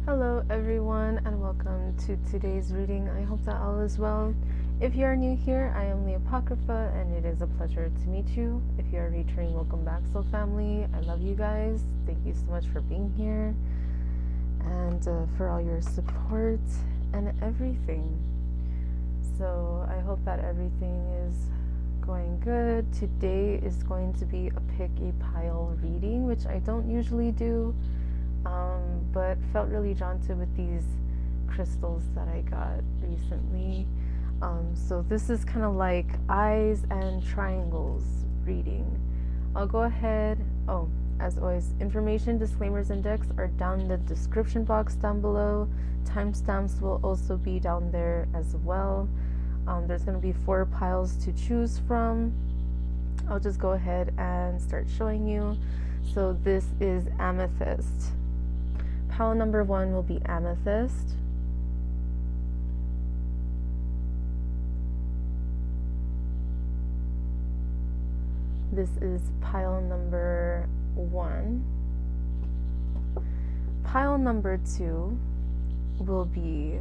Hello everyone and welcome to today's reading. I hope that all is well. If you are new here, I am LeeApocrypha and it is a pleasure to meet you. If you are returning, welcome back, soul family. I love you guys. Thank you so much for being here and for all your support and everything. So I hope that everything is going good. Today is going to be a pick a pile reading, which I don't usually do. But felt really drawn to with these crystals that I got recently. So this is kind of like eyes and triangles reading. I'll go ahead. Oh, as always, information, disclaimers, index are down in the description box down below. Timestamps will also be down there as well. There's going to be 4 piles to choose from. I'll just go ahead and start showing you. So this is amethyst. Pile number 1 will be amethyst. This is pile number 1. Pile number 2 will be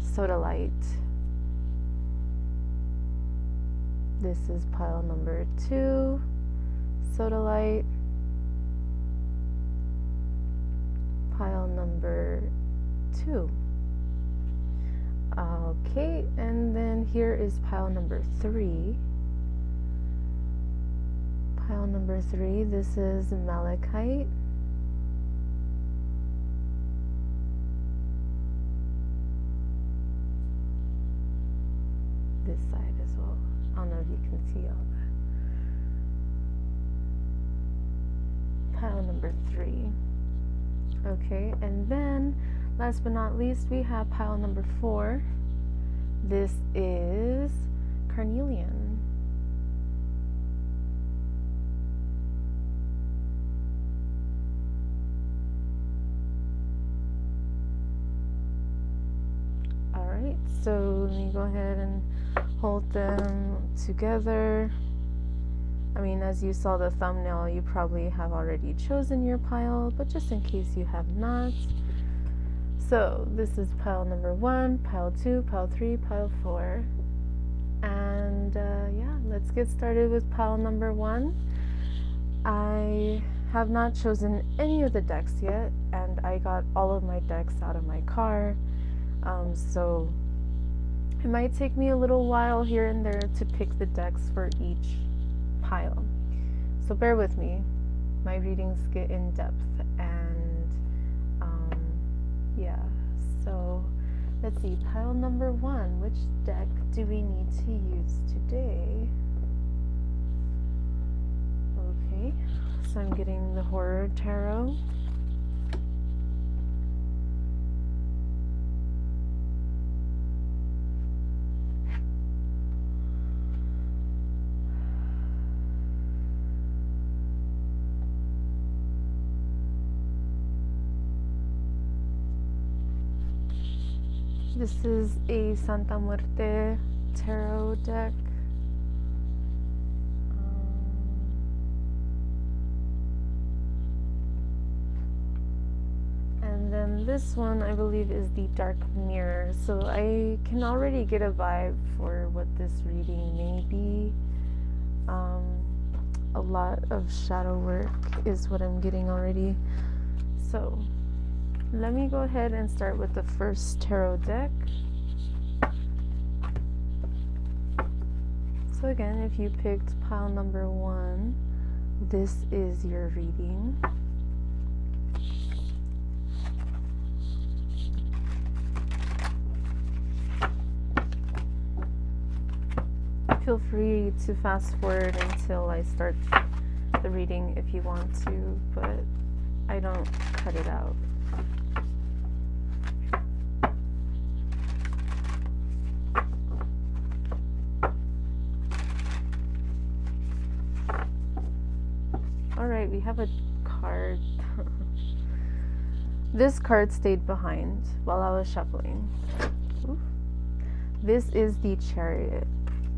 sodalite. This is pile number 2, sodalite. Pile number 2. Okay, and then here is pile number 3. Pile number 3, this is malachite. This side as well. I don't know if you can see all that. Pile number 3. Okay, and then last but not least, we have pile number 4. This is carnelian. All right, so let me go ahead and hold them together. I mean, as you saw the thumbnail, you probably have already chosen your pile, but just in case you have not. So this is pile number 1, pile 2, pile 3, pile 4. And yeah, let's get started with pile number 1. I have not chosen any of the decks yet, and I got all of my decks out of my car. So it might take me a little while here and there to pick the decks for each pile, so bear with me. My readings get in depth, and yeah, so let's see. Pile number 1, which deck do we need to use today? Okay, so I'm getting the Horror Tarot. This is a Santa Muerte tarot deck. And then this one, I believe, is the Dark Mirror. So I can already get a vibe for what this reading may be. A lot of shadow work is what I'm getting already. So let me go ahead and start with the first tarot deck. So again, if you picked pile number 1, this is your reading. Feel free to fast forward until I start the reading if you want to, but I don't cut it out. Alright, we have a card. This card stayed behind while I was shuffling. Oof. This is the Chariot.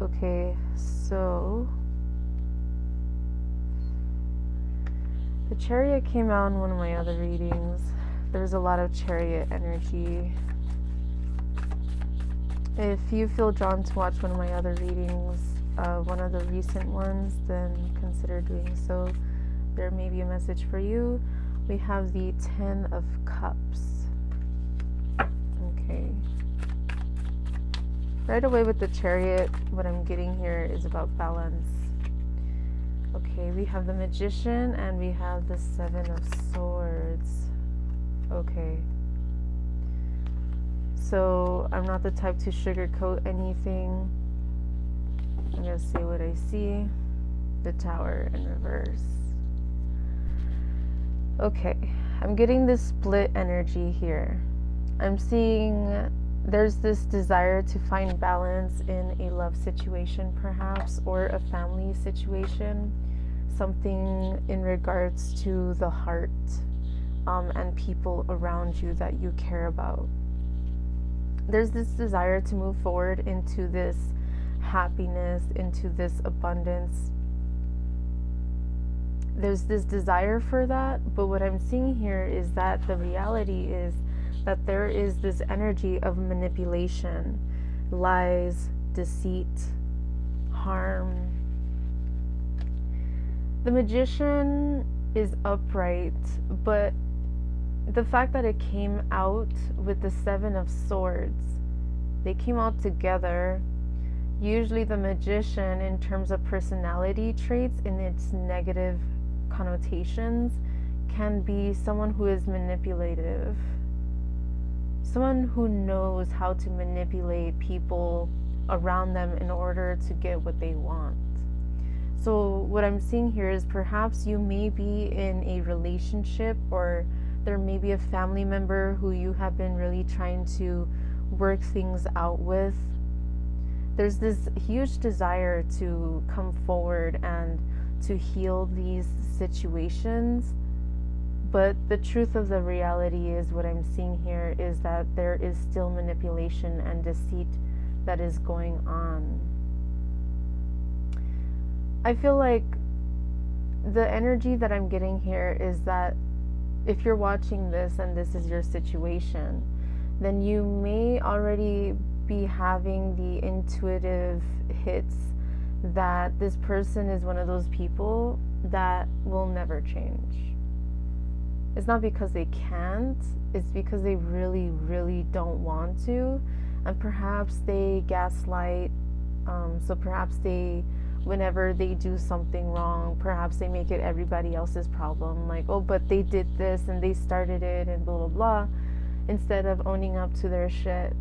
Okay, so the Chariot came out in one of my other readings. there's a lot of Chariot energy. If you feel drawn to watch one of my other readings, one of the recent ones, then consider doing so. There may be a message for you. We have the 10 of Cups. Okay. Right away with the Chariot, what I'm getting here is about balance. Okay, we have the Magician and we have the 7 of Swords. Okay. So I'm not the type to sugarcoat anything. I'm gonna see what I see. The Tower in reverse. Okay, I'm getting this split energy here. I'm seeing there's this desire to find balance in a love situation perhaps, or a family situation, something in regards to the heart and people around you that you care about. There's this desire to move forward into this happiness, into this abundance. There's this desire for that, but what I'm seeing here is that the reality is that there is this energy of manipulation, lies, deceit, harm. The Magician is upright, but the fact that it came out with the 7 of Swords, they came out together. Usually the Magician, in terms of personality traits, in its negative connotations, can be someone who is manipulative, someone who knows how to manipulate people around them in order to get what they want. So what I'm seeing here is perhaps you may be in a relationship, or there may be a family member who you have been really trying to work things out with. There's this huge desire to come forward and to heal these situations. But the truth of the reality is, what I'm seeing here is that there is still manipulation and deceit that is going on. I feel like the energy that I'm getting here is that if you're watching this and this is your situation, then you may already be having the intuitive hits that this person is one of those people that will never change. It's not because they can't, it's because they really, really don't want to. And perhaps they gaslight, so perhaps they, whenever they do something wrong, perhaps they make it everybody else's problem. Like, oh, but they did this and they started it and blah, blah, blah, instead of owning up to their shit.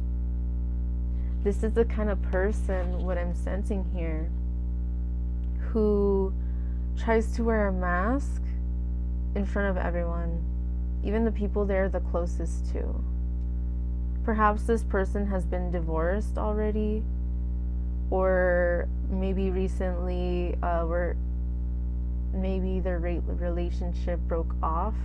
This is the kind of person, what I'm sensing here, who tries to wear a mask in front of everyone, even the people they're the closest to. Perhaps this person has been divorced already, or maybe recently where maybe their relationship broke off,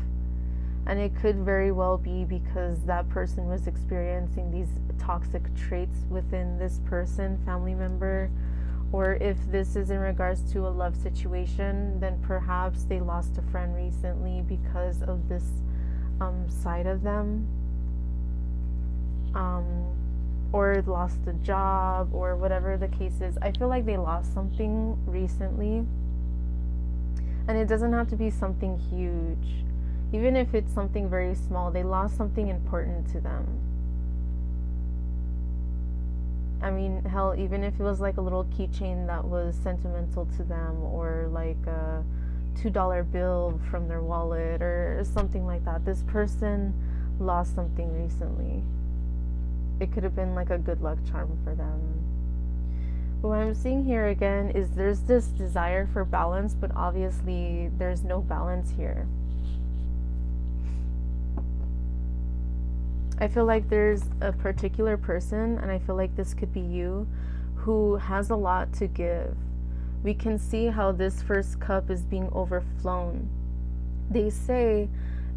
and it could very well be because that person was experiencing these toxic traits within this person, family member. Or if this is in regards to a love situation, then perhaps they lost a friend recently because of this side of them, or lost a job, or whatever the case is. I feel like they lost something recently, and it doesn't have to be something huge. Even if it's something very small, they lost something important to them. I mean, hell, even if it was like a little keychain that was sentimental to them, or like a $2 bill from their wallet or something like that. This person lost something recently. It could have been like a good luck charm for them. But what I'm seeing here again is there's this desire for balance, but obviously there's no balance here. I feel like there's a particular person, and I feel like this could be you, who has a lot to give. We can see how this first cup is being overflown. They say,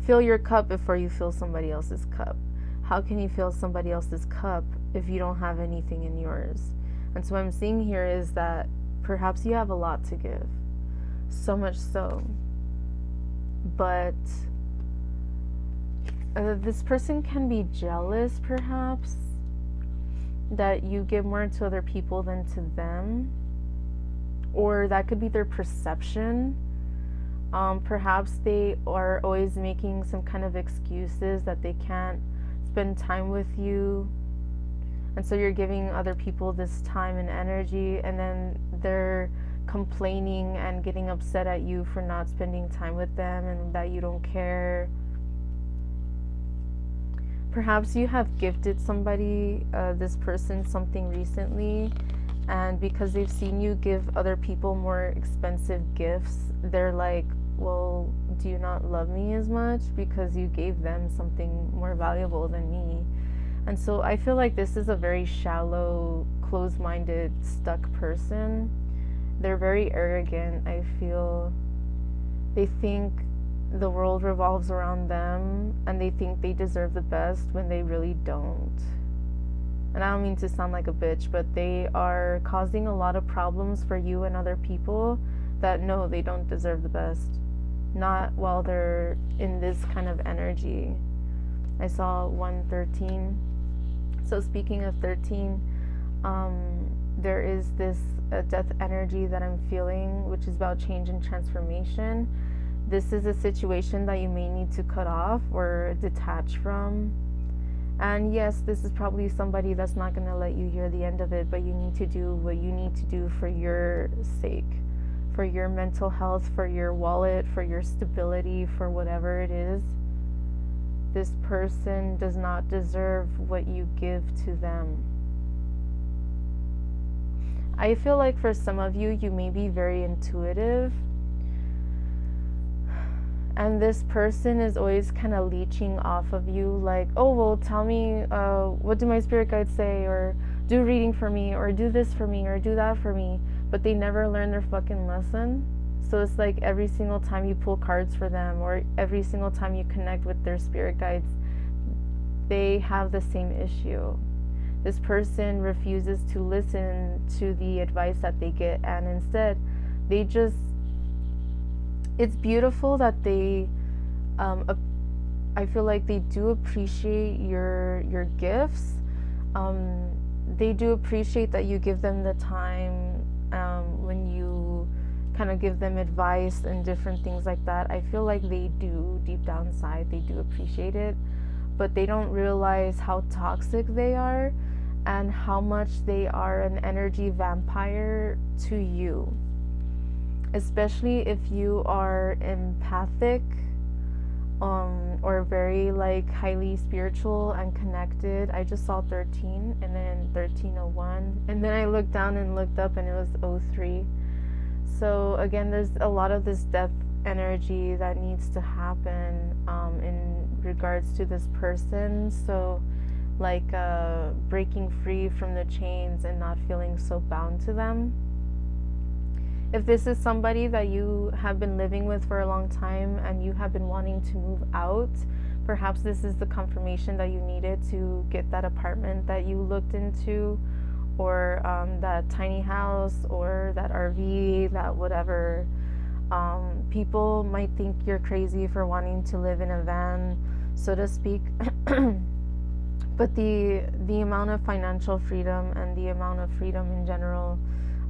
fill your cup before you fill somebody else's cup. How can you fill somebody else's cup if you don't have anything in yours? And so what I'm seeing here is that perhaps you have a lot to give. So much so. But This person can be jealous, perhaps, that you give more to other people than to them, or that could be their perception. Perhaps they are always making some kind of excuses that they can't spend time with you, and so you're giving other people this time and energy, and then they're complaining and getting upset at you for not spending time with them and that you don't care. Perhaps you have gifted somebody, this person, something recently, and because they've seen you give other people more expensive gifts, they're like, well, do you not love me as much because you gave them something more valuable than me? And so I feel like this is a very shallow, closed-minded, stuck person. They're very arrogant, I feel. They think the world revolves around them, and they think they deserve the best when they really don't. And I don't mean to sound like a bitch, but they are causing a lot of problems for you and other people that no, they don't deserve the best. Not while they're in this kind of energy. I saw 113. So speaking of 13, there is this death energy that I'm feeling, which is about change and transformation. This is a situation that you may need to cut off or detach from. And yes, this is probably somebody that's not going to let you hear the end of it, but you need to do what you need to do for your sake, for your mental health, for your wallet, for your stability, for whatever it is. This person does not deserve what you give to them. I feel like for some of you, you may be very intuitive. And this person is always kind of leeching off of you, like, oh, well, tell me, what do my spirit guides say? Or do a reading for me, or do this for me, or do that for me. But they never learn their fucking lesson. So it's like every single time you pull cards for them, or every single time you connect with their spirit guides, they have the same issue. This person refuses to listen to the advice that they get, and instead, they just, it's beautiful that they, I feel like they do appreciate your gifts. They do appreciate that you give them the time when you kind of give them advice and different things like that. I feel like they do, deep down inside, they do appreciate it, but they don't realize how toxic they are and how much they are an energy vampire to you. Especially if you are empathic, or very like highly spiritual and connected. I just saw 13 and then 1301, and then I looked down and looked up and it was 03. So again, there's a lot of this death energy that needs to happen in regards to this person. So like breaking free from the chains and not feeling so bound to them. If this is somebody that you have been living with for a long time and you have been wanting to move out, perhaps this is the confirmation that you needed to get that apartment that you looked into, or that tiny house, or that RV, that whatever. People might think you're crazy for wanting to live in a van, so to speak. But the amount of financial freedom and the amount of freedom in general,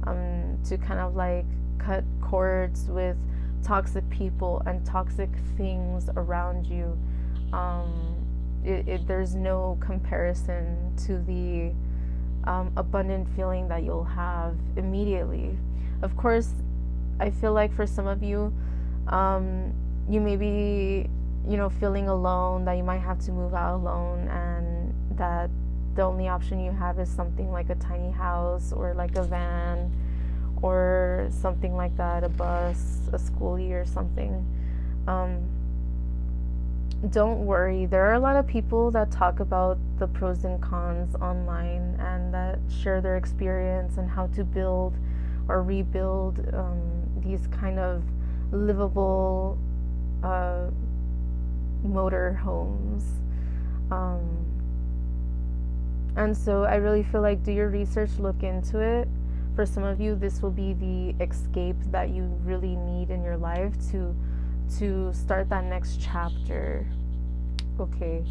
to kind of like cut cords with toxic people and toxic things around you, there's no comparison to the abundant feeling that you'll have immediately. Of course, I feel like for some of you, you may be, feeling alone, that you might have to move out alone, and that the only option you have is something like a tiny house or like a van or something like that, a bus, a schoolie or something. Don't worry, there are a lot of people that talk about the pros and cons online and that share their experience and how to build or rebuild these kind of livable motor homes. And so I really feel like do your research, look into it. For some of you, this will be the escape that you really need in your life to start that next chapter. Okay.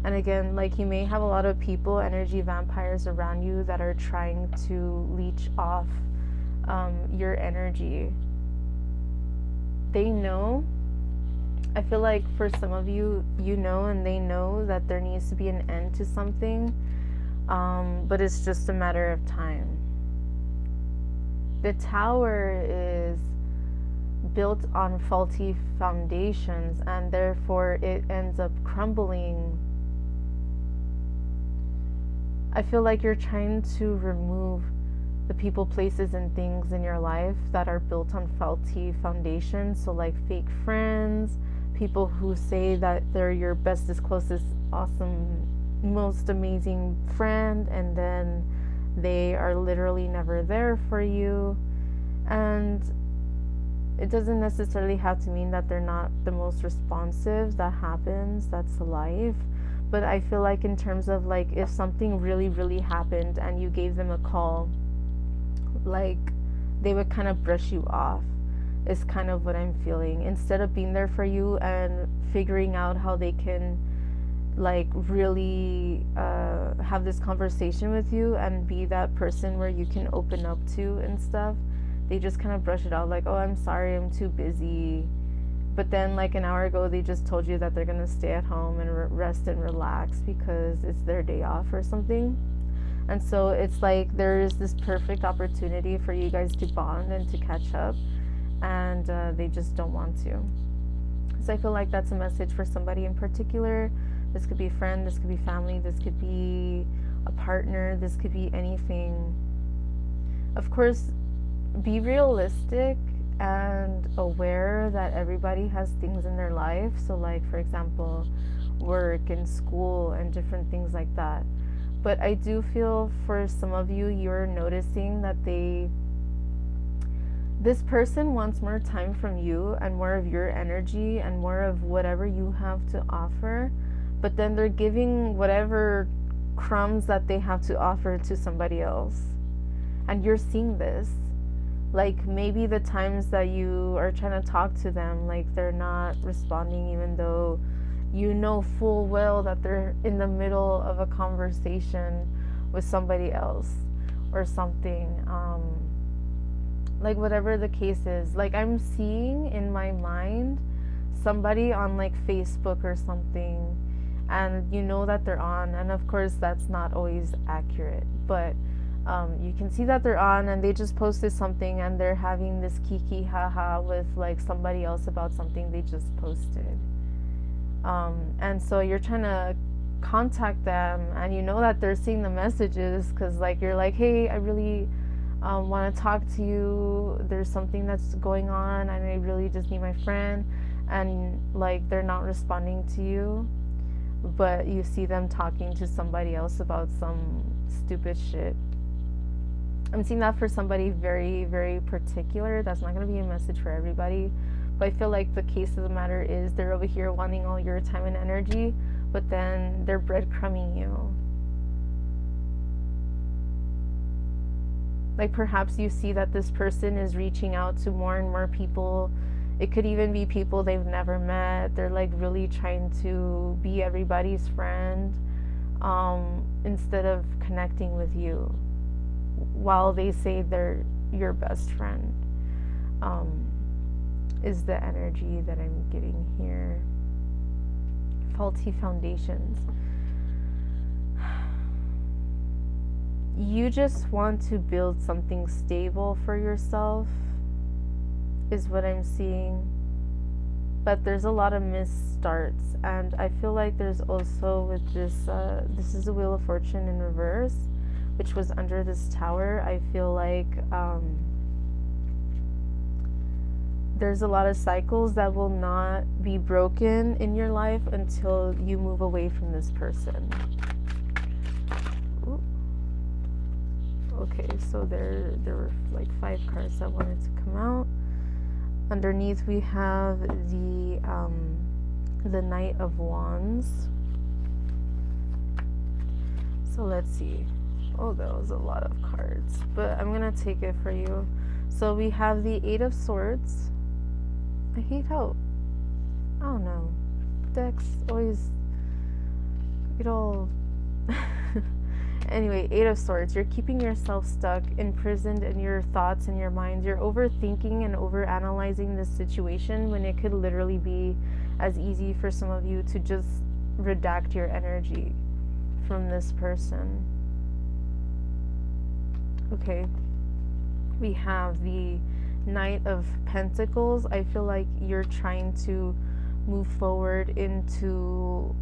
And again, like, you may have a lot of people, energy vampires around you that are trying to leech off your energy. They know. I feel like for some of you, you know, and they know that there needs to be an end to something, but it's just a matter of time. The tower is built on faulty foundations, and therefore it ends up crumbling. I feel like you're trying to remove the people, places, and things in your life that are built on faulty foundations. So, like, fake friends, people who say that they're your bestest, closest, awesome, most amazing friend, and then they are literally never there for you. And it doesn't necessarily have to mean that they're not the most responsive. That happens, that's life. But I feel like in terms of, like, if something really, really happened and you gave them a call, like, they would kind of brush you off, is kind of what I'm feeling. Instead of being there for you and figuring out how they can, like, really have this conversation with you and be that person where you can open up to and stuff, they just kind of brush it out, like, oh, I'm sorry, I'm too busy. But then, like, an hour ago, they just told you that they're gonna stay at home and rest and relax because it's their day off or something. And so it's like there's this perfect opportunity for you guys to bond and to catch up, and they just don't want to. So I feel like that's a message for somebody in particular. This could be a friend, this could be family, this could be a partner, this could be anything. Of course, be realistic and aware that everybody has things in their life. So, like, for example, work and school and different things like that. But I do feel for some of you, you're noticing that this person wants more time from you and more of your energy and more of whatever you have to offer. But then they're giving whatever crumbs that they have to offer to somebody else. And you're seeing this. Like, maybe the times that you are trying to talk to them, like, they're not responding, even though you know full well that they're in the middle of a conversation with somebody else or something. Like, whatever the case is. Like, I'm seeing in my mind somebody on, like, Facebook or something, and you know that they're on, and of course that's not always accurate, but you can see that they're on, and they just posted something and they're having this kiki haha with, like, somebody else about something they just posted. And so you're trying to contact them, and you know that they're seeing the messages because, like, you're like, hey, I really want to talk to you. There's something that's going on and I really just need my friend. And, like, they're not responding to you, but you see them talking to somebody else about some stupid shit. I'm seeing that for somebody very, very particular. That's not going to be a message for everybody. But I feel like the case of the matter is they're over here wanting all your time and energy, but then they're breadcrumbing you. Like, perhaps you see that this person is reaching out to more and more people. It could even be people they've never met. They're, like, really trying to be everybody's friend, instead of connecting with you, while they say they're your best friend, is the energy that I'm getting here. Faulty foundations. You just want to build something stable for yourself, is what I'm seeing. But there's a lot of misstarts, and I feel like there's also with this, this is the Wheel of Fortune in reverse, which was under this tower. I feel like there's a lot of cycles that will not be broken in your life until you move away from this person. Ooh. Okay, so there were like 5 cards that wanted to come out. Underneath we have the Knight of Wands. So let's see. Oh, that was a lot of cards, but I'm gonna take it for you. So we have the 8 of Swords. I hate how, I don't know, decks always it'll anyway, 8 of Swords. You're keeping yourself stuck, imprisoned in your thoughts and your minds. You're overthinking and overanalyzing this situation when it could literally be as easy for some of you to just redact your energy from this person. Okay, we have the Knight of Pentacles. I feel like you're trying to move forward into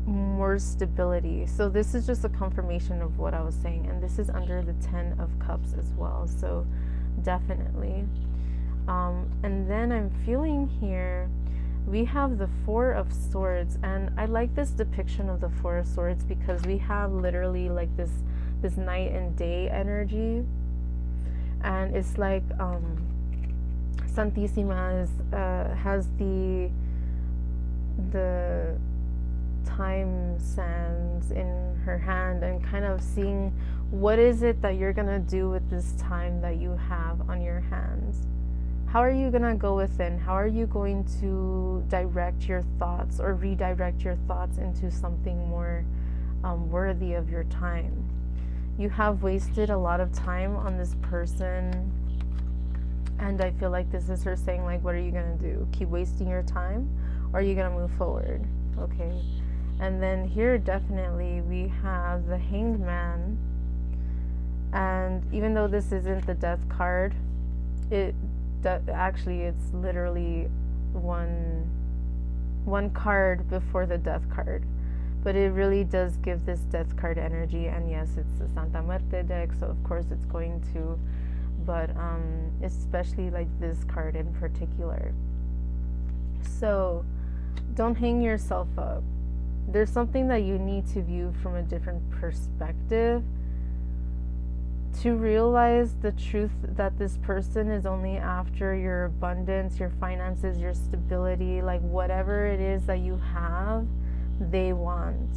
more stability. So this is just a confirmation of what I was saying, and this is under the 10 of Cups as well, so definitely. And then I'm feeling here we have the 4 of Swords, and I like this depiction of the 4 of Swords because we have literally like this night and day energy, and it's like Santissima has the time sands in her hand, and kind of seeing what is it that you're gonna do with this time that you have on your hands. How are you gonna go within? How are you going to direct your thoughts or redirect your thoughts into something more worthy of your time? You have wasted a lot of time on this person, and I feel like this is her saying, like, what are you gonna do? Keep wasting your time, or are you gonna move forward? Okay. And then here definitely we have the Hanged Man, and even though this isn't the Death card, actually it's literally one card before the Death card, but it really does give this Death card energy. And yes, it's the Santa Muerte deck, so of course it's going to, but especially like this card in particular. So don't hang yourself up. There's something that you need to view from a different perspective to realize the truth that this person is only after your abundance, your finances, your stability, like whatever it is that you have, they want.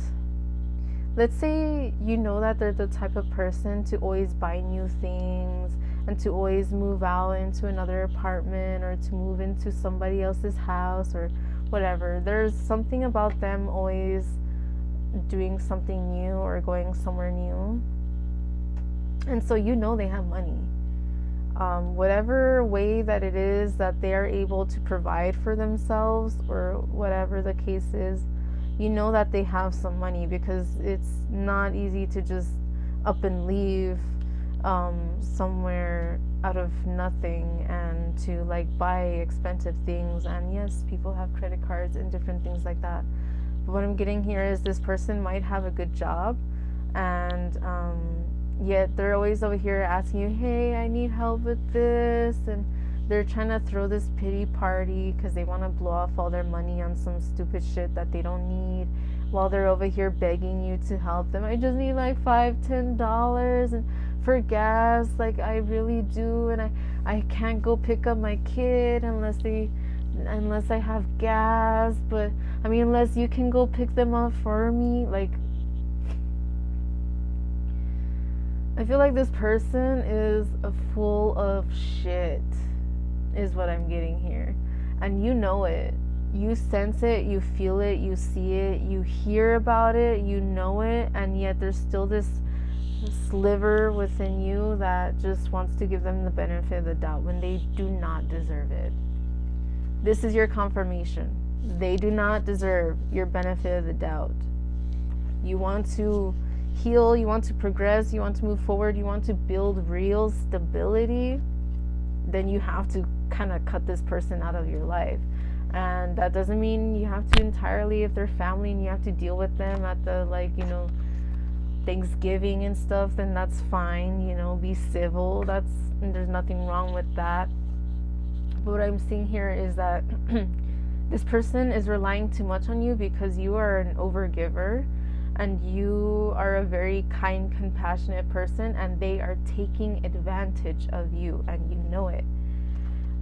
Let's say you know that they're the type of person to always buy new things and to always move out into another apartment or to move into somebody else's house or whatever. There's something about them always doing something new or going somewhere new. And so you know they have money. Whatever way that it is that they are able to provide for themselves or whatever the case is, you know that they have some money, because it's not easy to just up and leave somewhere out of nothing and to like buy expensive things. And yes, people have credit cards and different things like that, but what I'm getting here is this person might have a good job, and yet they're always over here asking you, hey, I need help with this, and they're trying to throw this pity party because they want to blow off all their money on some stupid shit that they don't need, while they're over here begging you to help them. I just need like $5-10 and for gas, like I really do, and I can't go pick up my kid unless I have gas, but I mean, unless you can go pick them up for me. Like, I feel like this person is full of shit, is what I'm getting here. And you know it. You sense it, you feel it, you see it, you hear about it, you know it, and yet there's still this sliver within you that just wants to give them the benefit of the doubt when they do not deserve it. This is your confirmation. They do not deserve your benefit of the doubt. You want to heal, you want to progress, you want to move forward, you want to build real stability, then you have to kind of cut this person out of your life. And that doesn't mean you have to entirely, if they're family and you have to deal with them at the, like, you know, Thanksgiving and stuff, then that's fine, you know, be civil. There's nothing wrong with that. But what I'm seeing here is that this person is relying too much on you because you are an overgiver and you are a very kind, compassionate person, and they are taking advantage of you and you know it.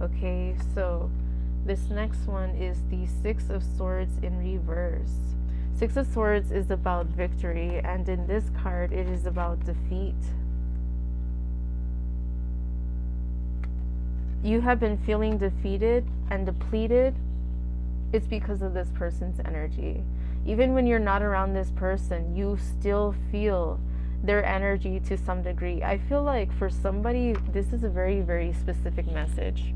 Okay, so this next one is the 6 of Swords in reverse. 6 of Swords is about victory, and in this card it is about defeat. You have been feeling defeated and depleted. It's because of this person's energy. Even when you're not around this person, you still feel their energy to some degree. I feel like for somebody, this is a very, very specific message.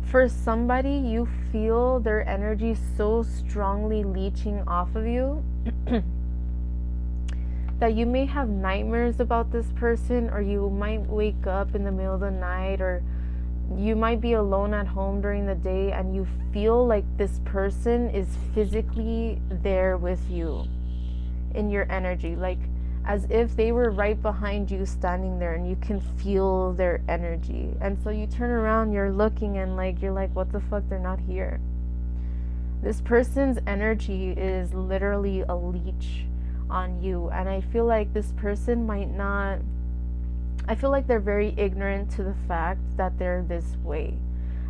For somebody, you feel their energy so strongly leeching off of you that you may have nightmares about this person, or you might wake up in the middle of the night, or you might be alone at home during the day and you feel like this person is physically there with you in your energy, like as if they were right behind you standing there and you can feel their energy. And so you turn around, you're looking, and you're like, what the fuck, they're not here. This person's energy is literally a leech on you, and I feel like this person might not, I feel like they're very ignorant to the fact that they're this way,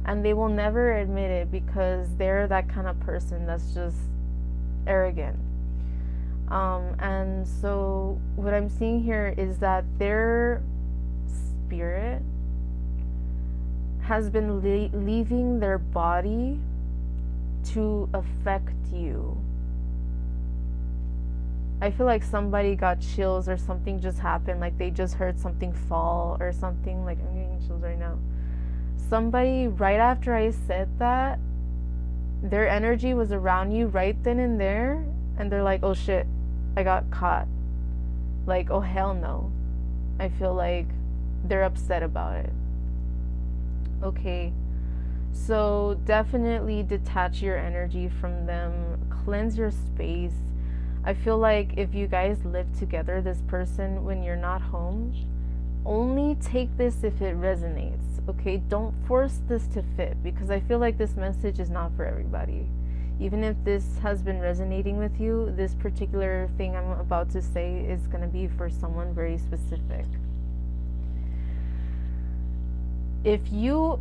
and they will never admit it because they're that kind of person that's just arrogant. And so what I'm seeing here is that their spirit has been leaving their body to affect you. I feel like somebody got chills or something just happened, like they just heard something fall or something. Like, I'm getting chills right now. Somebody, right after I said that, their energy was around you right then and there, and they're like, oh shit, I got caught. Like, oh hell no. I feel like they're upset about it. Okay, so definitely detach your energy from them, cleanse your space. I feel like if you guys live together, this person, when you're not home, only take this if it resonates, okay? Don't force this to fit, because I feel like this message is not for everybody. Even if this has been resonating with you, this particular thing I'm about to say is going to be for someone very specific. If you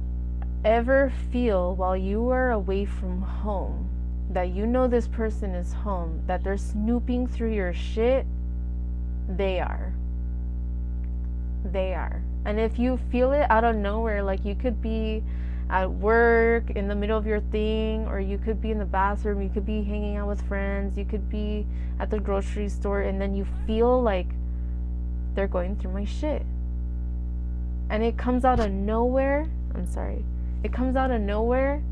ever feel while you are away from home that you know this person is home, that they're snooping through your shit, they are. They are. And if you feel it out of nowhere, like you could be at work in the middle of your thing, or you could be in the bathroom, you could be hanging out with friends, you could be at the grocery store, and then you feel like they're going through my shit. And it comes out of nowhere. It comes out of nowhere.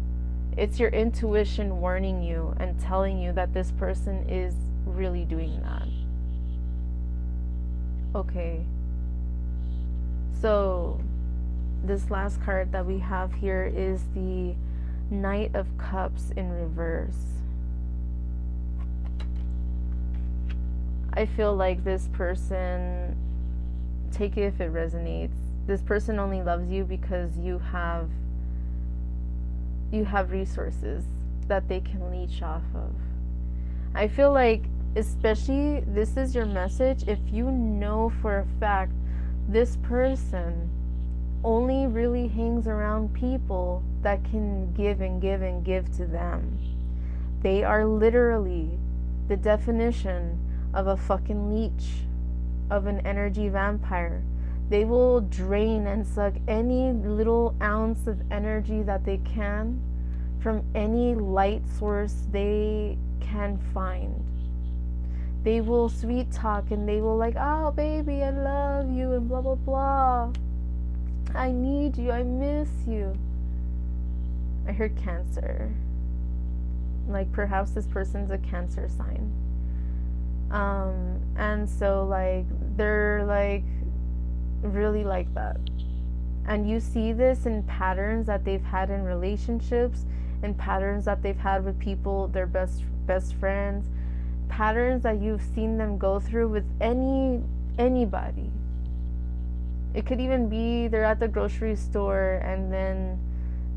It's your intuition warning you and telling you that this person is really doing that. Okay. So this last card that we have here is the Knight of Cups in reverse. I feel like this person, take it if it resonates, this person only loves you because you have resources that they can leech off of. I feel like, especially, this is your message if you know for a fact this person only really hangs around people that can give and give and give to them. They are literally the definition of a fucking leech, of an energy vampire. They will drain and suck any little ounce of energy that they can from any light source they can find. They will sweet talk and they will like, oh baby, I love you and blah blah blah. I need you, I miss you. I heard Cancer. Like perhaps this person's a Cancer sign. And so like they're like really like that. And you see this in patterns that they've had in relationships, and patterns that they've had with people, their best friends, patterns that you've seen them go through with anybody. It could even be they're at the grocery store and then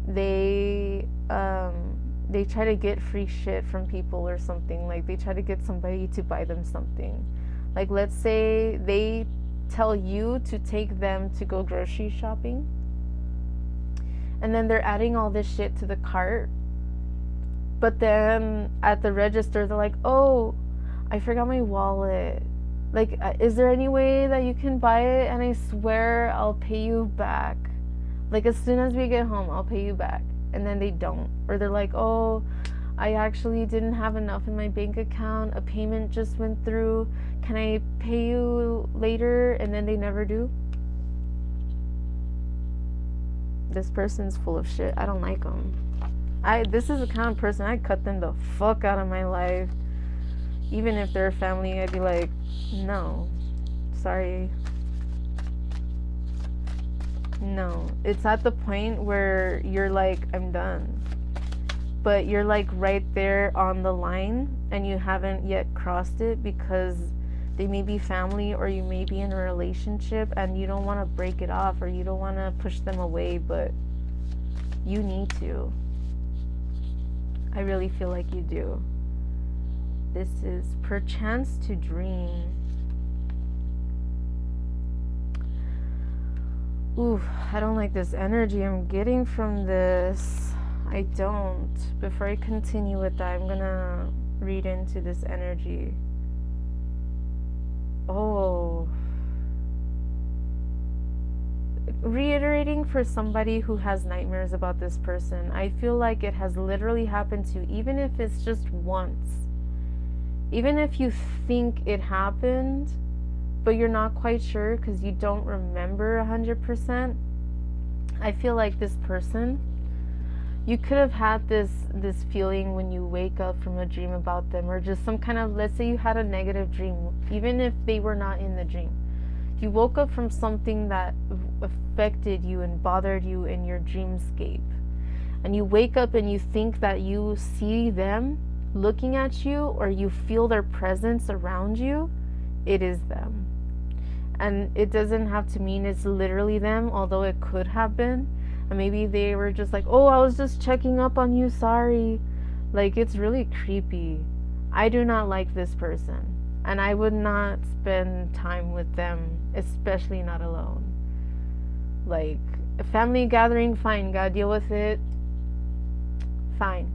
they try to get free shit from people or something. Like they try to get somebody to buy them something. Like let's say they tell you to take them to go grocery shopping, and then they're adding all this shit to the cart, but then at the register they're like, oh, I forgot my wallet. Like, is there any way that you can buy it, and I swear I'll pay you back, like as soon as we get home I'll pay you back. And then they don't, or they're like, oh, I actually didn't have enough in my bank account. A payment just went through. Can I pay you later? And then they never do. This person's full of shit. I don't like them. This is the kind of person I'd cut them the fuck out of my life. Even if they're family, I'd be like, no, sorry. No, it's at the point where you're like, I'm done. But you're like right there on the line and you haven't yet crossed it because they may be family or you may be in a relationship and you don't want to break it off or you don't want to push them away, but you need to. I really feel like you do. This is perchance to dream. Ooh, I don't like this energy I'm getting from this. I don't. Before I continue with that, I'm gonna read into this energy. Oh. Reiterating for somebody who has nightmares about this person, I feel like it has literally happened to you, even if it's just once. Even if you think it happened, but you're not quite sure because you don't remember 100%, I feel like this person, you could have had this feeling when you wake up from a dream about them, or just some kind of, let's say you had a negative dream, even if they were not in the dream. You woke up from something that affected you and bothered you in your dreamscape. And you wake up and you think that you see them looking at you, or you feel their presence around you. It is them. And it doesn't have to mean it's literally them, although it could have been. And maybe they were just like, oh, I was just checking up on you, sorry. Like, it's really creepy. I do not like this person. And I would not spend time with them, especially not alone. Like, a family gathering, fine, gotta deal with it. Fine.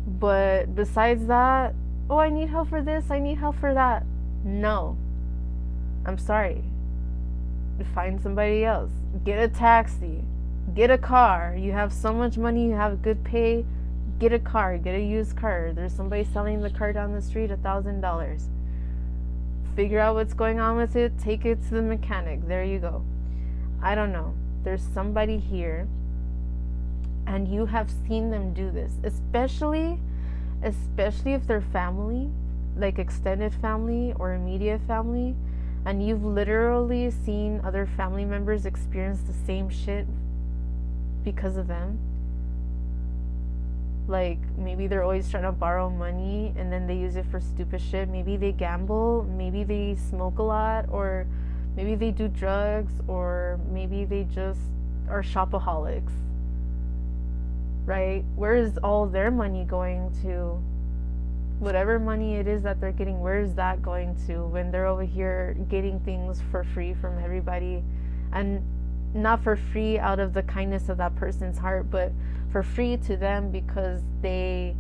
But besides that, oh, I need help for this, I need help for that. No. I'm sorry. Find somebody else. Get a taxi. Get a car. You have so much money, you have good pay. Get a car. Get a used car. There's somebody selling the car down the street, $1,000. Figure out what's going on with it. Take it to the mechanic. There you go. I don't know. There's somebody here, and you have seen them do this, especially if they're family, like extended family or immediate family, and you've literally seen other family members experience the same shit because of them. Like, maybe they're always trying to borrow money and then they use it for stupid shit. Maybe they gamble, maybe they smoke a lot, or maybe they do drugs, or maybe they just are shopaholics. Right? Where is all their money going to? Whatever money it is that they're getting, where is that going to when they're over here getting things for free from everybody? And not for free out of the kindness of that person's heart, but for free to them because they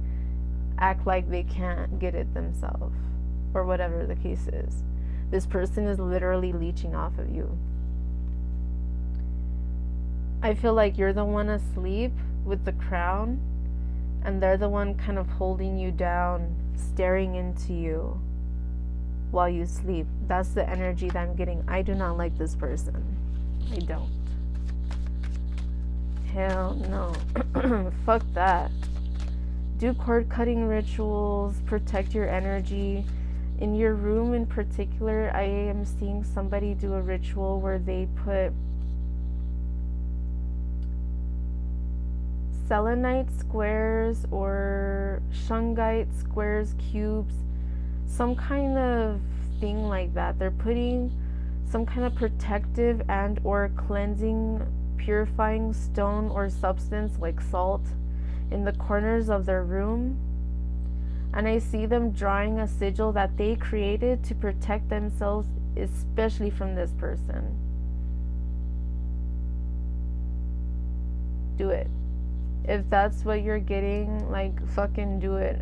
act like they can't get it themselves, or whatever the case is. This person is literally leeching off of you. I feel like you're the one asleep with the crown, and they're the one kind of holding you down, staring into you while you sleep. That's the energy that I'm getting. I do not like this person. I don't. Hell no. Fuck that. Do cord cutting rituals, protect your energy. In your room in particular, I am seeing somebody do a ritual where they put selenite squares or shungite squares, cubes, some kind of thing like that. They're putting some kind of protective and or cleansing, purifying stone or substance like salt in the corners of their room. And I see them drawing a sigil that they created to protect themselves, especially from this person. Do it. If that's what you're getting, like, fucking do it.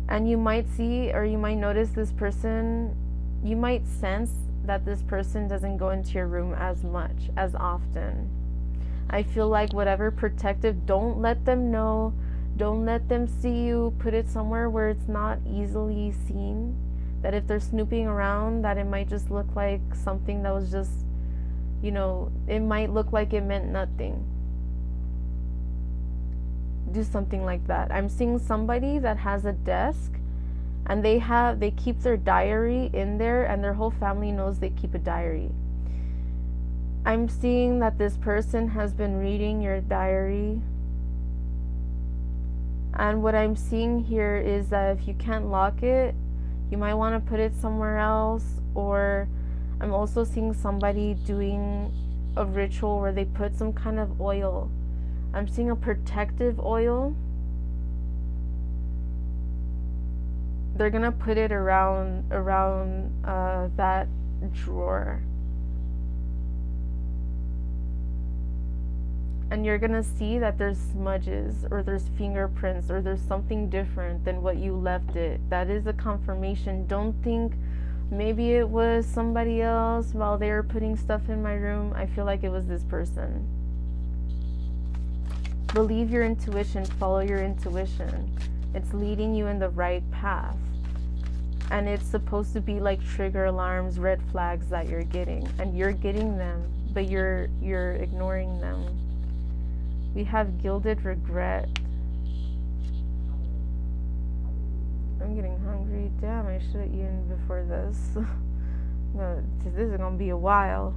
And you might see, or you might notice this person, you might sense that this person doesn't go into your room as much, as often. I feel like whatever protective, don't let them know Don't let them see you. Put it somewhere where it's not easily seen. That if they're snooping around, that it might just look like something that was just, it might look like it meant nothing. Do something like that. I'm seeing somebody that has a desk and they keep their diary in there, and their whole family knows they keep a diary. I'm seeing that this person has been reading your diary. And what I'm seeing here is that if you can't lock it, you might want to put it somewhere else. Or I'm also seeing somebody doing a ritual where they put some kind of oil. I'm seeing a protective oil. They're gonna put it around that drawer. And you're gonna see that there's smudges, or there's fingerprints, or there's something different than what you left it. That is a confirmation. Don't think maybe it was somebody else while they were putting stuff in my room. I feel like it was this person. Believe your intuition, follow your intuition. It's leading you in the right path. And it's supposed to be like trigger alarms, red flags that you're getting. And you're getting them, but you're ignoring them. We have gilded regret. I'm getting hungry. Damn, I should have eaten before this. This is gonna be a while.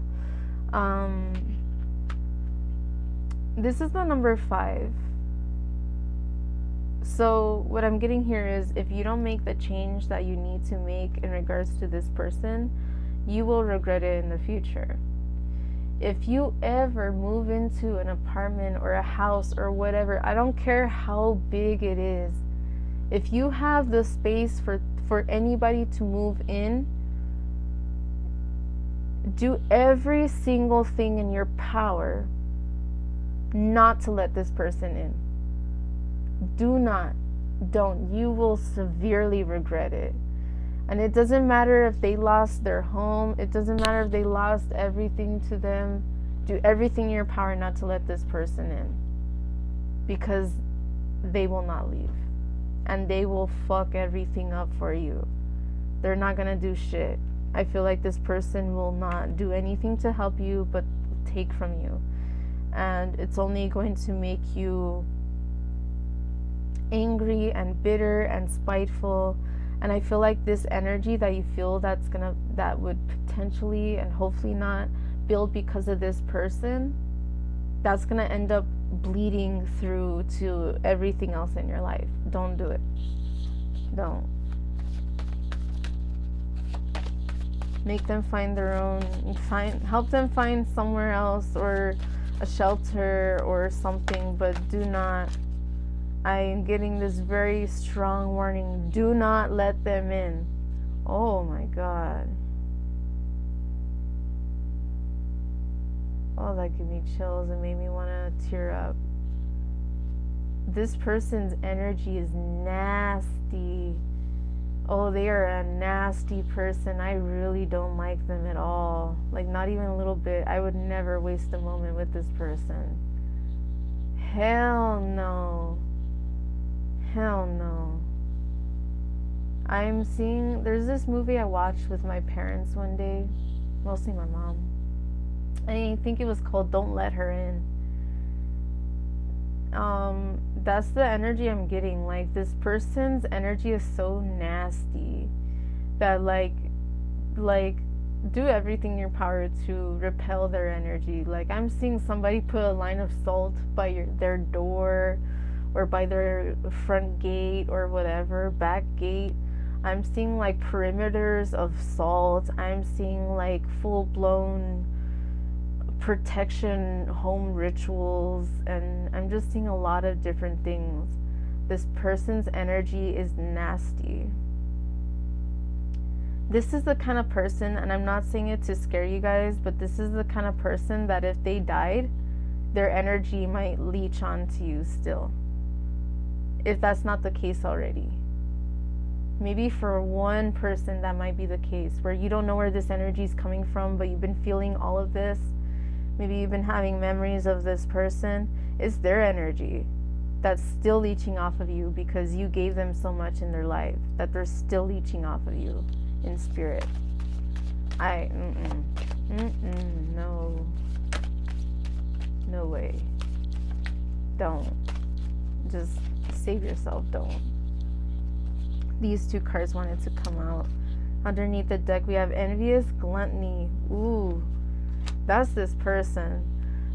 This is the number 5. So what I'm getting here is, if you don't make the change that you need to make in regards to this person, you will regret it in the future. If you ever move into an apartment or a house or whatever, I don't care how big it is, if you have the space for anybody to move in, do every single thing in your power not to let this person in. Don't. You will severely regret it. And it doesn't matter if they lost their home. It doesn't matter if they lost everything to them. Do everything in your power not to let this person in. Because they will not leave. And they will fuck everything up for you. They're not gonna do shit. I feel like this person will not do anything to help you, but take from you. And it's only going to make you angry and bitter and spiteful. And I feel like this energy that you feel that would potentially and hopefully not build because of this person, that's gonna end up bleeding through to everything else in your life. Don't do it. Don't. Make them find their own, help them find somewhere else, or a shelter or something, but do not. I am getting this very strong warning. Do not let them in. Oh my God. Oh, that gave me chills and made me want to tear up. This person's energy is nasty. Oh, they are a nasty person. I really don't like them at all. Like, not even a little bit. I would never waste a moment with this person. Hell no. Hell no. I'm seeing, there's this movie I watched with my parents one day, mostly my mom. I think it was called Don't Let Her In. That's the energy I'm getting. Like, this person's energy is so nasty that like do everything in your power to repel their energy. Like, I'm seeing somebody put a line of salt by their door, or by their front gate, or whatever, back gate. I'm seeing like perimeters of salt. I'm seeing like full-blown protection home rituals, and I'm just seeing a lot of different things. This person's energy is nasty. This is the kind of person, and I'm not saying it to scare you guys, but this is the kind of person that if they died, their energy might leech onto you still, if that's not the case already. Maybe for one person that might be the case, where you don't know where this energy is coming from, but you've been feeling all of this. Maybe you've been having memories of this person. It's their energy. that's still leeching off of you because you gave them so much in their life that they're still leeching off of you in spirit. No. No way. Don't. Just save yourself. Don't. These two cards wanted to come out. Underneath the deck, we have envious gluttony. Ooh, that's this person.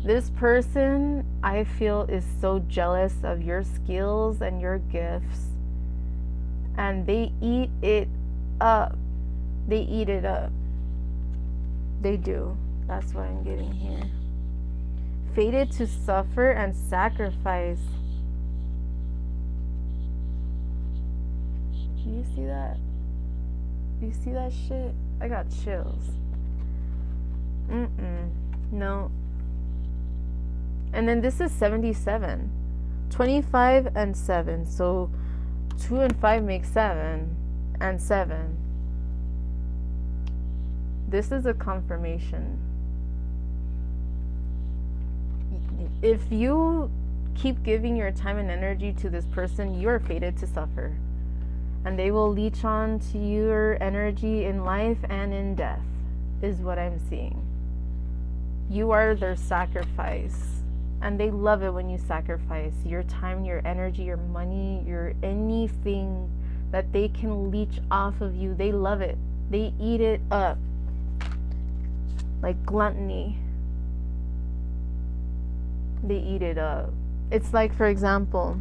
This person, I feel, is so jealous of your skills and your gifts. And they eat it up. They eat it up. They do. That's what I'm getting here. Fated to suffer and sacrifice. Do you see that? Do you see that shit? I got chills. No. And then this is 77. 25 and 7. So 2 and 5 make 7. And 7. This is a confirmation. If you keep giving your time and energy to this person, you are fated to suffer. And they will leech on to your energy in life and in death, is what I'm seeing. You are their sacrifice. And they love it when you sacrifice your time, your energy, your money, your anything that they can leech off of you. They love it. They eat it up. Like gluttony. They eat it up. It's like, for example,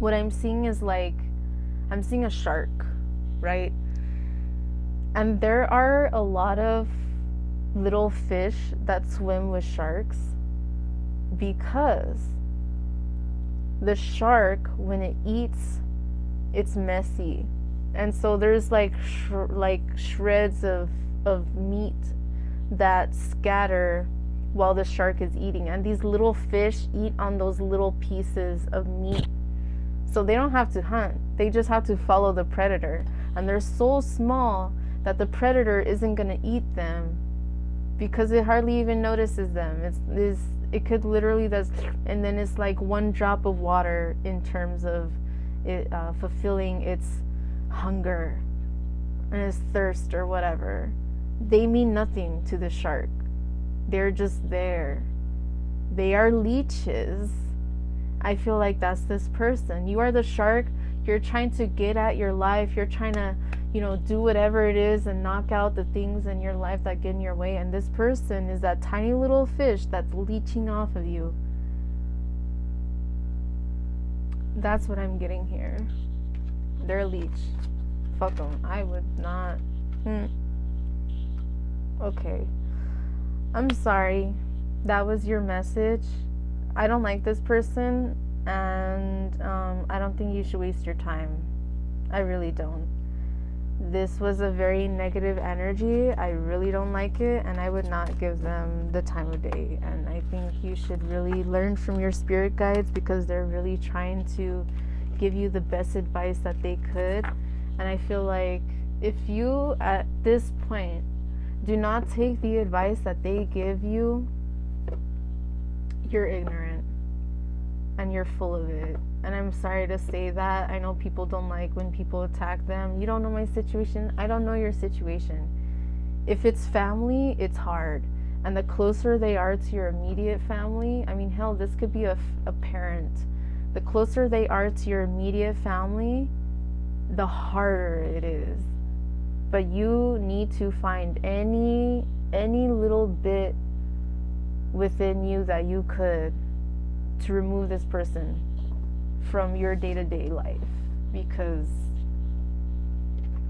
what I'm seeing is like, I'm seeing a shark, right? And there are a lot of little fish that swim with sharks because the shark, when it eats, it's messy. And so there's like shreds of meat that scatter while the shark is eating. And these little fish eat on those little pieces of meat. So they don't have to hunt. They just have to follow the predator. And they're so small that the predator isn't going to eat them because it hardly even notices them. It could literally and then it's like one drop of water in terms of it fulfilling its hunger and its thirst or whatever. They mean nothing to the shark. They're just there. They are leeches. I feel like that's this person. You are the shark. You're trying to get at your life. You're trying to, do whatever it is and knock out the things in your life that get in your way. And this person is that tiny little fish that's leeching off of you. That's what I'm getting here. They're a leech. Fuck them. I would not. Okay. I'm sorry. That was your message. I don't like this person, and I don't think you should waste your time. I really don't. This was a very negative energy. I really don't like it, and I would not give them the time of day. And I think you should really learn from your spirit guides because they're really trying to give you the best advice that they could. And I feel like if you, at this point, do not take the advice that they give you, you're ignorant and you're full of it. And I'm sorry to say that. I know people don't like when people attack them. You don't know my situation. I don't know your situation. If it's family, it's hard. And the closer they are to your immediate family, I mean, hell, this could be a parent. The closer they are to your immediate family, the harder it is. But you need to find any little bit within you that you could to remove this person from your day-to-day life, because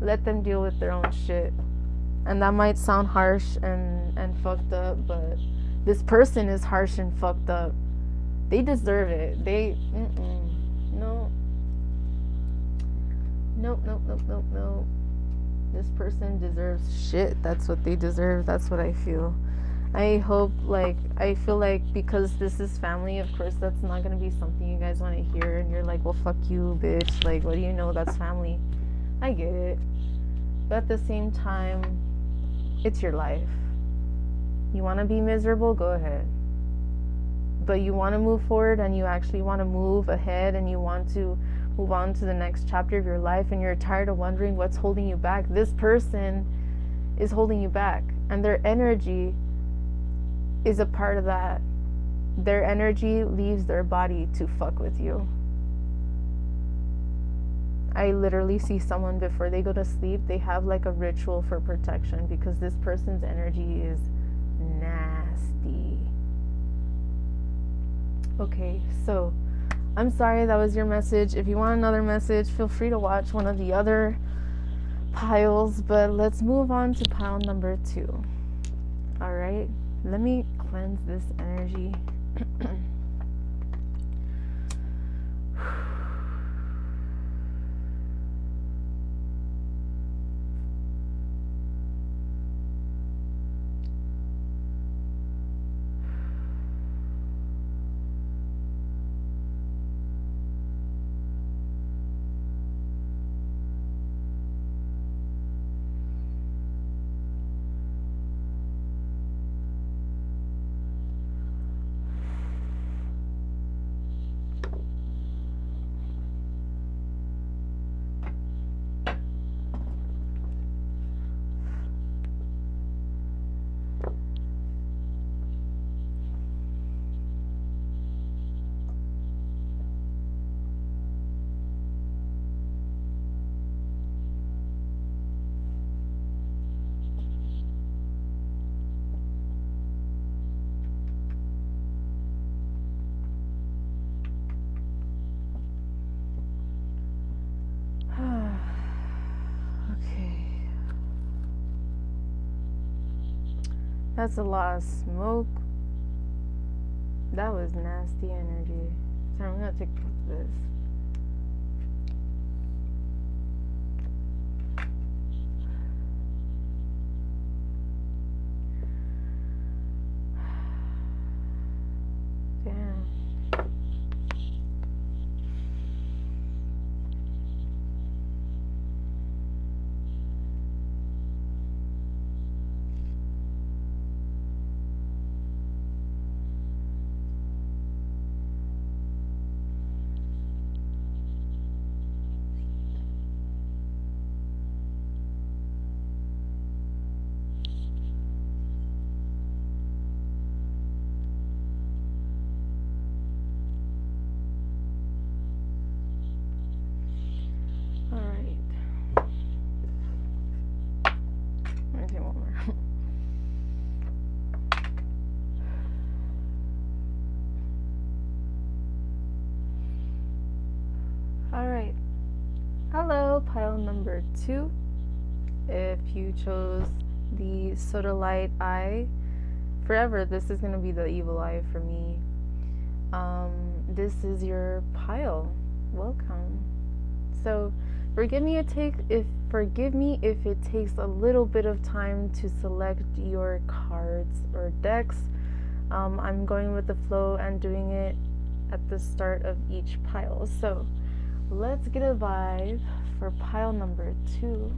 let them deal with their own shit. And that might sound harsh and fucked up, but this person is harsh and fucked up. They deserve it. No. This person deserves shit. That's what they deserve. That's what I feel. I feel like because this is family, of course that's not going to be something you guys want to hear, and you're like, well, fuck you, bitch. Like, what do you know? That's family. I get it. But at the same time, it's your life. You want to be miserable? Go ahead. but you want to move forward and you actually want to move ahead and you want to move on to the next chapter of your life, and you're tired of wondering what's holding you back. This person is holding you back, and their energy is a part of that. Their energy leaves their body to fuck with you. I literally see someone before they go to sleep, they have like a ritual for protection because this person's energy is nasty. Okay, so I'm sorry that was your message. If you want another message, feel free to watch one of the other piles, but let's move on to pile number 2. All right, let me cleanse this energy. That's a lot of smoke. That was nasty energy. So I'm gonna take this. Damn. Alright, hello, pile number 2. If you chose the sodalite eye, forever, this is going to be the evil eye for me. This is your pile. Welcome. So, forgive me if it takes a little bit of time to select your cards or decks. I'm going with the flow and doing it at the start of each pile. So, let's get a vibe for pile number 2.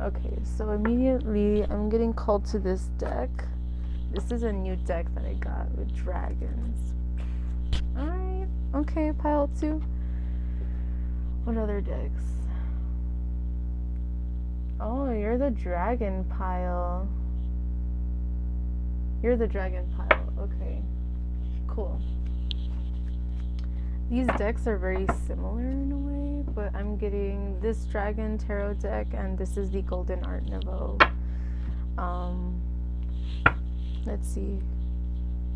Okay, so immediately I'm getting called to this deck. This is a new deck that I got with dragons. Alright, okay, pile 2. What other decks? Oh, you're the dragon pile. You're the dragon pile. Okay, cool. These decks are very similar in a way, but I'm getting this dragon tarot deck, and this is the Golden Art Nouveau. Let's see.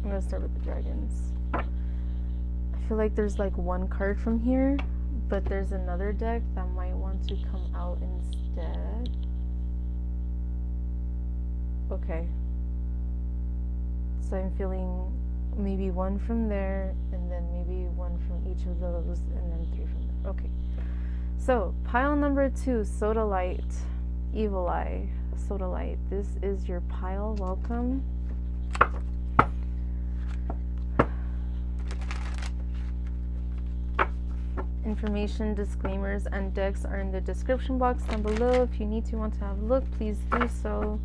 I'm gonna start with the dragons. I feel like there's like one card from here, but there's another deck that might want to come out instead. Okay. So I'm feeling maybe one from there, and then maybe one from each of those, and then 3 from there. Okay. So, pile number 2, Sodalite, Evil Eye, Sodalite. This is your pile. Welcome. Information, disclaimers, and decks are in the description box down below. If you want to have a look, please do so.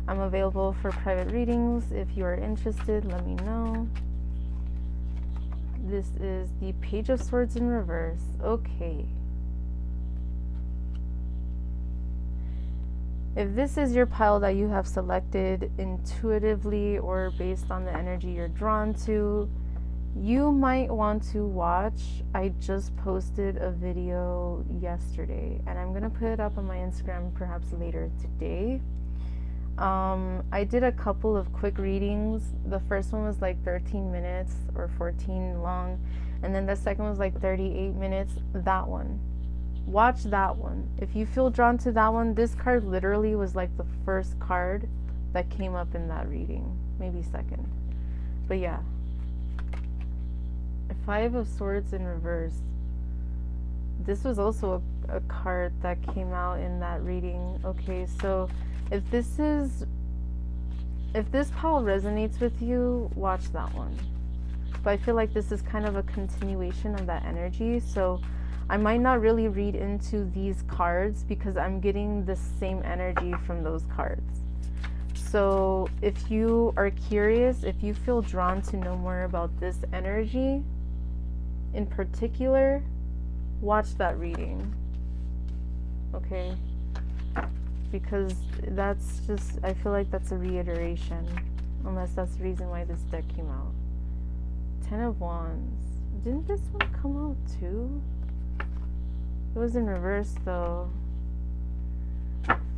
I'm available for private readings. If you are interested, let me know. This is the Page of Swords in reverse. Okay. If this is your pile that you have selected intuitively or based on the energy you're drawn to, you might want to watch. I just posted a video yesterday, and I'm going to put it up on my Instagram perhaps later today. I did a couple of quick readings. The first one was like 13 minutes or 14 long, and then the second was like 38 minutes. That one. Watch that one. If you feel drawn to that one, this card literally was like the first card that came up in that reading. Maybe second. But yeah. Five of Swords in reverse. This was also a card that came out in that reading. Okay, so if this pile resonates with you, watch that one. But I feel like this is kind of a continuation of that energy, so I might not really read into these cards because I'm getting the same energy from those cards. So if you are curious, if you feel drawn to know more about this energy in particular, watch that reading. Okay? Because that's just, I feel like that's a reiteration, unless that's the reason why this deck came out. 10 of Wands. Didn't this one come out too? It was in reverse though.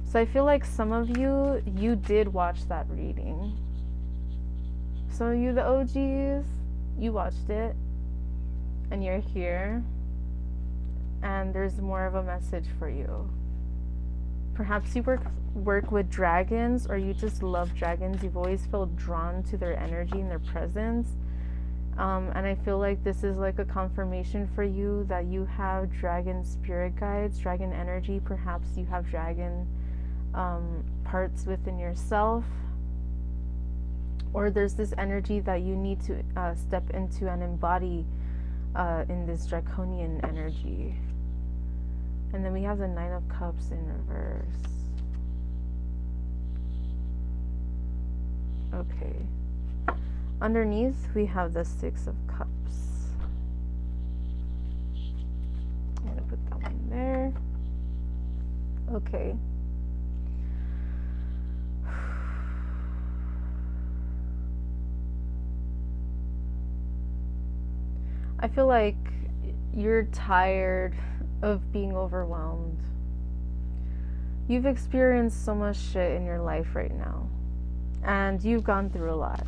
So I feel like some of you did watch that reading. Some of you, the OGs, you watched it and you're here, and there's more of a message for you. Perhaps you work with dragons, or you just love dragons. You've always felt drawn to their energy and their presence. And I feel like this is like a confirmation for you that you have dragon spirit guides, dragon energy. Perhaps you have dragon parts within yourself, or there's this energy that you need to step into and embody in this draconian energy. And then we have the Nine of Cups in reverse. Okay. Underneath, we have the Six of Cups. I'm going to put that one there. Okay. I feel like you're tired of being overwhelmed. You've experienced so much shit in your life right now, and you've gone through a lot.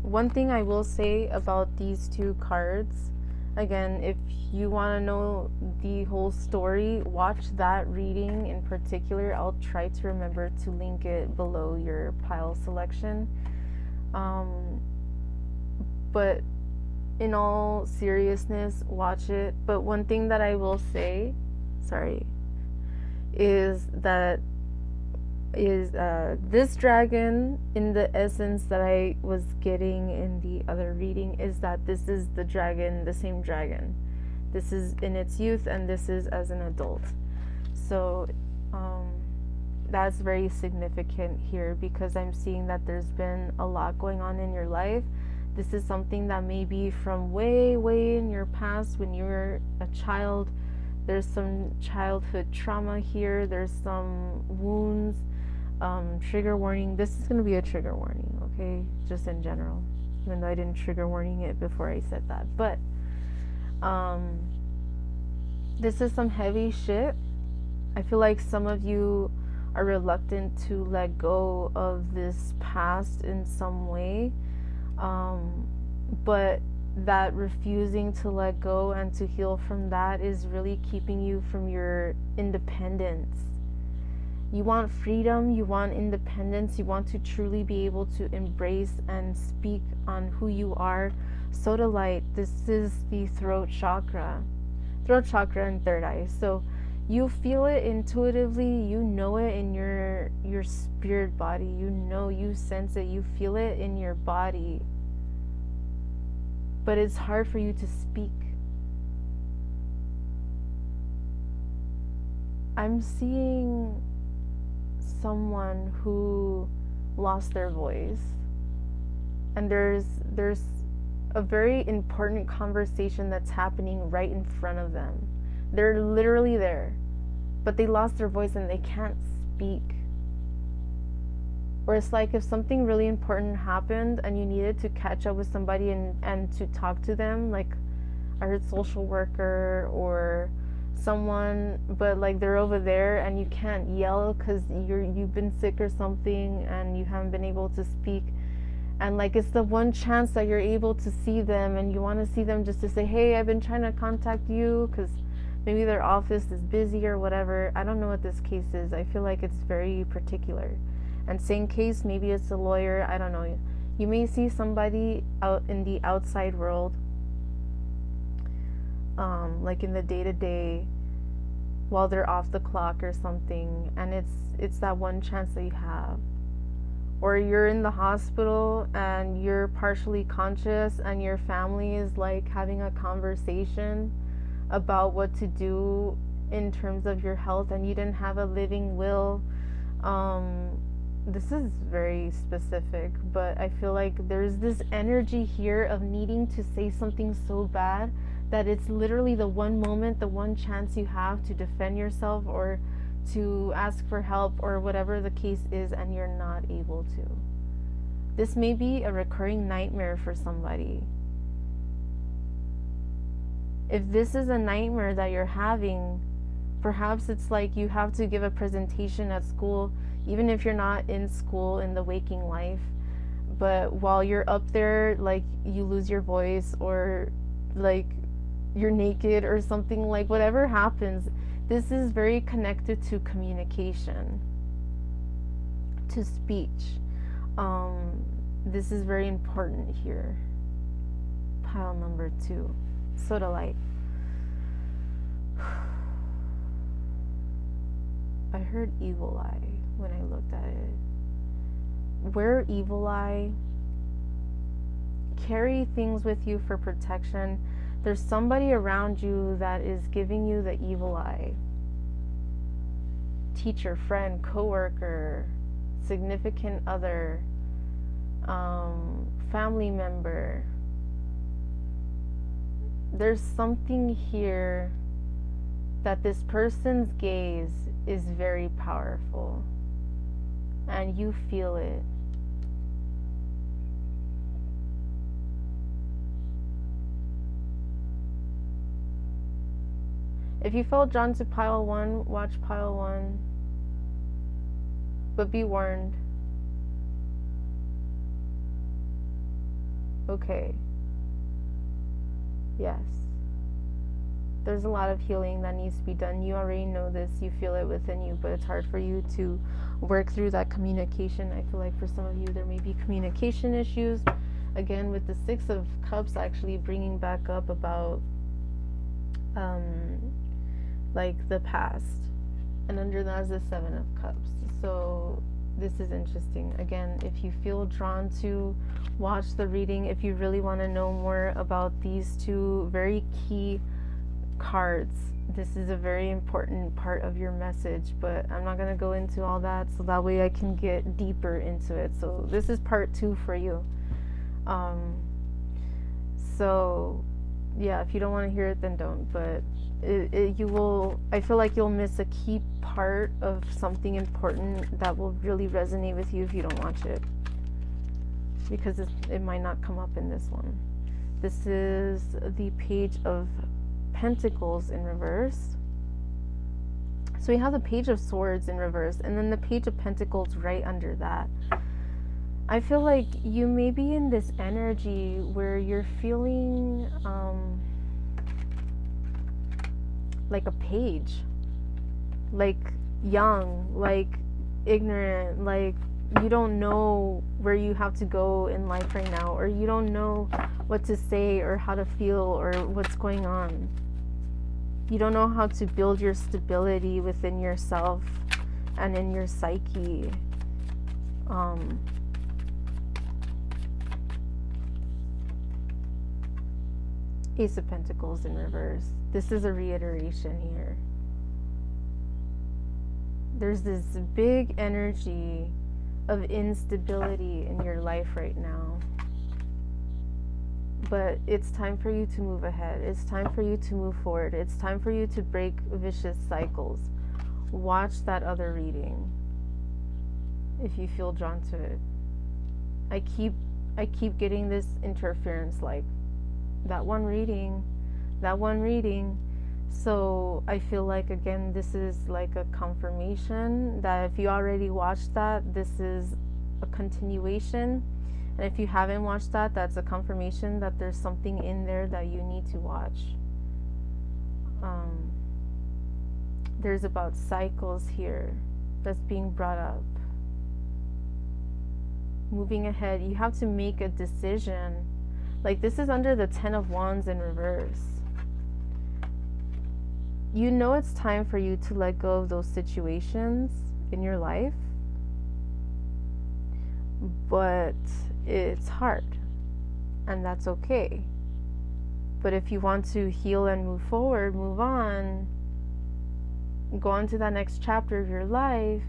One thing I will say about these two cards, again, if you want to know the whole story, watch that reading in particular. I'll try to remember to link it below your pile selection. But in all seriousness, watch it. But one thing that I will say, is that this dragon, in the essence that I was getting in the other reading, is that this is the dragon, the same dragon. This is in its youth, and this is as an adult. So that's very significant here, because I'm seeing that there's been a lot going on in your life. This is something that may be from way, way in your past when you were a child. There's some childhood trauma here. There's some wounds. Trigger warning. This is going to be a trigger warning, okay? Just in general. Even though I didn't trigger warning it before I said that. But this is some heavy shit. I feel like some of you are reluctant to let go of this past in some way. But that refusing to let go and to heal from that is really keeping you from your independence. You want freedom, you want independence, you want to truly be able to embrace and speak on who you are. Soda light, this is the throat chakra and third eye. So you feel it intuitively, you know it in your spirit body, you sense it, you feel it in your body. But it's hard for you to speak. I'm seeing someone who lost their voice, and there's a very important conversation that's happening right in front of them. They're literally there, but they lost their voice and they can't speak. Or it's like if something really important happened and you needed to catch up with somebody and to talk to them, like I heard social worker or someone, but like they're over there and you can't yell because you've been sick or something and you haven't been able to speak, and like it's the one chance that you're able to see them and you want to see them just to say, hey, I've been trying to contact you, because maybe their office is busy or whatever. I don't know what this case is. I feel like it's very particular. And same case, maybe it's a lawyer, I don't know. You may see somebody out in the outside world, like in the day-to-day, while they're off the clock or something, and it's that one chance that you have. Or you're in the hospital and you're partially conscious and your family is like having a conversation about what to do in terms of your health and you didn't have a living will. This is very specific, but I feel like there's this energy here of needing to say something so bad that it's literally the one moment, the one chance you have to defend yourself or to ask for help or whatever the case is, and you're not able to. This may be a recurring nightmare for somebody. If this is a nightmare that you're having, perhaps it's like you have to give a presentation at school, even if you're not in school in the waking life, but while you're up there, like you lose your voice or like you're naked or something, like whatever happens. This is very connected to communication, to speech. This is very important here. Pile number 2, soda light. I heard evil eye when I looked at it. Wear evil eye. Carry things with you for protection. There's somebody around you that is giving you the evil eye. Teacher, friend, coworker, significant other, family member. There's something here that this person's gaze is very powerful, and you feel it. If you felt drawn to pile 1, watch pile 1. But be warned. Okay. Yes. There's a lot of healing that needs to be done. You already know this. You feel it within you, but it's hard for you to work through that communication. I feel like for some of you, there may be communication issues. Again, with the 6 of Cups actually bringing back up about like the past, and under that is the 7 of Cups. So this is interesting. Again, if you feel drawn to watch the reading, if you really want to know more about these 2 very key cards, this is a very important part of your message, but I'm not going to go into all that, so that way I can get deeper into it. So this is part 2 for you. So yeah, if you don't want to hear it, then don't, but you will, I feel like you'll miss a key part of something important that will really resonate with you if you don't watch it, because it might not come up in this one. This is the Page of Pentacles in reverse. So we have the Page of Swords in reverse, and then the Page of Pentacles right under that. I feel like you may be in this energy where you're feeling like a page, like young, like ignorant, like you don't know where you have to go in life right now, or you don't know what to say or how to feel or what's going on. You don't know how to build your stability within yourself and in your psyche. Ace of Pentacles in reverse. This is a reiteration here. there's this big energy of instability in your life right now. But it's time for you to move ahead. It's time for you to move forward. It's time for you to break vicious cycles. Watch that other reading if you feel drawn to it. I keep getting this interference, like that one reading. So I feel like, again, this is like a confirmation that if you already watched that, this is a continuation. And if you haven't watched that, that's a confirmation that there's something in there that you need to watch. There's about cycles here that's being brought up. Moving ahead, you have to make a decision. Like, this is under the 10 of Wands in reverse. You know it's time for you to let go of those situations in your life, but it's hard, and that's okay. But if you want to heal and move forward, move on, go on to that next chapter of your life,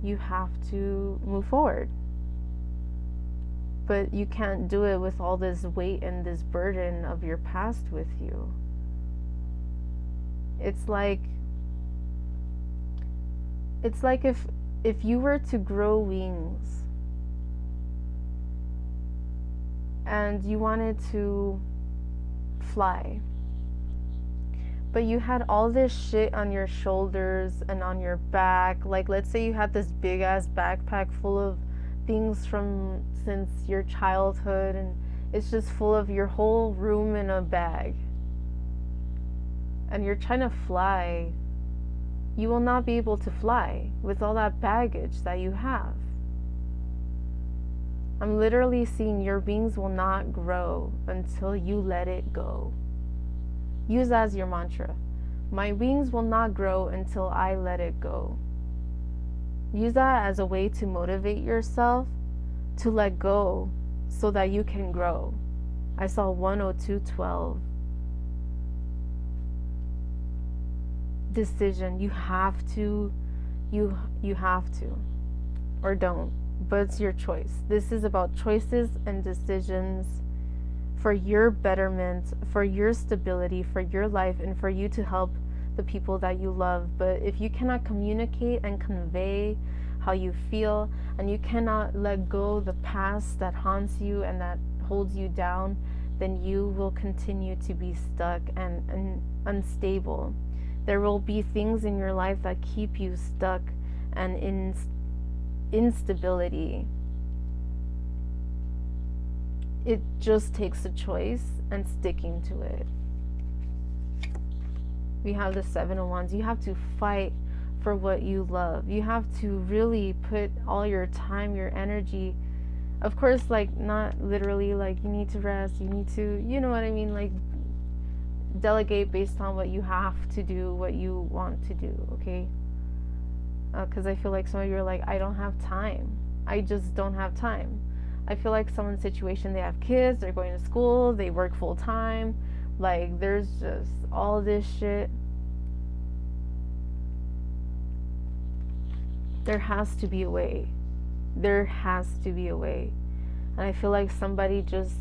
you have to move forward. But you can't do it with all this weight and this burden of your past with you. It's like if you were to grow wings and you wanted to fly, but you had all this shit on your shoulders and on your back. Like, let's say you had this big ass backpack full of things from since your childhood, and it's just full of your whole room in a bag, and you're trying to fly. You will not be able to fly with all that baggage that you have. I'm literally seeing your wings will not grow until you let it go. Use that as your mantra. My wings will not grow until I let it go. Use that as a way to motivate yourself to let go so that you can grow. I saw 102:12. Decision. You have to, or don't, but it's your choice. This is about choices and decisions for your betterment, for your stability, for your life, and for you to help the people that you love. But if you cannot communicate and convey how you feel, and you cannot let go the past that haunts you and that holds you down, then you will continue to be stuck and unstable. There will be things in your life that keep you stuck and in instability. It just takes a choice and sticking to it. We have the 7 of Wands. You have to fight for what you love. You have to really put all your time, your energy. Of course, like, not literally, like, you need to rest, you need to, you know what I mean, like, delegate based on what you have to do, what you want to do, okay? Because I feel like some of you are like, I don't have time. I just don't have time. I feel like someone's situation, they have kids, they're going to school, they work full time, like, there's just all this shit. There has to be a way. There has to be a way. And I feel like somebody just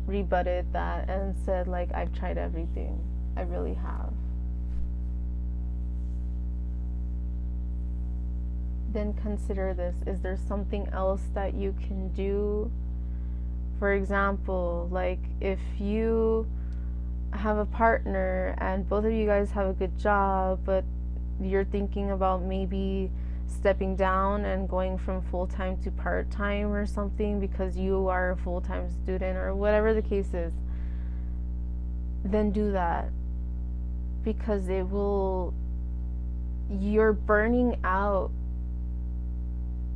rebutted that and said, like, I've tried everything. I really have. Then consider this. Is there something else that you can do? For example, like, if you have a partner and both of you guys have a good job, but you're thinking about maybe stepping down and going from full-time to part-time or something because you are a full-time student or whatever the case is, then do that, because you're burning out.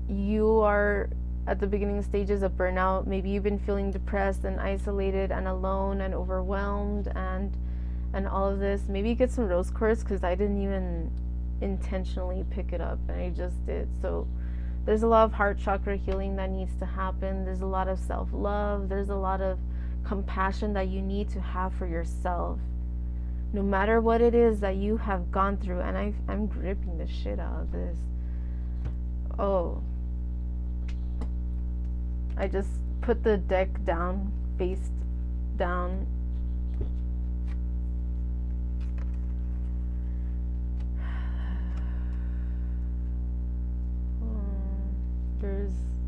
You are at the beginning stages of burnout. Maybe you've been feeling depressed and isolated and alone and overwhelmed and all of this. Maybe get some rose quartz, because I didn't even intentionally pick it up, and I just did. So there's a lot of heart chakra healing that needs to happen. There's a lot of self-love. There's a lot of compassion that you need to have for yourself, no matter what it is that you have gone through. And I'm gripping the shit out of this. Oh, I just put the deck down, face down.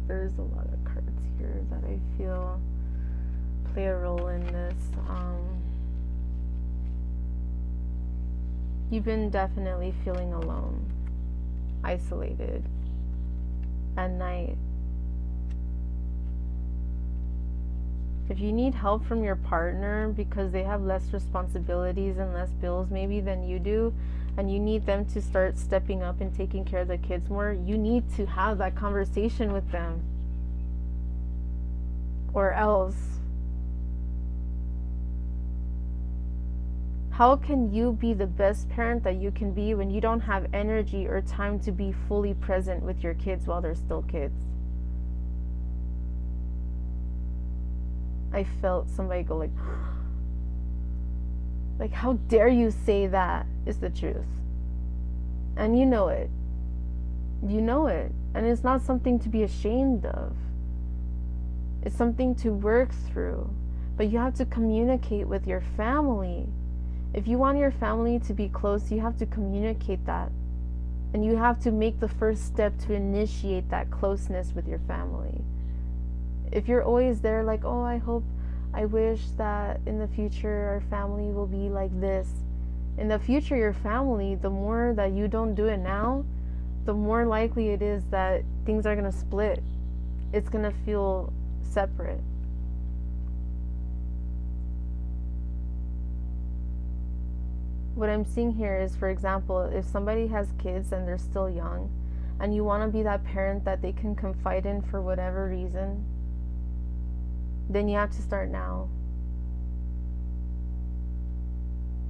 There's a lot of cards here that I feel play a role in this. You've been definitely feeling alone, isolated at night. If you need help from your partner because they have less responsibilities and less bills maybe than you do, and you need them to start stepping up and taking care of the kids more, you need to have that conversation with them. Or else, how can you be the best parent that you can be when you don't have energy or time to be fully present with your kids while they're still kids? I felt somebody go like, how dare you say that is the truth? And you know it. You know it. And it's not something to be ashamed of. It's something to work through. But you have to communicate with your family. If you want your family to be close, you have to communicate that. And you have to make the first step to initiate that closeness with your family. If you're always there like, oh, I wish that in the future our family will be like this. In the future, your family, the more that you don't do it now, the more likely it is that things are going to split. It's going to feel separate. What I'm seeing here is, for example, if somebody has kids and they're still young, and you want to be that parent that they can confide in for whatever reason, then you have to start now.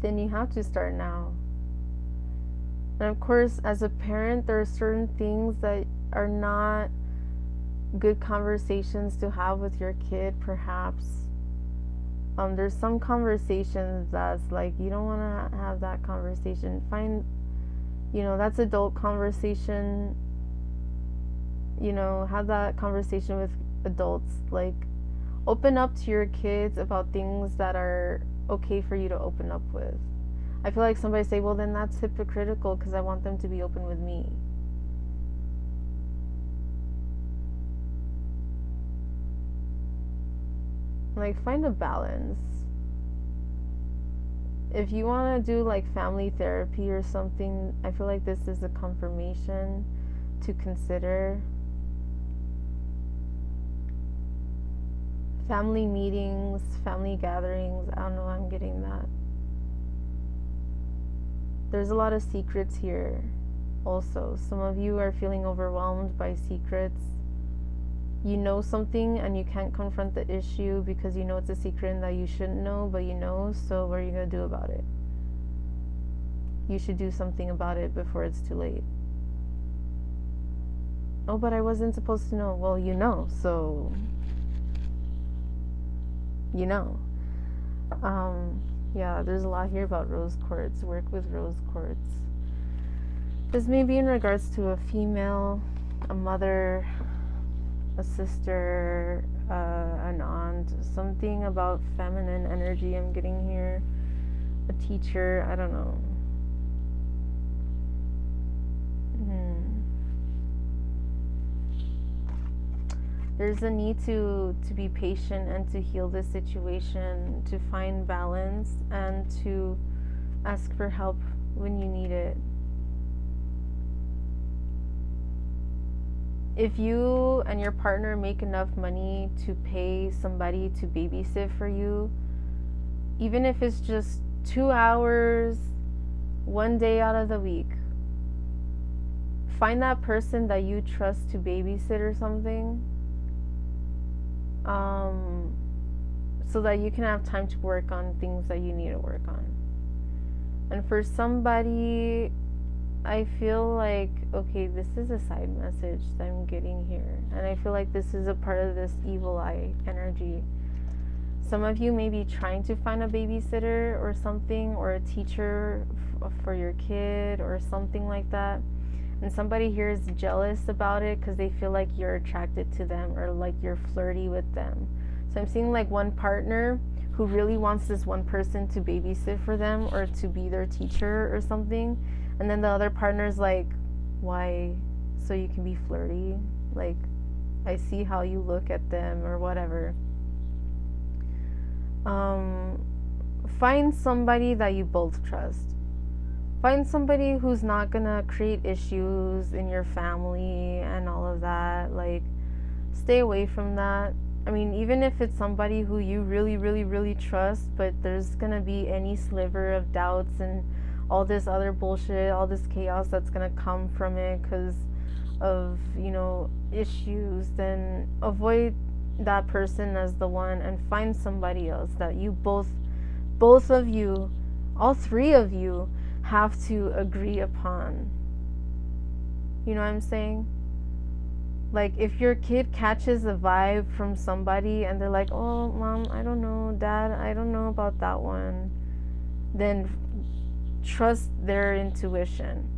Then you have to start now. And of course, as a parent, there are certain things that are not good conversations to have with your kid, perhaps. There's some conversations that's like, you don't want to have that conversation. Find, that's adult conversation. Have that conversation with adults. Like, open up to your kids about things that are okay for you to open up with. I feel like somebody say, well, then that's hypocritical because I want them to be open with me. Like, find a balance. If you want to do like family therapy or something, I feel like this is a confirmation to consider. Family meetings, family gatherings, I don't know, I'm getting that. There's a lot of secrets here also. Some of you are feeling overwhelmed by secrets. You know something and you can't confront the issue because you know it's a secret and that you shouldn't know, but you know, so what are you going to do about it? You should do something about it before it's too late. Oh, but I wasn't supposed to know. Well, you know, so... yeah, there's a lot here about rose quartz. Work with rose quartz. This may be in regards to a female, a mother, a sister, an aunt, something about feminine energy I'm getting here. A teacher, I don't know. There's a need to be patient and to heal this situation, to find balance, and to ask for help when you need it. If you and your partner make enough money to pay somebody to babysit for you, even if it's just 2 hours, 1 day out of the week, find that person that you trust to babysit or something. So that you can have time to work on things that you need to work on. And for somebody, I feel like, okay, this is a side message that I'm getting here. And I feel like this is a part of this evil eye energy. Some of you may be trying to find a babysitter or something, or a teacher for your kid or something like that. And somebody here is jealous about it because they feel like you're attracted to them or like you're flirty with them. So I'm seeing like one partner who really wants this one person to babysit for them or to be their teacher or something. And then the other partner's like, why? So you can be flirty? Like, I see how you look at them or whatever. Find somebody that you both trust. Find somebody who's not gonna create issues in your family and all of that. Like, stay away from that. I mean, even if it's somebody who you really, really, really trust, but there's gonna be any sliver of doubts and all this other bullshit, all this chaos that's gonna come from it because of, issues, then avoid that person as the one and find somebody else that you both of you, all three of you, have to agree upon. You know what I'm saying? Like, if your kid catches a vibe from somebody and they're like, oh, mom, I don't know, dad, I don't know about that one, then trust their intuition.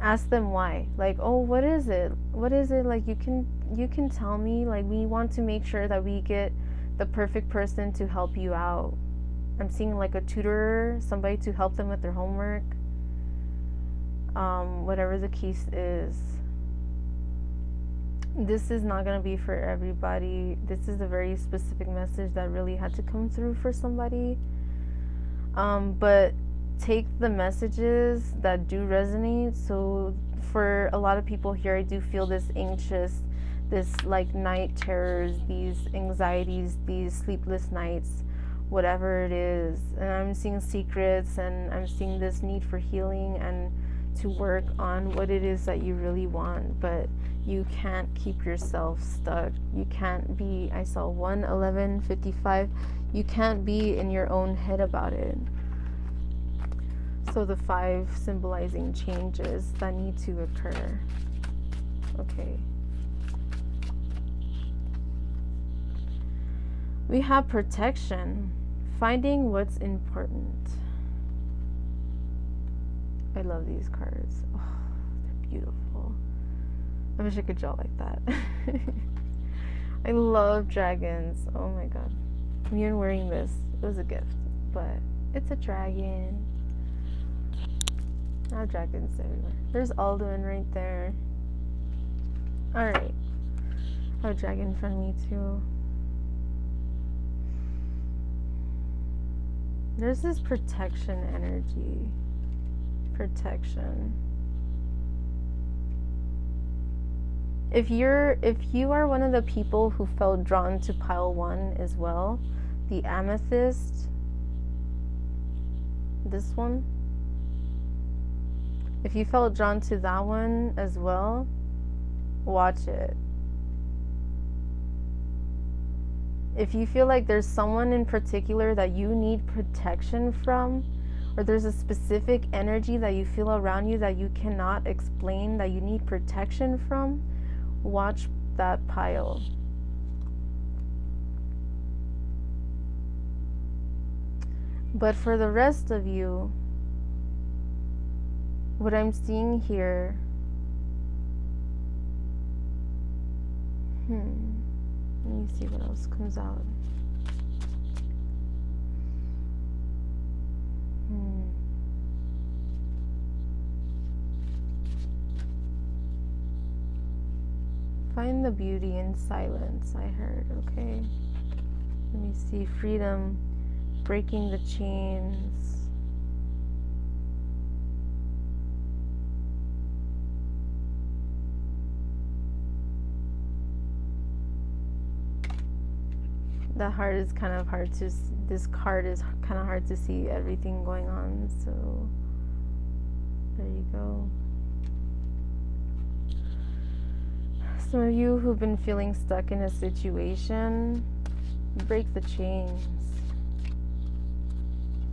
Ask them why. Like, oh, what is it? Like, you can tell me. Like, we want to make sure that we get the perfect person to help you out. I'm seeing like a tutor, somebody to help them with their homework, whatever the case is. This is not going to be for everybody. This is a very specific message that really had to come through for somebody. But take the messages that do resonate. So for a lot of people here, I do feel this anxious, this like night terrors, these anxieties, these sleepless nights, whatever it is. And I'm seeing secrets, and I'm seeing this need for healing and to work on what it is that you really want. But you can't keep yourself stuck. You can't be, I saw 1:11:55, you can't be in your own head about it. So the 5 symbolizing changes that need to occur. Okay. We have protection, finding what's important. I love these cards. Oh, they're beautiful. I wish I could draw like that. I love dragons. Oh my god. I'm even wearing this. It was a gift, but it's a dragon. I have dragons everywhere. There's Alduin right there. Alright. I have a dragon in front of me too. There's this protection energy. Protection. If you are one of the people who felt drawn to pile 1 as well, the amethyst, this one, if you felt drawn to that one as well, watch it. If you feel like there's someone in particular that you need protection from, or there's a specific energy that you feel around you that you cannot explain, that you need protection from, watch that pile. But for the rest of you, what I'm seeing here, let me see what else comes out. Find the beauty in silence, I heard, okay? Let me see. Freedom, breaking the chains. That heart is kind of hard to, this card is kind of hard to see everything going on, so there you go. Some of you who've been feeling stuck in a situation, break the chains.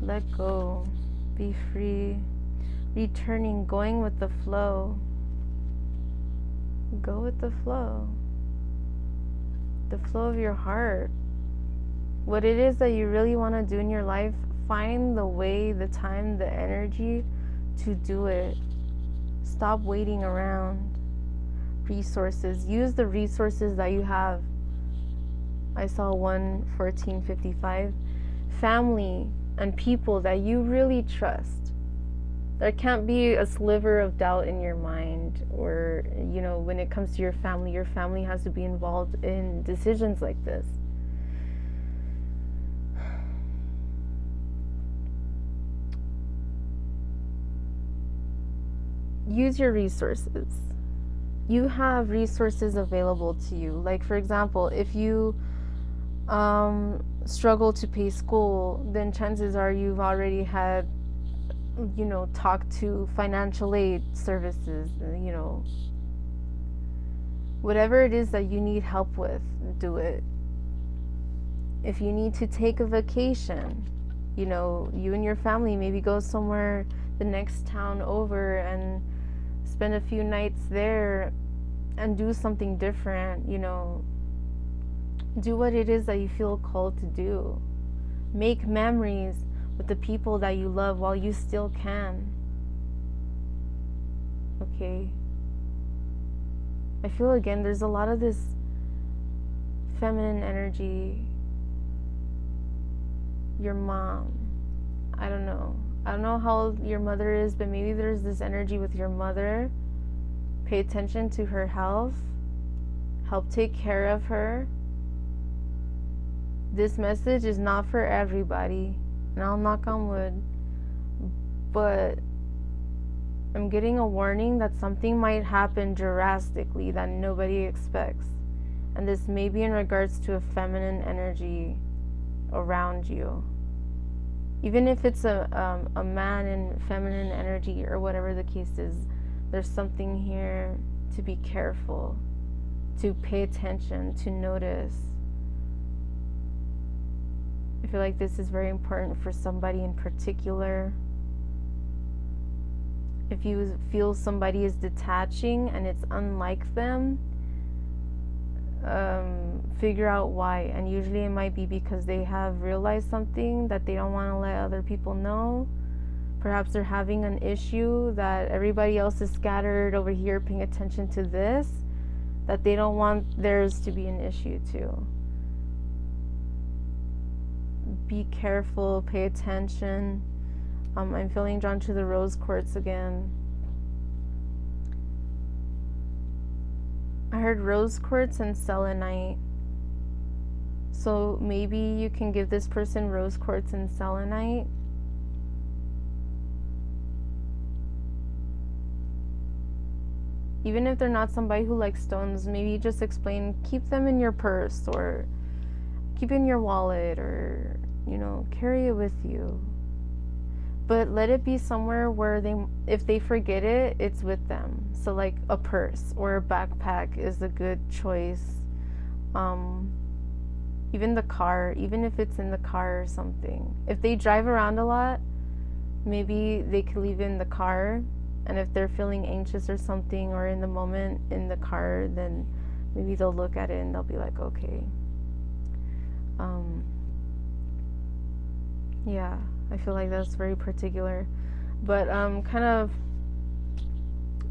Let go. Be free. Returning, going with the flow. Go with the flow. The flow of your heart. What it is that you really want to do in your life, find the way, the time, the energy to do it. Stop waiting around. Resources. Use the resources that you have. I saw 1:14:55. Family and people that you really trust. There can't be a sliver of doubt in your mind, or, when it comes to your family has to be involved in decisions like this. Use your resources. You have resources available to you. Like, for example, if you struggle to pay school, then chances are you've already had, talked to financial aid services, whatever it is that you need help with, do it. If you need to take a vacation, you and your family maybe go somewhere the next town over and spend a few nights there and do something different, do what it is that you feel called to do. Make memories with the people that you love while you still can. Okay? I feel again there's a lot of this feminine energy. Your mom. I don't know how old your mother is, but maybe there's this energy with your mother. Pay attention to her health. Help take care of her. This message is not for everybody, and I'll knock on wood, but I'm getting a warning that something might happen drastically that nobody expects. And this may be in regards to a feminine energy around you. Even if it's a man in feminine energy or whatever the case is, there's something here to be careful, to pay attention, to notice. I feel like this is very important for somebody in particular. If you feel somebody is detaching and it's unlike them, figure out why. And usually it might be because they have realized something that they don't want to let other people know. Perhaps they're having an issue that everybody else is scattered over here paying attention to this, that they don't want theirs to be an issue too. Be careful, pay attention. I'm feeling drawn to the rose quartz again. I heard rose quartz and selenite. So maybe you can give this person rose quartz and selenite. Even if they're not somebody who likes stones, maybe just explain, keep them in your purse or keep in your wallet, or, carry it with you. But let it be somewhere where if they forget it, it's with them. So like a purse or a backpack is a good choice. Even the car, even if it's in the car or something. If they drive around a lot, maybe they could leave it in the car. And if they're feeling anxious or something, or in the moment in the car, then maybe they'll look at it and they'll be like, okay. Yeah, I feel like that's very particular. But kind of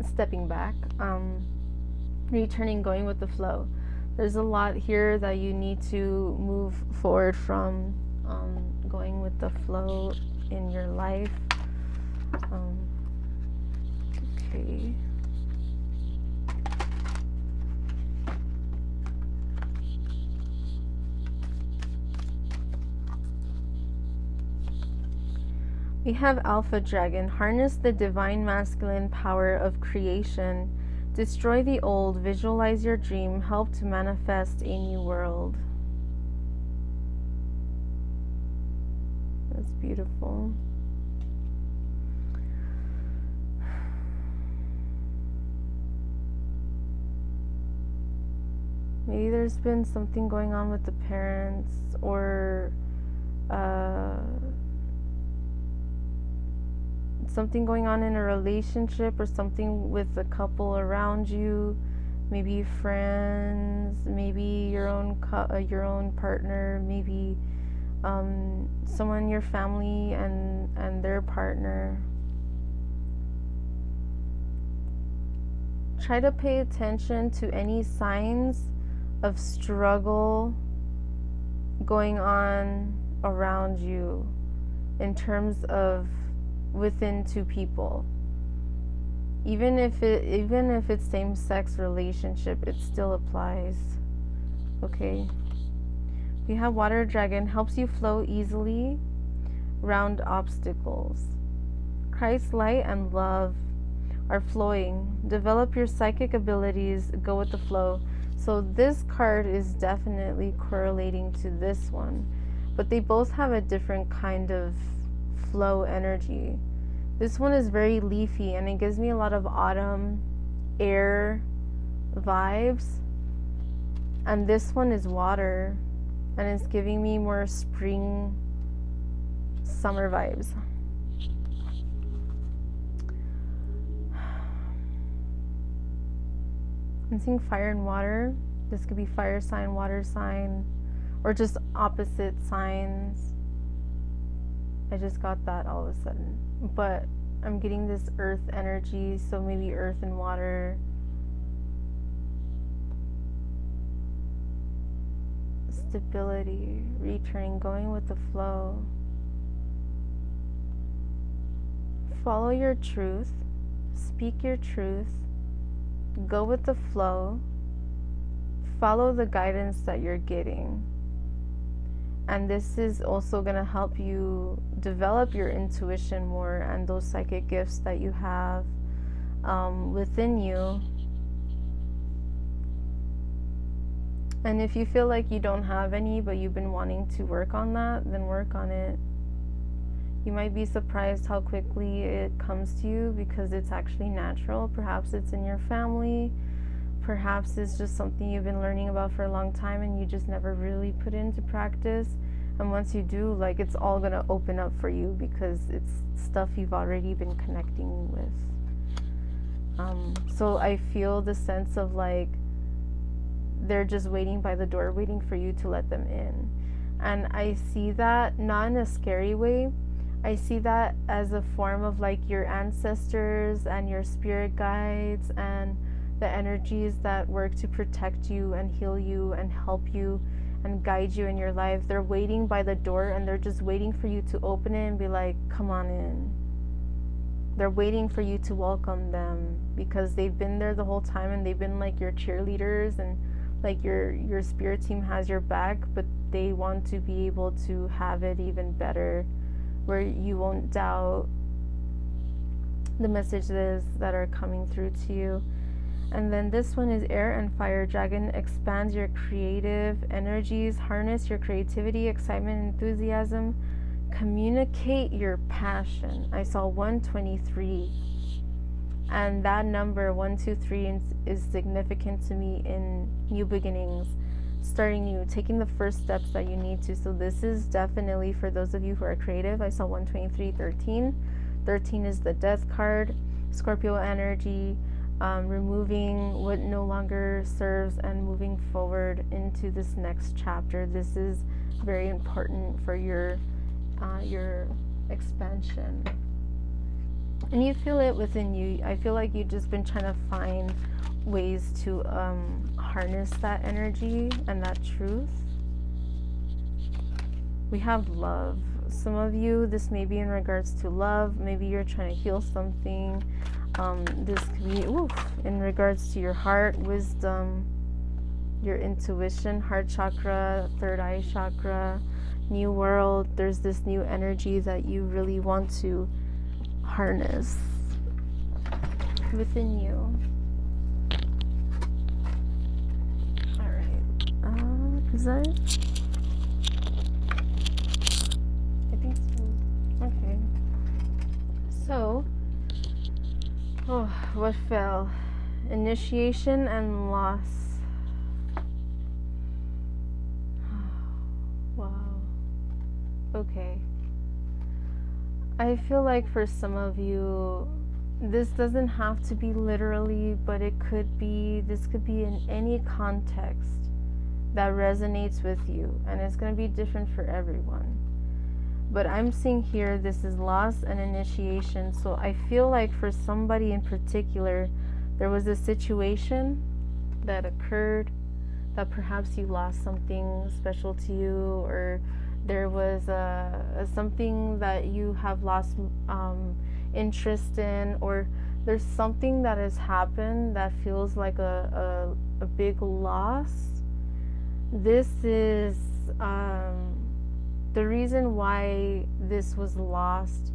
stepping back, returning, going with the flow. There's a lot here that you need to move forward from, going with the flow in your life. Okay. We have Alpha Dragon. Harness the divine masculine power of creation. Destroy the old. Visualize your dream. Help to manifest a new world. That's beautiful. Maybe there's been something going on with the parents, or something going on in a relationship, or something with the couple around you, maybe friends, maybe your own partner, maybe someone in your family and their partner. try to pay attention to any signs of struggle going on around you in terms of within two people. Even if it's same-sex relationship, it still applies. Okay. We have water dragon, helps you flow easily around obstacles. Christ's light and love are flowing. Develop your psychic abilities, go with the flow. So this card is definitely correlating to this one, but they both have a different kind of flow energy. This one is very leafy and it gives me a lot of autumn air vibes, and this one is water and it's giving me more spring summer vibes. I'm seeing fire and water. This could be fire sign, water sign, or just opposite signs. I just got that all of a sudden. But I'm getting this earth energy, so maybe earth and water. Stability, returning, going with the flow. Follow your truth, speak your truth, go with the flow, follow the guidance that you're getting. And this is also going to help you develop your intuition more and those psychic gifts that you have within you. And if you feel like you don't have any, but you've been wanting to work on that, then work on it. You might be surprised how quickly it comes to you because it's actually natural. Perhaps it's in your family. Perhaps it's just something you've been learning about for a long time and you just never really put into practice. And once you do, like, it's all going to open up for you because it's stuff you've already been connecting with. So I feel the sense of like they're just waiting by the door, waiting for you to let them in. And I see that not in a scary way. I see that as a form of like your ancestors and your spirit guides and the energies that work to protect you and heal you and help you and guide you in your life. They're waiting by the door and they're just waiting for you to open it and be like, come on in. They're waiting for you to welcome them because they've been there the whole time and they've been like your cheerleaders and like your spirit team has your back, but they want to be able to have it even better, where you won't doubt the messages that are coming through to you. And then this one is air and fire dragon, expands your creative energies, harness your creativity, excitement, enthusiasm, communicate your passion. I saw 123, and that number 123 is significant to me in new beginnings, starting new, taking the first steps that you need to. So this is definitely for those of you who are creative. I saw 123, 13. 13 is the death card, Scorpio energy, removing what no longer serves and moving forward into this next chapter. This is very important for your expansion. And you feel it within you. I feel like you've just been trying to find ways to harness that energy and that truth. We have love. Some of you, this may be in regards to love. Maybe you're trying to heal something. This could be in regards to your heart, wisdom, your intuition, heart chakra, third eye chakra, new world. There's this new energy that you really want to harness within you. All right. Is that it? I think so. Okay. So, what fell? Initiation and loss. Wow. Okay. I feel like for some of you, this doesn't have to be literally, but this could be in any context that resonates with you, and it's going to be different for everyone. But I'm seeing here, this is loss and initiation. So I feel like for somebody in particular, there was a situation that occurred that perhaps you lost something special to you, or there was something that you have lost interest in, or there's something that has happened that feels like a big loss. This is the reason why this was lost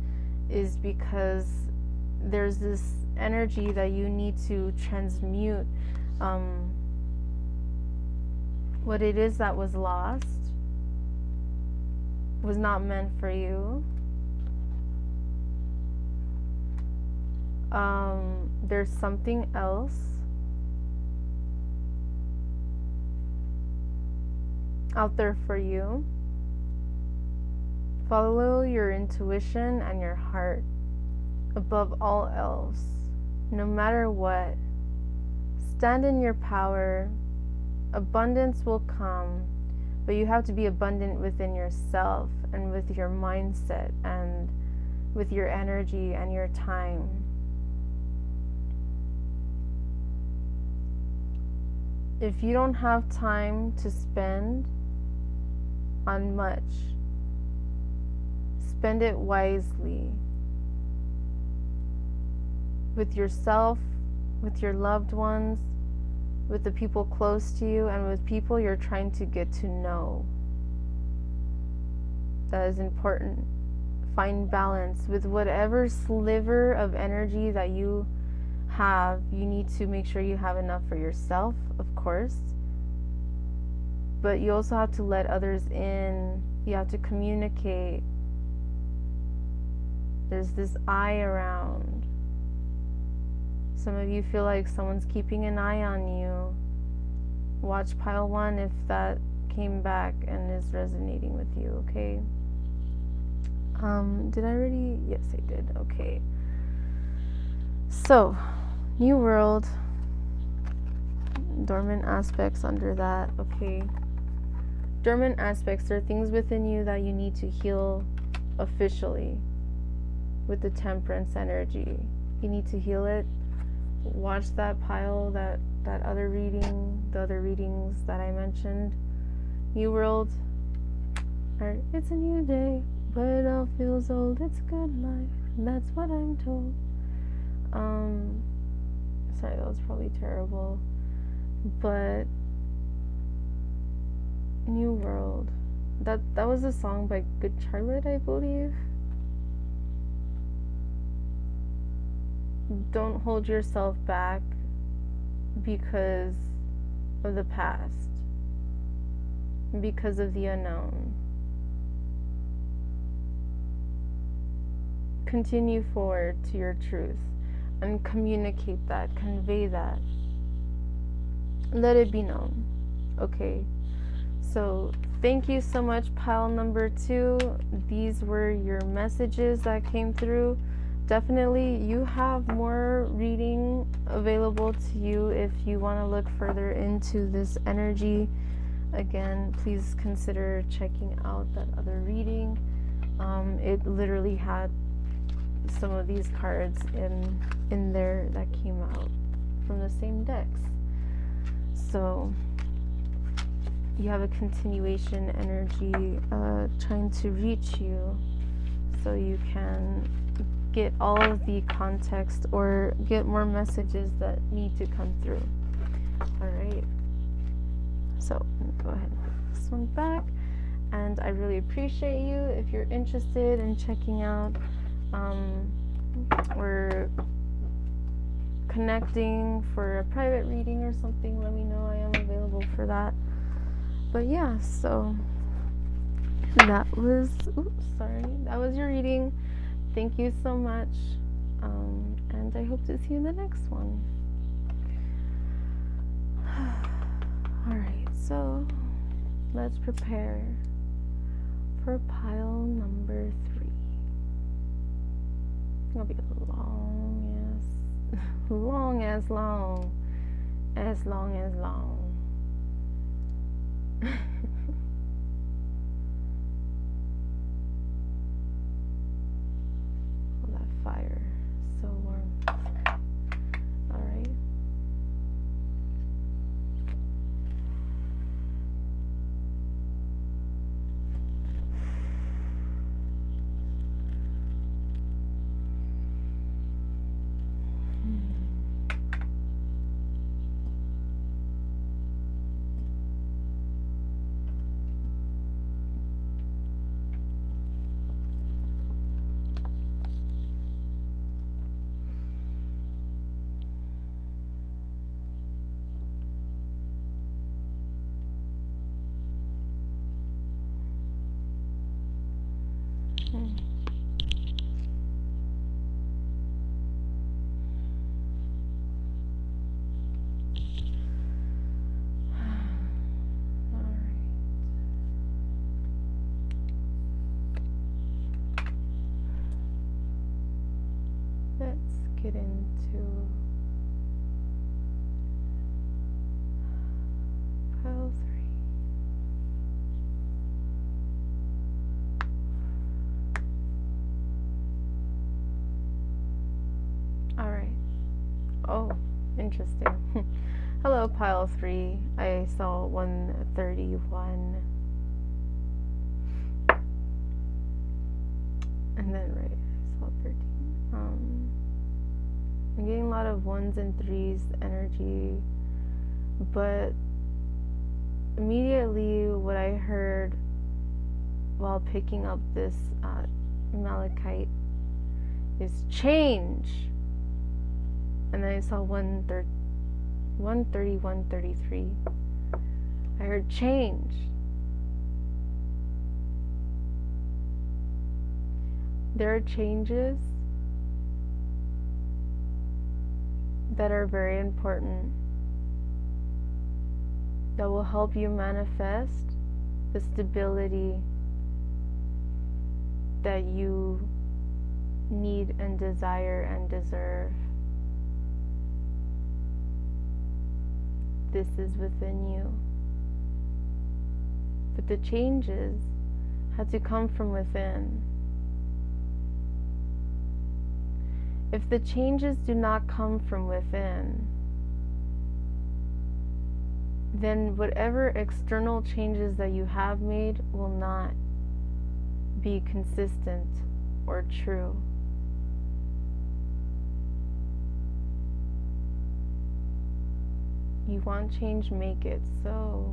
is because there's this energy that you need to transmute what it is that was lost was not meant for you. There's something else out there for you. Follow your intuition and your heart above all else, no matter what. Stand in your power. Abundance will come, but you have to be abundant within yourself and with your mindset and with your energy and your time. If you don't have time to spend on much, spend it wisely with yourself, with your loved ones, with the people close to you, and with people you're trying to get to know. That is important. Find balance with whatever sliver of energy that you have. You need to make sure you have enough for yourself, of course, but you also have to let others in. You have to communicate. There's this eye around. Some of you feel like someone's keeping an eye on you. Watch pile 1 if that came back and is resonating with you, okay? Did I already? Yes, I did. Okay. So, New World. Dormant aspects under that, okay? Dormant aspects, there are things within you that you need to heal officially with the Temperance energy. You need to heal it. Watch that pile, that other reading, the other readings that I mentioned. New World, or it's a new day, but it all feels old. It's a good life, that's what I'm told. Sorry, that was probably terrible. But New World, that was a song by Good Charlotte, I believe. Don't hold yourself back because of the past, because of the unknown. Continue forward to your truth and communicate that, convey that. Let it be known, okay? So thank you so much, pile number 2. These were your messages that came through. Definitely, you have more reading available to you if you want to look further into this energy. Again, please consider checking out that other reading. It literally had some of these cards in there that came out from the same decks. So you have a continuation energy trying to reach you, so you can get all of the context or get more messages that need to come through. All right, so I'm gonna go ahead and put this one back, and I really appreciate you. If you're interested in checking out or connecting for a private reading or something, let me know. I am available for that. But yeah, so that was that was your reading. Thank you so much, and I hope to see you in the next one. Alright, so let's prepare for pile number 3. It's gonna be a long Fire, so warm. All right. let's get into pile 3. All right. Oh, interesting. Hello, pile 3. I saw 131. And then, right, I saw 13. I'm getting a lot of 1s and 3s energy, but immediately what I heard while picking up this malachite is change. And then I saw 130, 133. I heard change. There are changes that are very important that will help you manifest the stability that you need and desire and deserve. This is within you. But the changes had to come from within. If the changes do not come from within, then whatever external changes that you have made will not be consistent or true. You want change, make it so.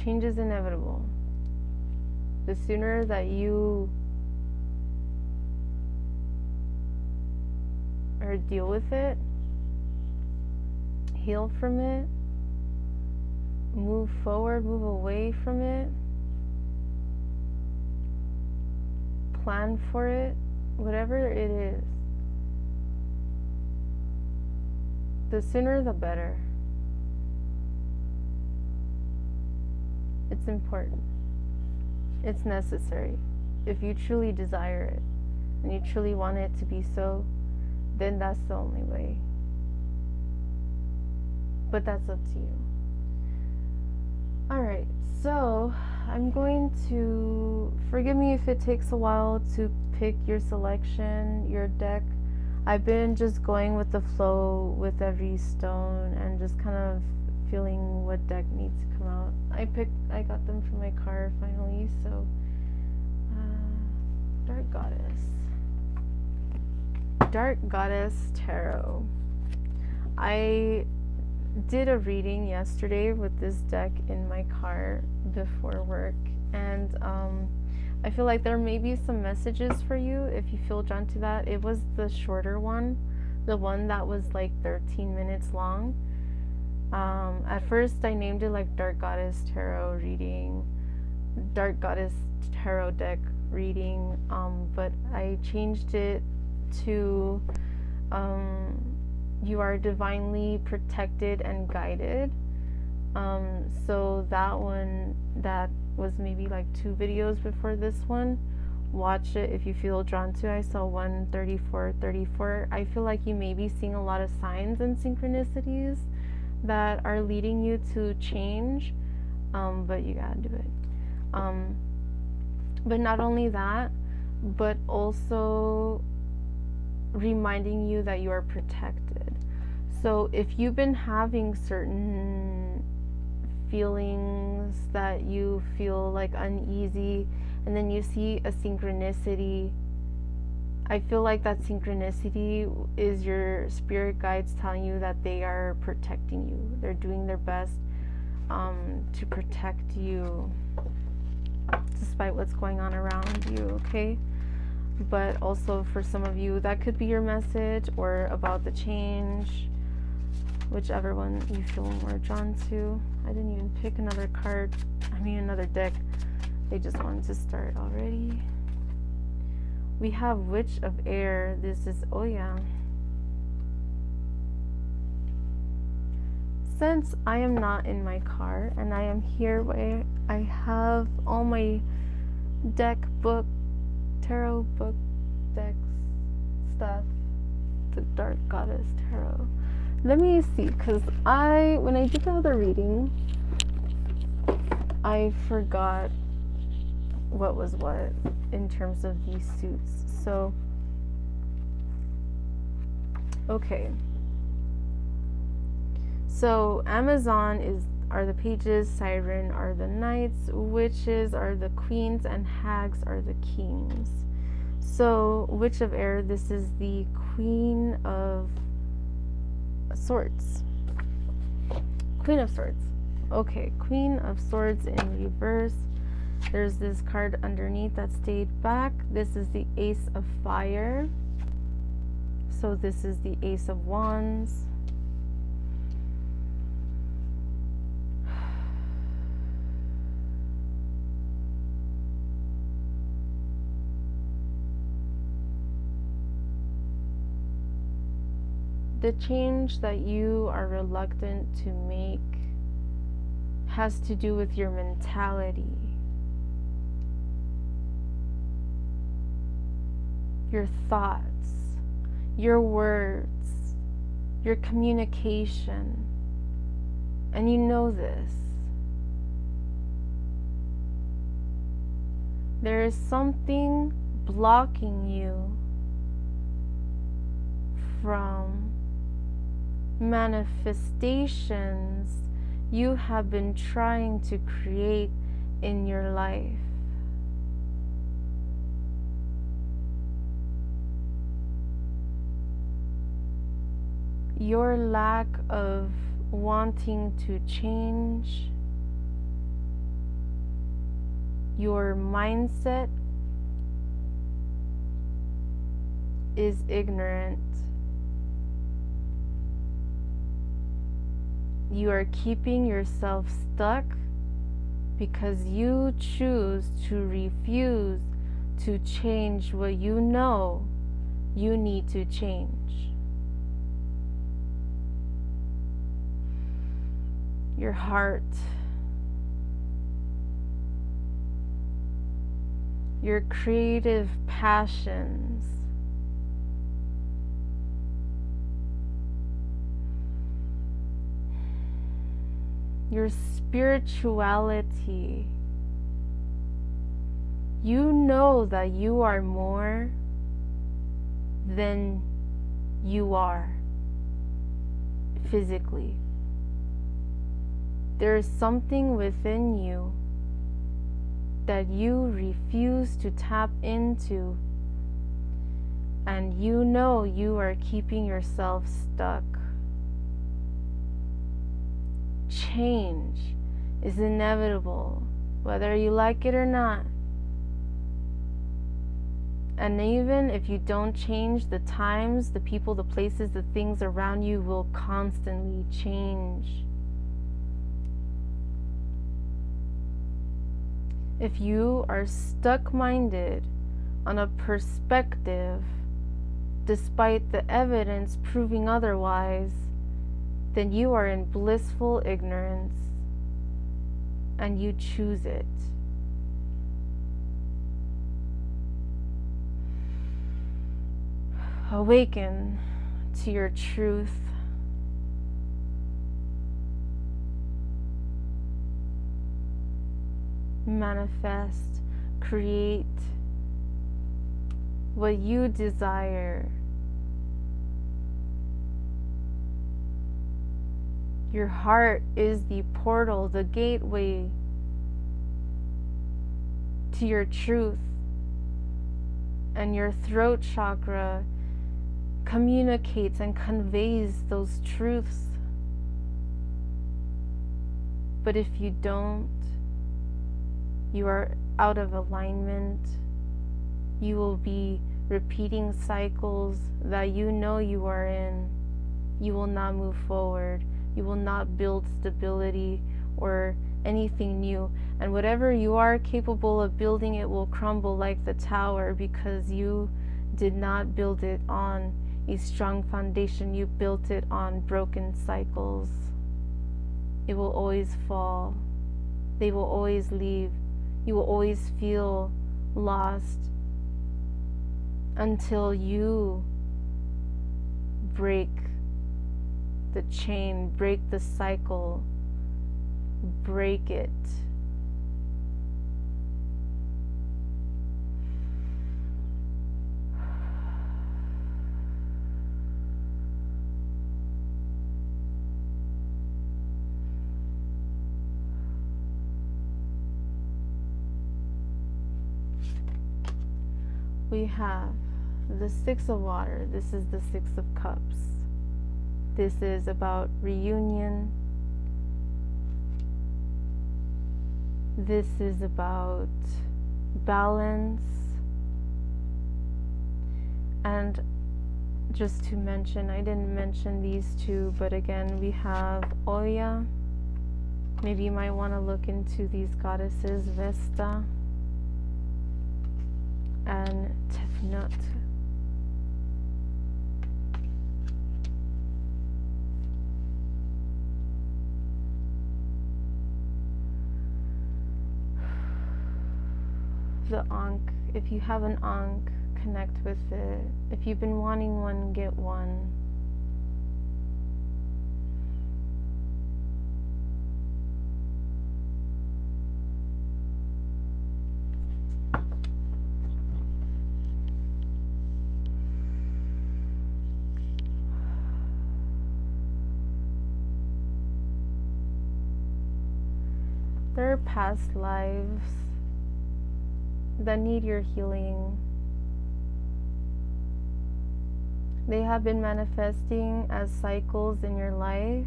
Change is inevitable. The sooner that you or deal with it, heal from it, move forward, move away from it, plan for it, whatever it is, the sooner the better. It's important. It's necessary. If you truly desire it and you truly want it to be so, then that's the only way. But that's up to you. Alright, so I'm going to, forgive me if it takes a while to pick your selection, your deck. I've been just going with the flow with every stone and just kind of feeling what deck needs to come out. I got them from my car finally, so Dark Goddess Tarot. I did a reading yesterday with this deck in my car before work, and I feel like there may be some messages for you if you feel drawn to that. It was the shorter one, the one that was like 13 minutes long. At first I named it like Dark Goddess Tarot reading, Dark Goddess Tarot deck reading, but I changed it to you are divinely protected and guided. So that one, that was maybe like 2 videos before this one. Watch it if you feel drawn to. I saw 134. I feel like you may be seeing a lot of signs and synchronicities that are leading you to change, but you gotta do it. But not only that, but also reminding you that you are protected. So if you've been having certain feelings that you feel like uneasy, and then you see a synchronicity, I feel like that synchronicity is your spirit guides telling you that they are protecting you. They're doing their best to protect you despite what's going on around you, okay? But also for some of you, that could be your message or about the change, whichever one you feel more drawn to. I didn't even pick another card, another deck. They just wanted to start already. We have Witch of Air. This is, oh yeah. since I am not in my car and I am here where I have all my tarot book decks stuff, the Dark Goddess Tarot. Let me see, because when I did the other reading, I forgot what was what in terms of these suits. So, okay. So Amazon are the pages, Siren are the knights, witches are the queens, and hags are the kings. So Witch of Air, this is the Queen of Swords. Queen of Swords. Okay, Queen of Swords in reverse. There's this card underneath that stayed back. This is the Ace of Fire. So this is the Ace of Wands. The change that you are reluctant to make has to do with your mentality, your thoughts, your words, your communication, and you know this. There is something blocking you from manifestations you have been trying to create in your life. Your lack of wanting to change, your mindset is ignorant. You are keeping yourself stuck because you choose to refuse to change what you know you need to change. Your heart, your creative passions, your spirituality. You know that you are more than you are physically. There is something within you that you refuse to tap into, and you know you are keeping yourself stuck. Change is inevitable, whether you like it or not. And even if you don't change, the times, the people, the places, the things around you will constantly change. If you are stuck-minded on a perspective, despite the evidence proving otherwise, then you are in blissful ignorance, and you choose it. Awaken to your truth. Manifest, create what you desire. Your heart is the portal, the gateway to your truth, and your throat chakra communicates and conveys those truths. But if you don't, you are out of alignment. You will be repeating cycles that you know you are in. You will not move forward. You will not build stability or anything new. And whatever you are capable of building, it will crumble like the tower, because you did not build it on a strong foundation. You built it on broken cycles. it will always fall. They will always leave. You will always feel lost until you break the chain, break the cycle, break it. We have the Six of Water. This is the Six of Cups. This is about reunion. This is about balance. And just to mention, I didn't mention these two, but again, we have Oya. Maybe you might want to look into these goddesses, Vesta and Tefnut. The Ankh, if you have an Ankh, connect with it. If you've been wanting one, get one. There are past lives that need your healing. They have been manifesting as cycles in your life.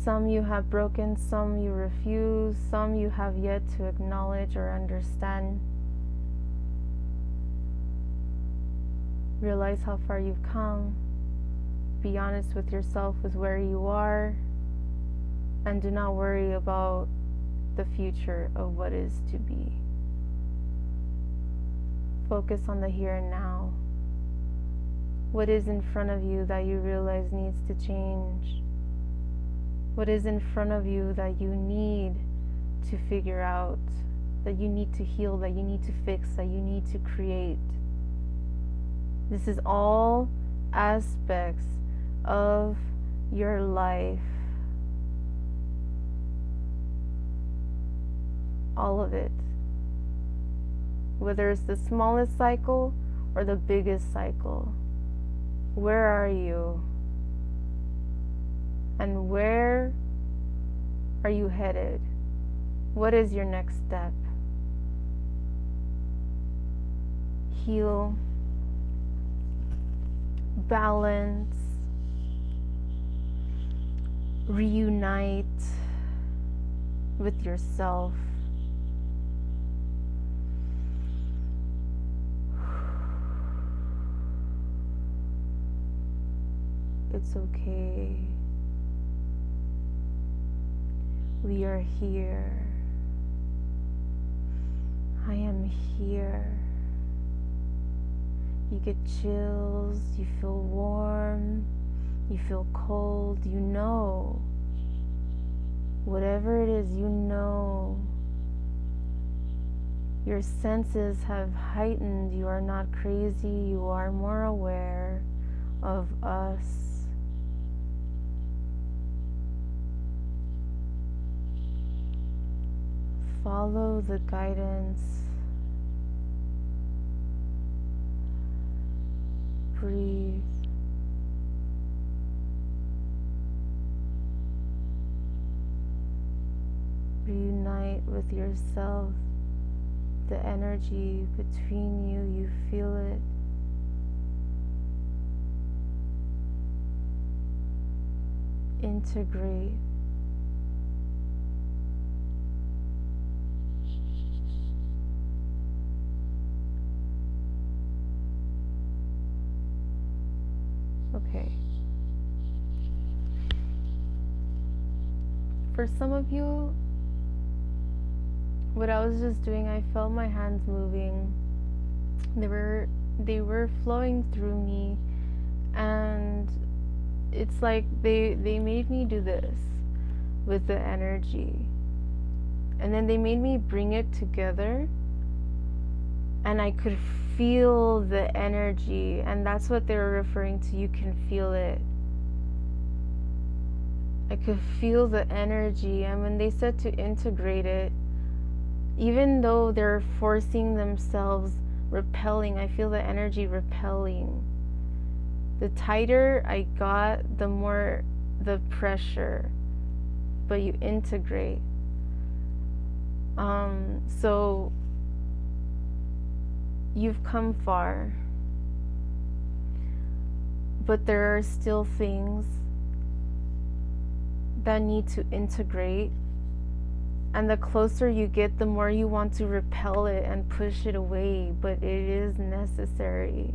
Some you have broken, some you refuse, some you have yet to acknowledge or understand. Realize how far you've come. Be honest with yourself with where you are, and do not worry about the future of what is to be. Focus on the here and now. What is in front of you that you realize needs to change? What is in front of you that you need to figure out, that you need to heal, that you need to fix, that you need to create? This is all aspects of your life. All of it. Whether it's the smallest cycle or the biggest cycle. Where are you? And where are you headed? What is your next step? Heal, balance, reunite with yourself. It's okay. We are here. I am here. You get chills, you feel warm, you feel cold, you know. Whatever it is, you know. Your senses have heightened. You are not crazy. You are more aware of us. Follow the guidance. Breathe. Reunite with yourself. The energy between you, you feel it. Integrate. Okay. For some of you, what I was just doing, I felt my hands moving. They were flowing through me, and it's like they made me do this. with the energy. And then they made me bring it together, and I could feel the energy, and that's what they were referring to. You can feel it. I could feel the energy, and when they said to integrate it, even though they're forcing themselves, repelling, I feel the energy repelling. The tighter I got, the more the pressure, but you integrate. So you've come far, but there are still things that need to integrate, and the closer you get, the more you want to repel it and push it away, but it is necessary.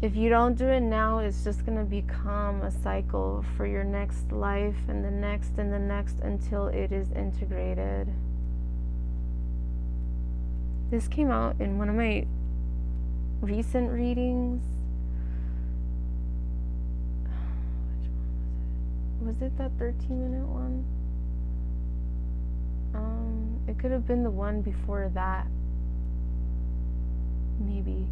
If you don't do it now, it's just going to become a cycle for your next life and the next and the next until it is integrated. This came out in one of my recent readings. Was it that 13-minute one? It could have been the one before that. Maybe.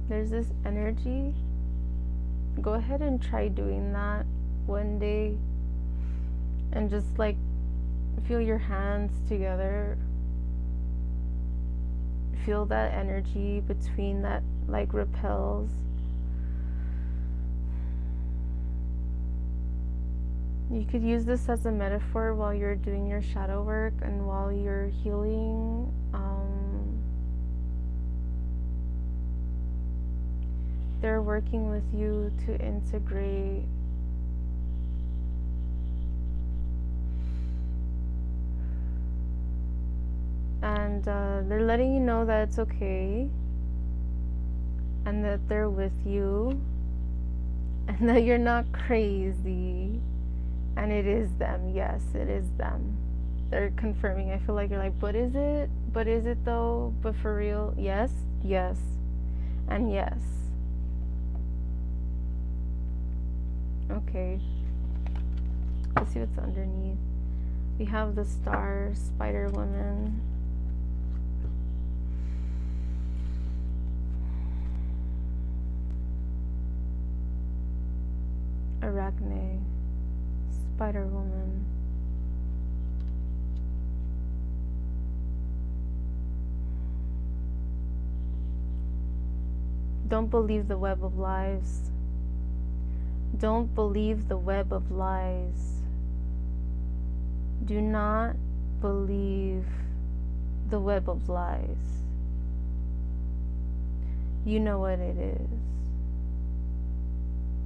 There's this energy. Go ahead and try doing that one day, and just like feel your hands together. Feel that energy between that, like, repels. You could use this as a metaphor while you're doing your shadow work and while you're healing. They're working with you to integrate. And they're letting you know that it's okay, and that they're with you, and that you're not crazy. And it is them. Yes, it is them. They're confirming. I feel like you're like, but is it? But is it though? But for real? Yes, yes, and yes. Okay. Let's see what's underneath. We have the star, Spider Woman. Arachne, Spider Woman. Don't believe the web of lies. Don't believe the web of lies. Do not believe the web of lies. You know what it is.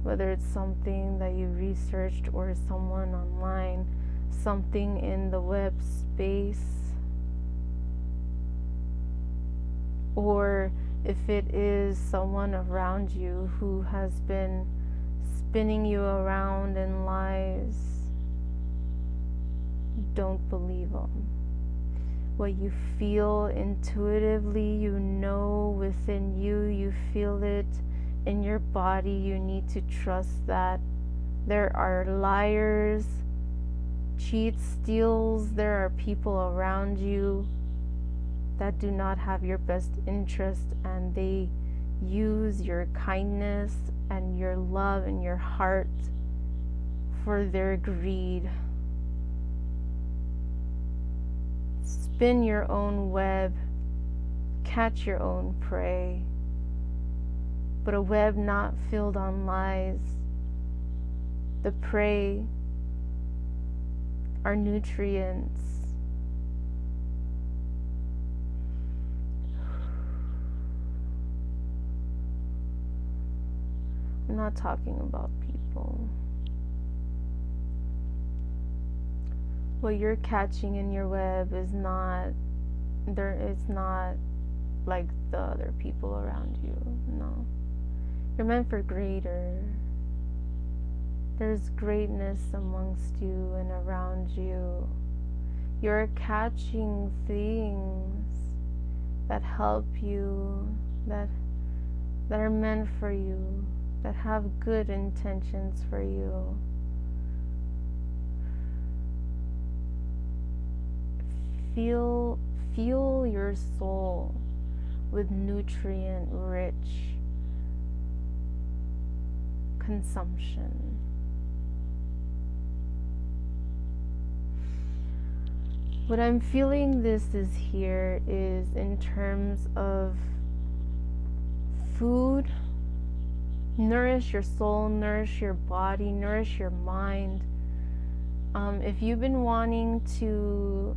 Whether it's something that you researched or someone online, something in the web space, or if it is someone around you who has been spinning you around in lies, don't believe them. What you feel intuitively, you know within you, you feel it in your body, you need to trust that. There are liars, cheats, steals, there are people around you that do not have your best interest, and they use your kindness and your love and your heart for their greed. Spin your own web, catch your own prey, but a web not filled on lies. The prey are nutrients. I'm not talking about people. What you're catching in your web is not there. It's not like the other people around you. No, you're meant for greater. There's greatness amongst you and around you. You're catching things that help you, that are meant for you, that have good intentions for you. Fuel your soul with nutrient-rich consumption. What I'm feeling this is here is in terms of food. Nourish your soul, nourish your body, nourish your mind. If you've been wanting to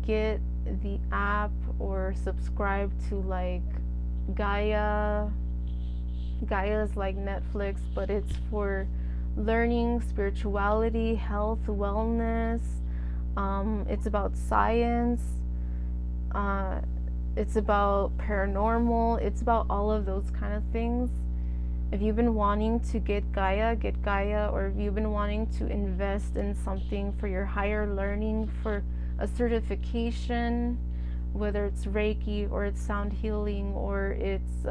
get the app or subscribe to like Gaia is like Netflix, but it's for learning, spirituality, health, wellness. It's about science. It's about paranormal. It's about all of those kind of things. If you've been wanting to get Gaia, or if you've been wanting to invest in something for your higher learning, for a certification, whether it's Reiki or it's sound healing or it's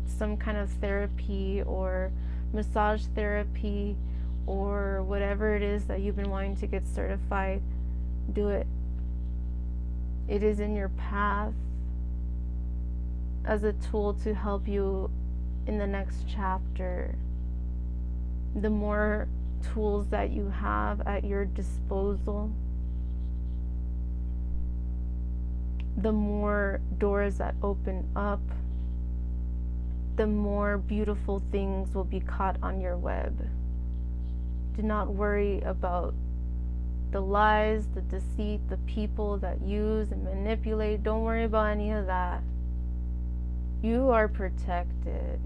some kind of therapy or massage therapy or whatever it is that you've been wanting to get certified, do it. It is in your path as a tool to help you in the next chapter. The more tools that you have at your disposal, the more doors that open up, the more beautiful things will be caught on your web. Do not worry about the lies, the deceit, the people that use and manipulate. Don't worry about any of that. You are protected.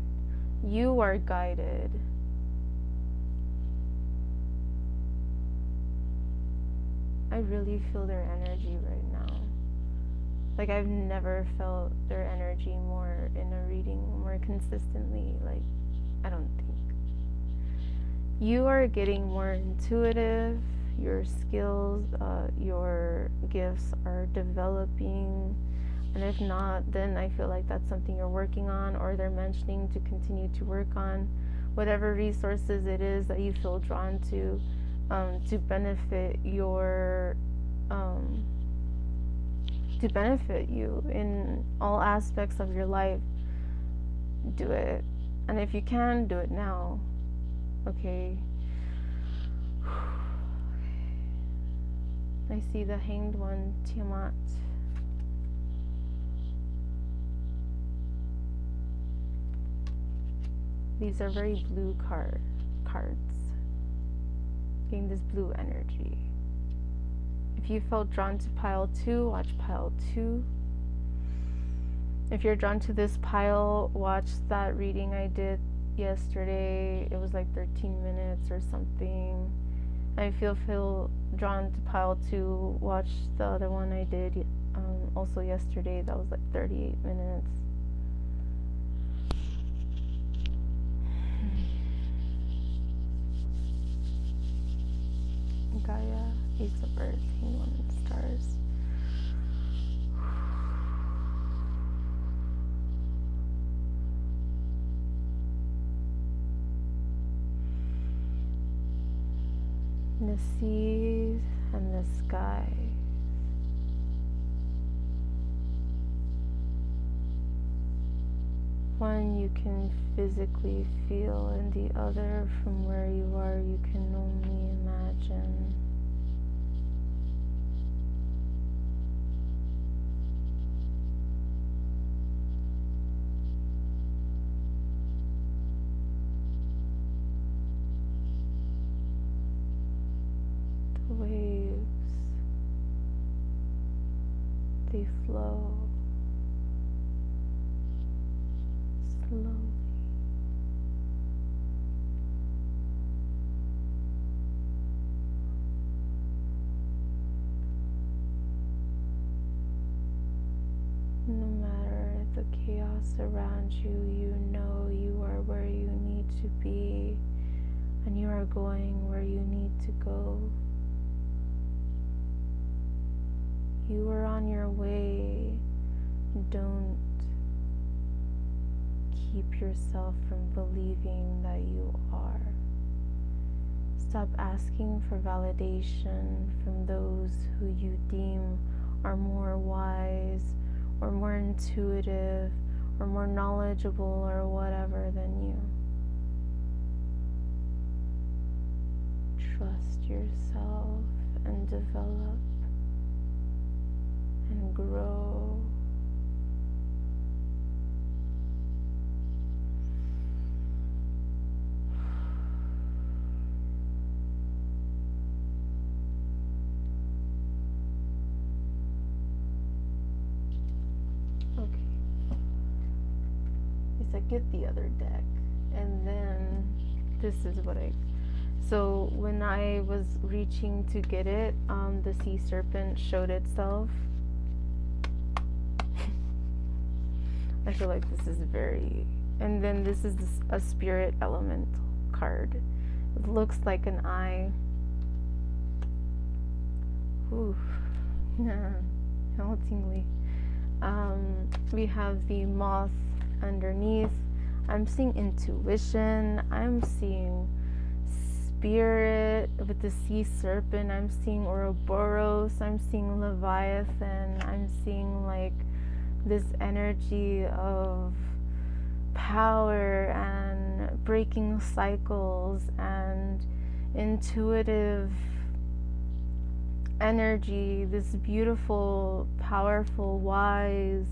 You are guided. I really feel their energy right now. Like I've never felt their energy more in a reading, more consistently. Like, I don't think. You are getting more intuitive. Your skills, your gifts are developing. And if not, then I feel like that's something you're working on, or they're mentioning to continue to work on whatever resources it is that you feel drawn to benefit your to benefit you in all aspects of your life. Do it. And if you can, do it now. Okay. I see the Hanged One, Tiamat. These are very blue cards. Getting this blue energy. If you felt drawn to pile 2, watch pile 2. If you're drawn to this pile, watch that reading I did yesterday. It was like 13 minutes or something. And if you feel drawn to pile 2, watch the other one I did also yesterday. That was like 38 minutes. Gaia, Ace of Earth, Hanged One, and Stars. The seas and the sky. One you can physically feel, and the other, from where you are, you can only imagine. The waves, they flow slowly. No matter the chaos around you, you know you are where you need to be, and you are going where you need to go. you are on your way. Don't keep yourself from believing that you are. Stop asking for validation from those who you deem are more wise or more intuitive or more knowledgeable or whatever than you. Trust yourself and develop and grow. Okay. It's like, get the other deck. And then this is what so when I was reaching to get it, the sea serpent showed itself. I feel like this is very, and then this is a spirit elemental card. It looks like an eye. Ooh, all tingly. We have the moth underneath. I'm seeing intuition. I'm seeing spirit with the sea serpent. I'm seeing Ouroboros. I'm seeing Leviathan. I'm seeing like this energy of power and breaking cycles and intuitive energy, this beautiful, powerful, wise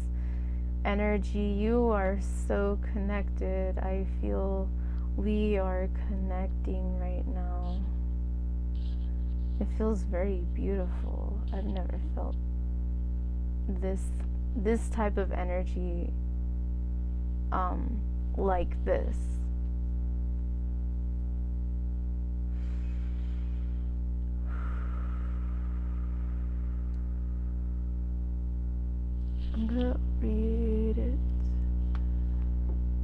energy. You are so connected. I feel we are connecting right now. It feels very beautiful. I've never felt this type of energy like this. I'm gonna read it.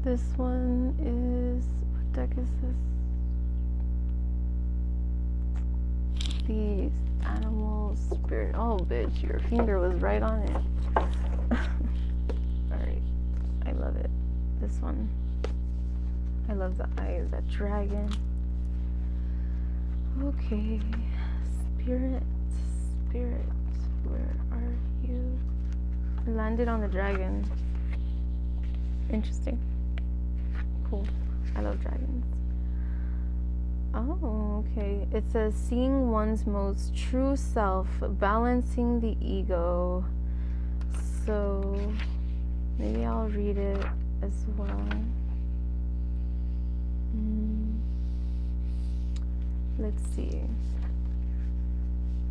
This one is, what deck is this? The animal spirit. Oh, bitch, your finger was right on it. Alright, I love it. This one. I love the eye of that dragon. Okay, spirit, where are you? I landed on the dragon. Interesting. Cool. I love dragons. Oh, okay. It says, seeing one's most true self, balancing the ego. So maybe I'll read it as well. Let's see.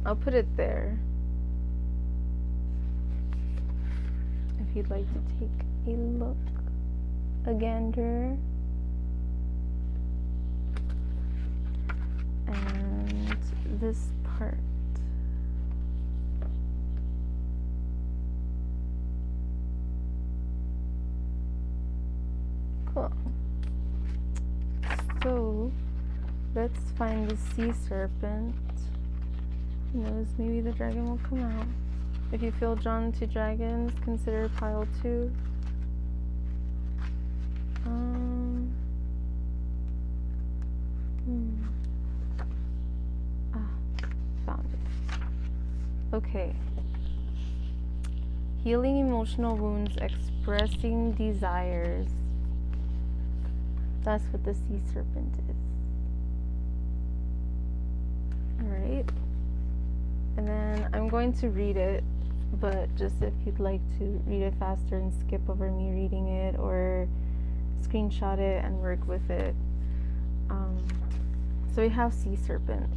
I'll put it there. If you'd like to take a look, a gander. And this part. Cool. So let's find the sea serpent. Who knows, maybe the dragon will come out. If you feel drawn to dragons, consider pile 2. Found it. Okay. Healing emotional wounds, expressing desires. That's what the sea serpent is. Alright. And then I'm going to read it, but just if you'd like to read it faster and skip over me reading it, or screenshot it and work with it. So we have sea serpent.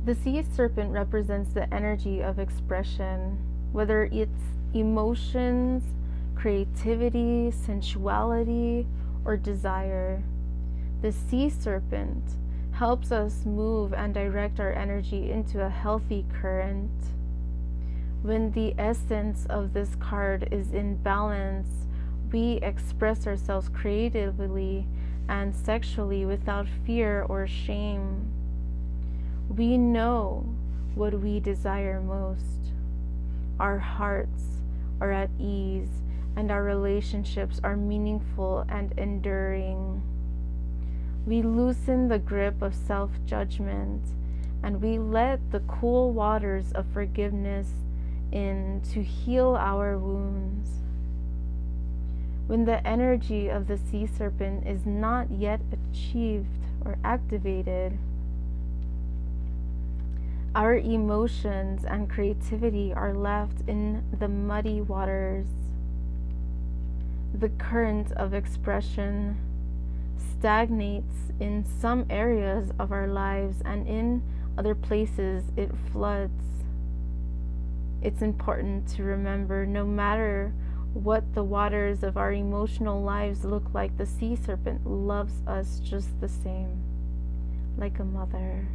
The sea serpent represents the energy of expression, whether it's emotions, creativity, sensuality, or desire. The sea serpent helps us move and direct our energy into a healthy current. When the essence of this card is in balance, we express ourselves creatively and sexually without fear or shame. We know what we desire most. Our hearts are at ease, and our relationships are meaningful and enduring. We loosen the grip of self-judgment, and we let the cool waters of forgiveness in to heal our wounds. When the energy of the sea serpent is not yet achieved or activated, our emotions and creativity are left in the muddy waters. The current of expression stagnates in some areas of our lives, and in other places it floods. It's important to remember, no matter what the waters of our emotional lives look like, the sea serpent loves us just the same, like a mother.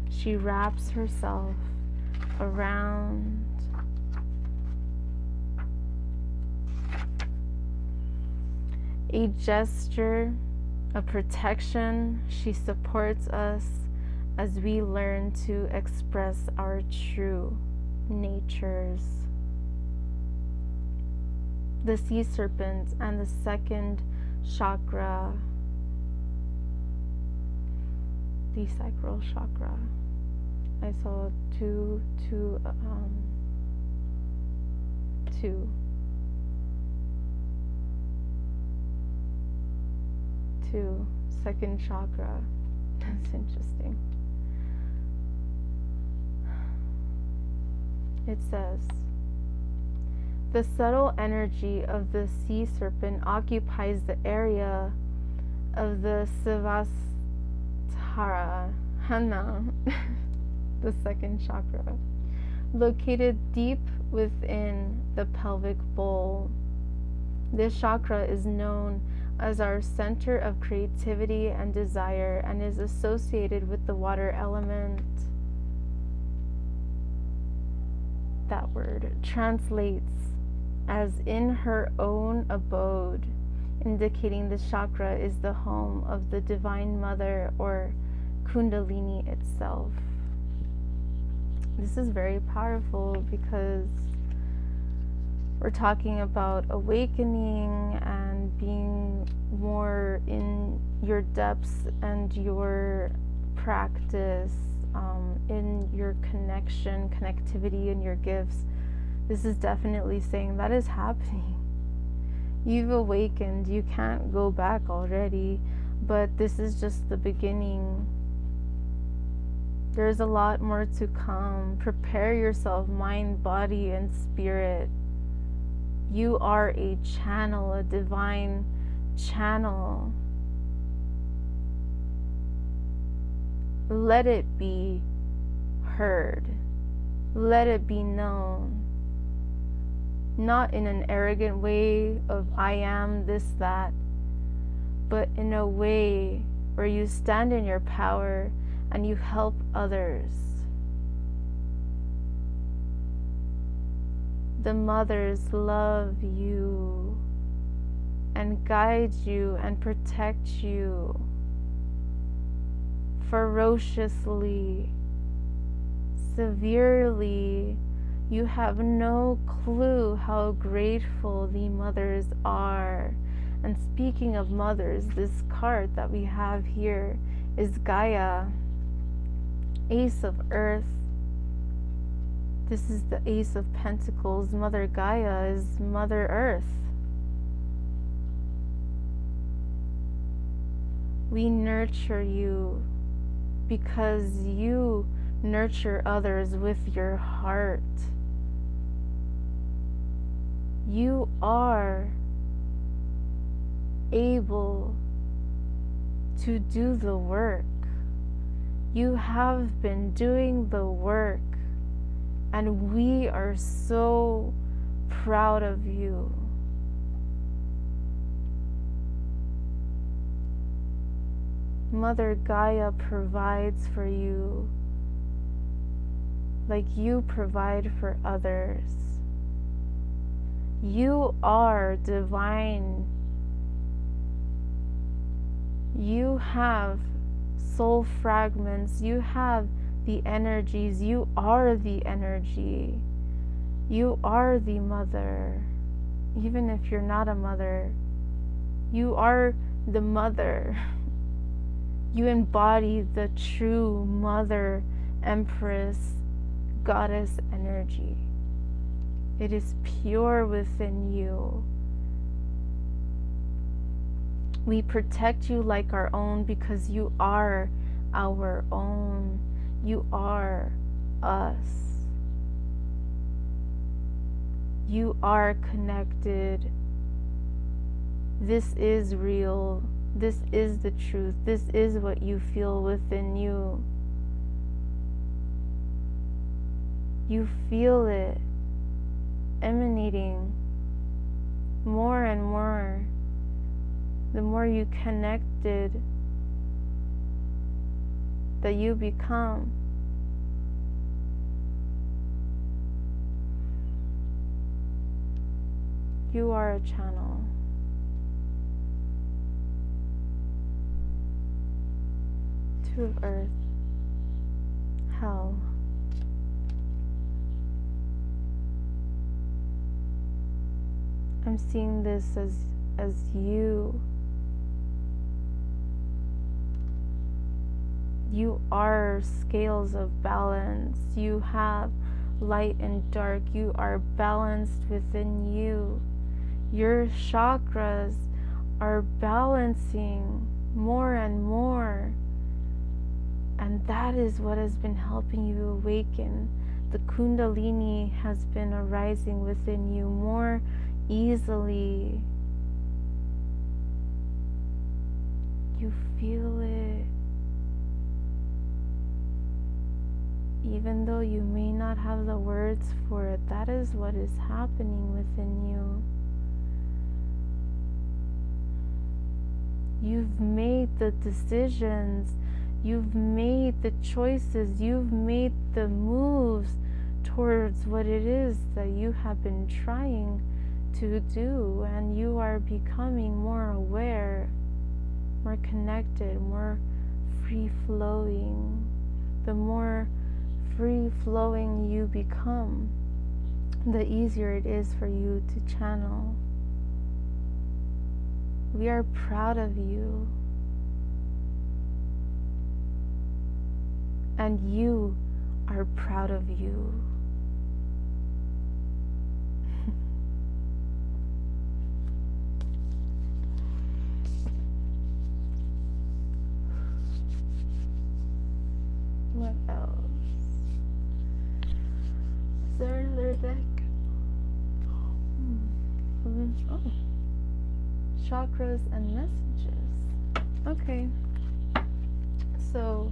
She wraps herself around a gesture of protection. She supports us as we learn to express our true natures. The sea serpent and the second chakra, the sacral chakra. I saw two, second chakra. That's interesting. It says, the subtle energy of the sea serpent occupies the area of the Svasthara, the second chakra, located deep within the pelvic bowl. This chakra is known as our center of creativity and desire, and is associated with the water element. That word translates as in her own abode, indicating the chakra is the home of the Divine Mother, or Kundalini itself. This is very powerful because we're talking about awakening and being more in your depths and your practice, in your connectivity, and your gifts. This is definitely saying that is happening. You've awakened. You can't go back already, but this is just the beginning. There's a lot more to come. Prepare yourself, mind, body, and spirit. You are a channel, a divine channel. Let it be heard. Let it be known. Not in an arrogant way of I am this, that, but in a way where you stand in your power and you help others. The mothers love you and guide you and protect you ferociously, severely. You have no clue how grateful the mothers are. And speaking of mothers, this card that we have here is Gaia, Ace of Earth. This is the Ace of Pentacles. Mother Gaia is Mother Earth. We nurture you because you nurture others with your heart. You are able to do the work. You have been doing the work, and we are so proud of you. Mother Gaia provides for you like you provide for others. You are divine. You have soul fragments. You have the energies. You are the energy. You are the mother. Even if you're not a mother, you are the mother. You embody the true mother, empress, goddess energy. It is pure within you. We protect you like our own because you are our own. You are us. You are connected. This is real. This is the truth. This is what you feel within you. You feel it emanating more and more. The more you connected that you become. You are a channel. Two of Earth. Hell. I'm seeing this as you. You are scales of balance. You have light and dark. You are balanced within you. Your chakras are balancing more and more. And that is what has been helping you awaken. The Kundalini has been arising within you more easily. You feel it. Even though you may not have the words for it, that is what is happening within you. You've made the decisions, you've made the choices, you've made the moves towards what it is that you have been trying to do, and you are becoming more aware, more connected, more free-flowing. The more free-flowing you become, the easier it is for you to channel. We are proud of you. And you are proud of you. What else? Is there another deck? Oh. Chakras and messages. Okay. So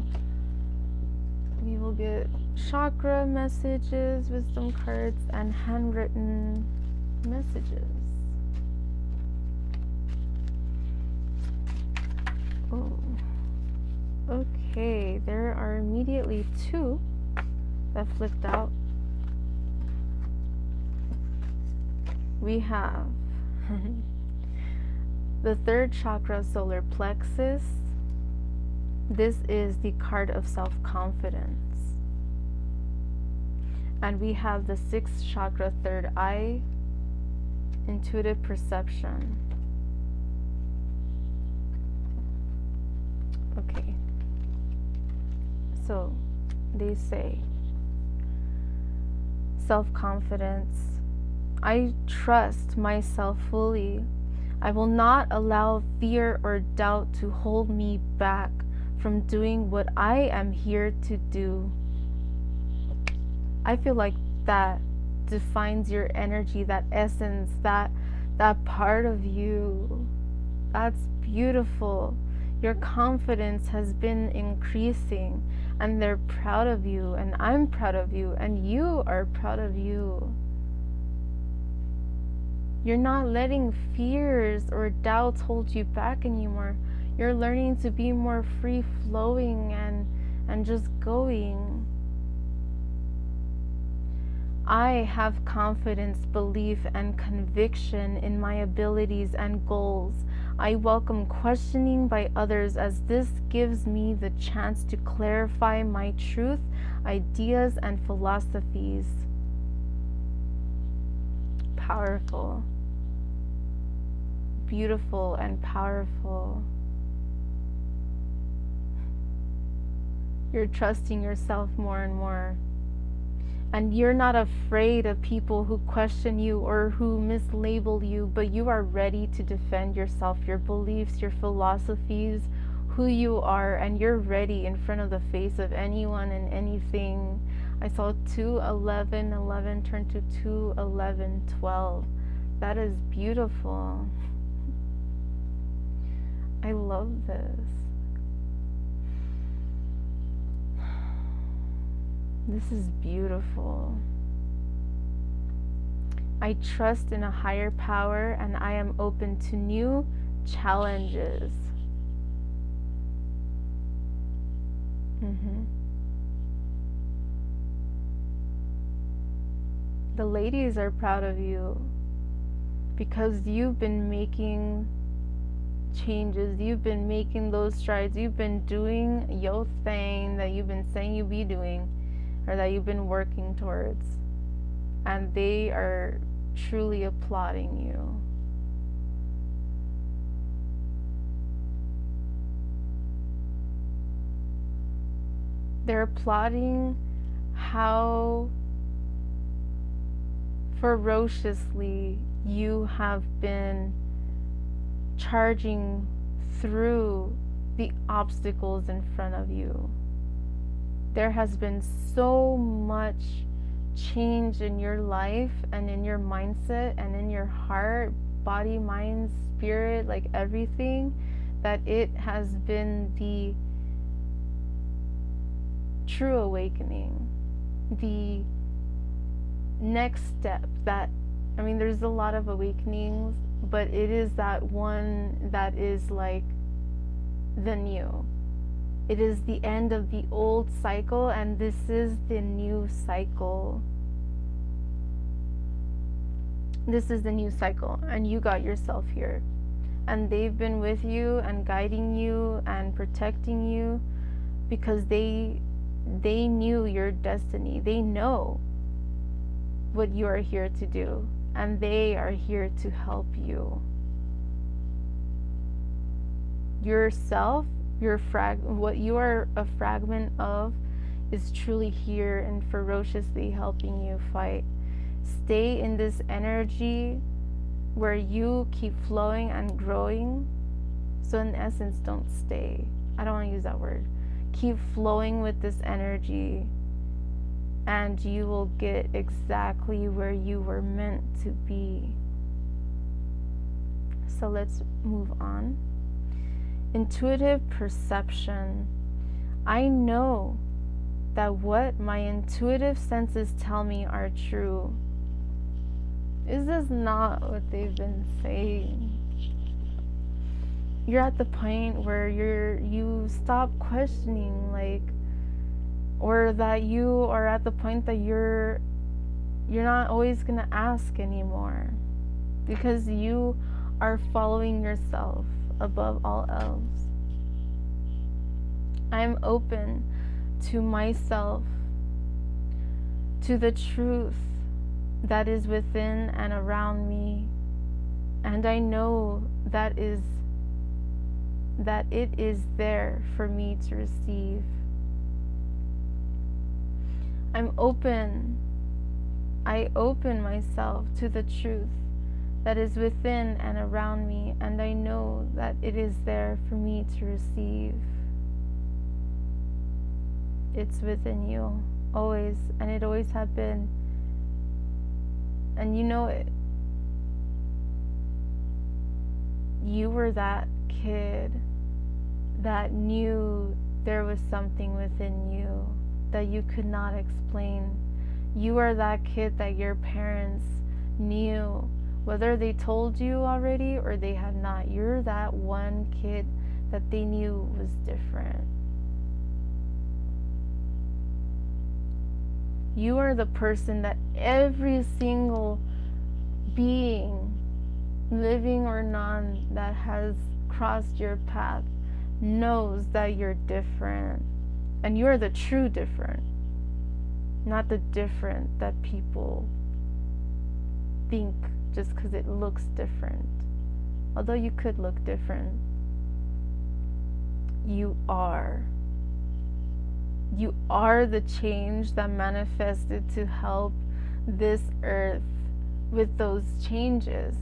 we will get chakra messages, wisdom cards, and handwritten messages. Oh. Okay, there are immediately two that flipped out. We have the third chakra, solar plexus. This is the card of self-confidence. And we have the sixth chakra, third eye, intuitive perception. Okay. So they say, self-confidence. I trust myself fully. I will not allow fear or doubt to hold me back from doing what I am here to do. I feel like that defines your energy, that essence, that part of you. That's beautiful. Your confidence has been increasing, and they're proud of you, and I'm proud of you, and you are proud of you. You're not letting fears or doubts hold you back anymore. You're learning to be more free-flowing and just going. I have confidence, belief, and conviction in my abilities and goals. I welcome questioning by others, as this gives me the chance to clarify my truth, ideas, and philosophies. Powerful. Beautiful and powerful. You're trusting yourself more and more. And you're not afraid of people who question you or who mislabel you, but you are ready to defend yourself, your beliefs, your philosophies, who you are, and you're ready in front of the face of anyone and anything. I saw 2:11:11 turn to 2:11:12. That is beautiful. I love this. This is beautiful. I trust in a higher power, and I am open to new challenges. The ladies are proud of you because you've been making changes, you've been making those strides, you've been doing your thing that you've been saying you be doing, or that you've been working towards, and they are truly applauding you. They're applauding how ferociously you have been charging through the obstacles in front of you. There has been so much change in your life and in your mindset and in your heart, body, mind, spirit, like everything, that it has been the true awakening, the next step. That, I mean, there's a lot of awakenings, but it is that one that is like the new. It is the end of the old cycle, and this is the new cycle. This is the new cycle, and you got yourself here. And they've been with you and guiding you and protecting you because they knew your destiny. They know what you are here to do, and they are here to help you. Yourself, what you are a fragment of, is truly here and ferociously helping you fight. Stay in this energy where you keep flowing and growing. So in essence, don't stay. I don't want to use that word. Keep flowing with this energy, and you will get exactly where you were meant to be. So let's move on. Intuitive perception. I know that what my intuitive senses tell me are true. Is this not what they've been saying? You're at the point where you stop questioning, like, or that you are at the point that you're not always gonna ask anymore, because you are following yourself above all else. I'm open to myself, to the truth that is within and around me, and I know that it is there for me to receive. I open myself to the truth that is within and around me, and I know that it is there for me to receive. It's within you, always, and it always has been, and you know it. You were that kid that knew there was something within you that you could not explain. You are that kid that your parents knew, whether they told you already or they had not. You're that one kid that they knew was different. You are the person that every single being living or none, that has crossed your path knows that you're different. And you're the true different, not the different that people think just because it looks different. Although you could look different, you are. You are the change that manifested to help this earth with those changes.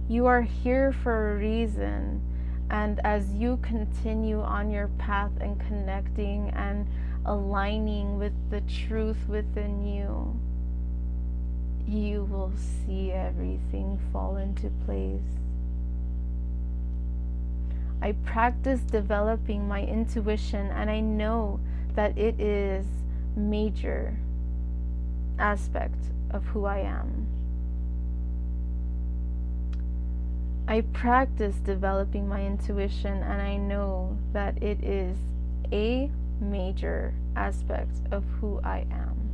You are here for a reason. And as you continue on your path and connecting and aligning with the truth within you, you will see everything fall into place. I practice developing my intuition, and I know that it is a major aspect of who I am. I practice developing my intuition, and I know that it is a major aspect of who I am.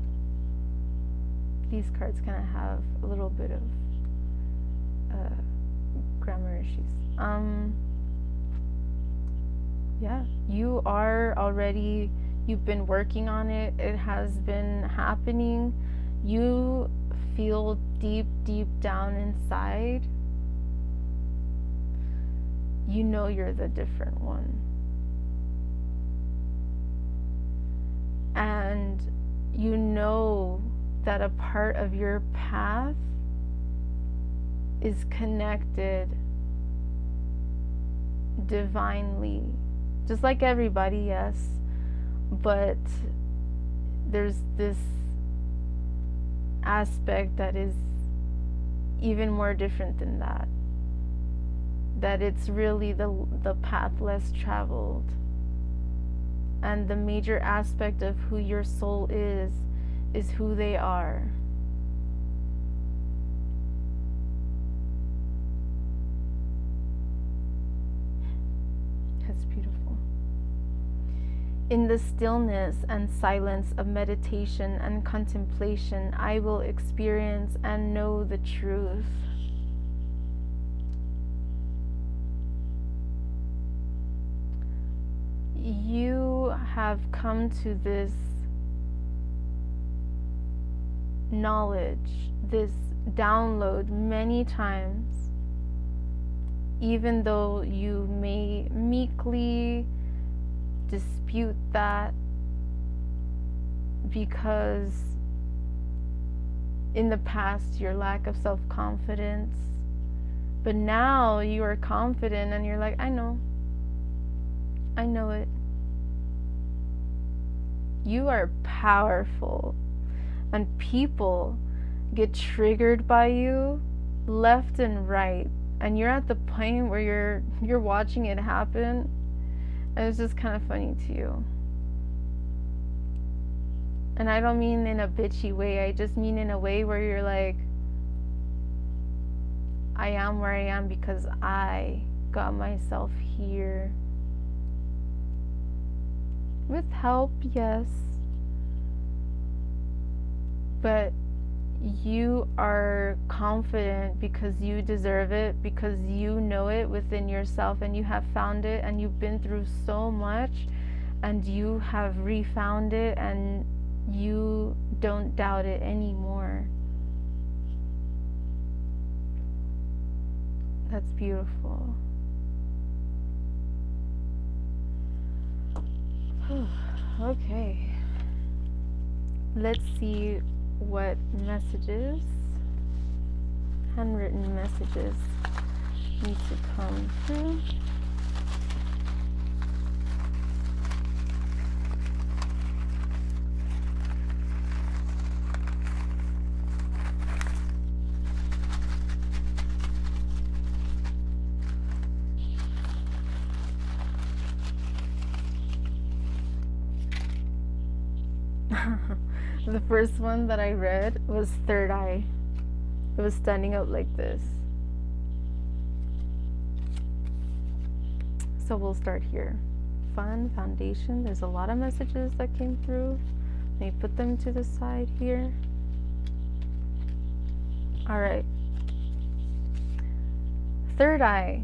These cards kind of have a little bit of grammar issues. Yeah, you are already, you've been working on it. It has been happening. You feel deep, deep down inside, you know you're the different one. And you know that a part of your path is connected divinely. Just like everybody, yes. But there's this aspect that is even more different than that. That it's really the path less traveled. And the major aspect of who your soul is who they are. That's beautiful. In the stillness and silence of meditation and contemplation, I will experience and know the truth. You have come to this knowledge, this download many times, even though you may meekly dispute that because in the past your lack of self-confidence, but now you are confident and you're like, I know it. You are powerful, and people get triggered by you left and right, and you're at the point where you're watching it happen, and it's just kind of funny to you. And I don't mean in a bitchy way, I just mean in a way where you're like, I am where I am because I got myself here. With help, yes. But you are confident because you deserve it, because you know it within yourself and you have found it, and you've been through so much and you have refound it and you don't doubt it anymore. That's beautiful. Okay. Let's see what messages, handwritten messages, need to come through. The first one that I read was third eye. It was standing out like this. So we'll start here. Fun, foundation. There's a lot of messages that came through. Let me put them to the side here. All right. Third eye,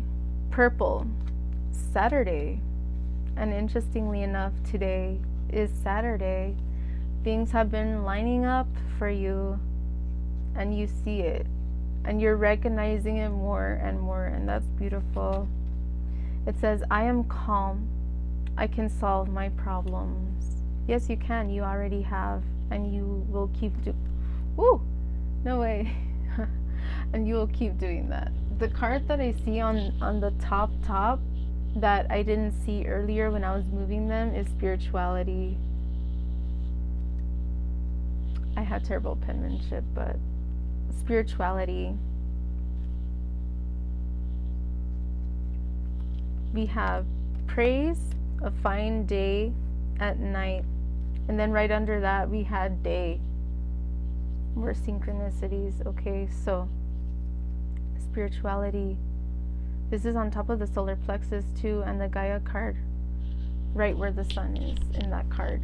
purple, Saturday. And interestingly enough, today is Saturday. Things have been lining up for you, and you see it, and you're recognizing it more and more, and that's beautiful. It says, I am calm. I can solve my problems. Yes, you can. You already have, and you will keep Woo! No way. And you will keep doing that. The card that I see on the top that I didn't see earlier when I was moving them is spirituality. I have terrible penmanship, but spirituality. We have praise, a fine day at night. And then right under that, we had day. More synchronicities. Okay, so spirituality. This is on top of the solar plexus too, and the Gaia card, right where the sun is in that card.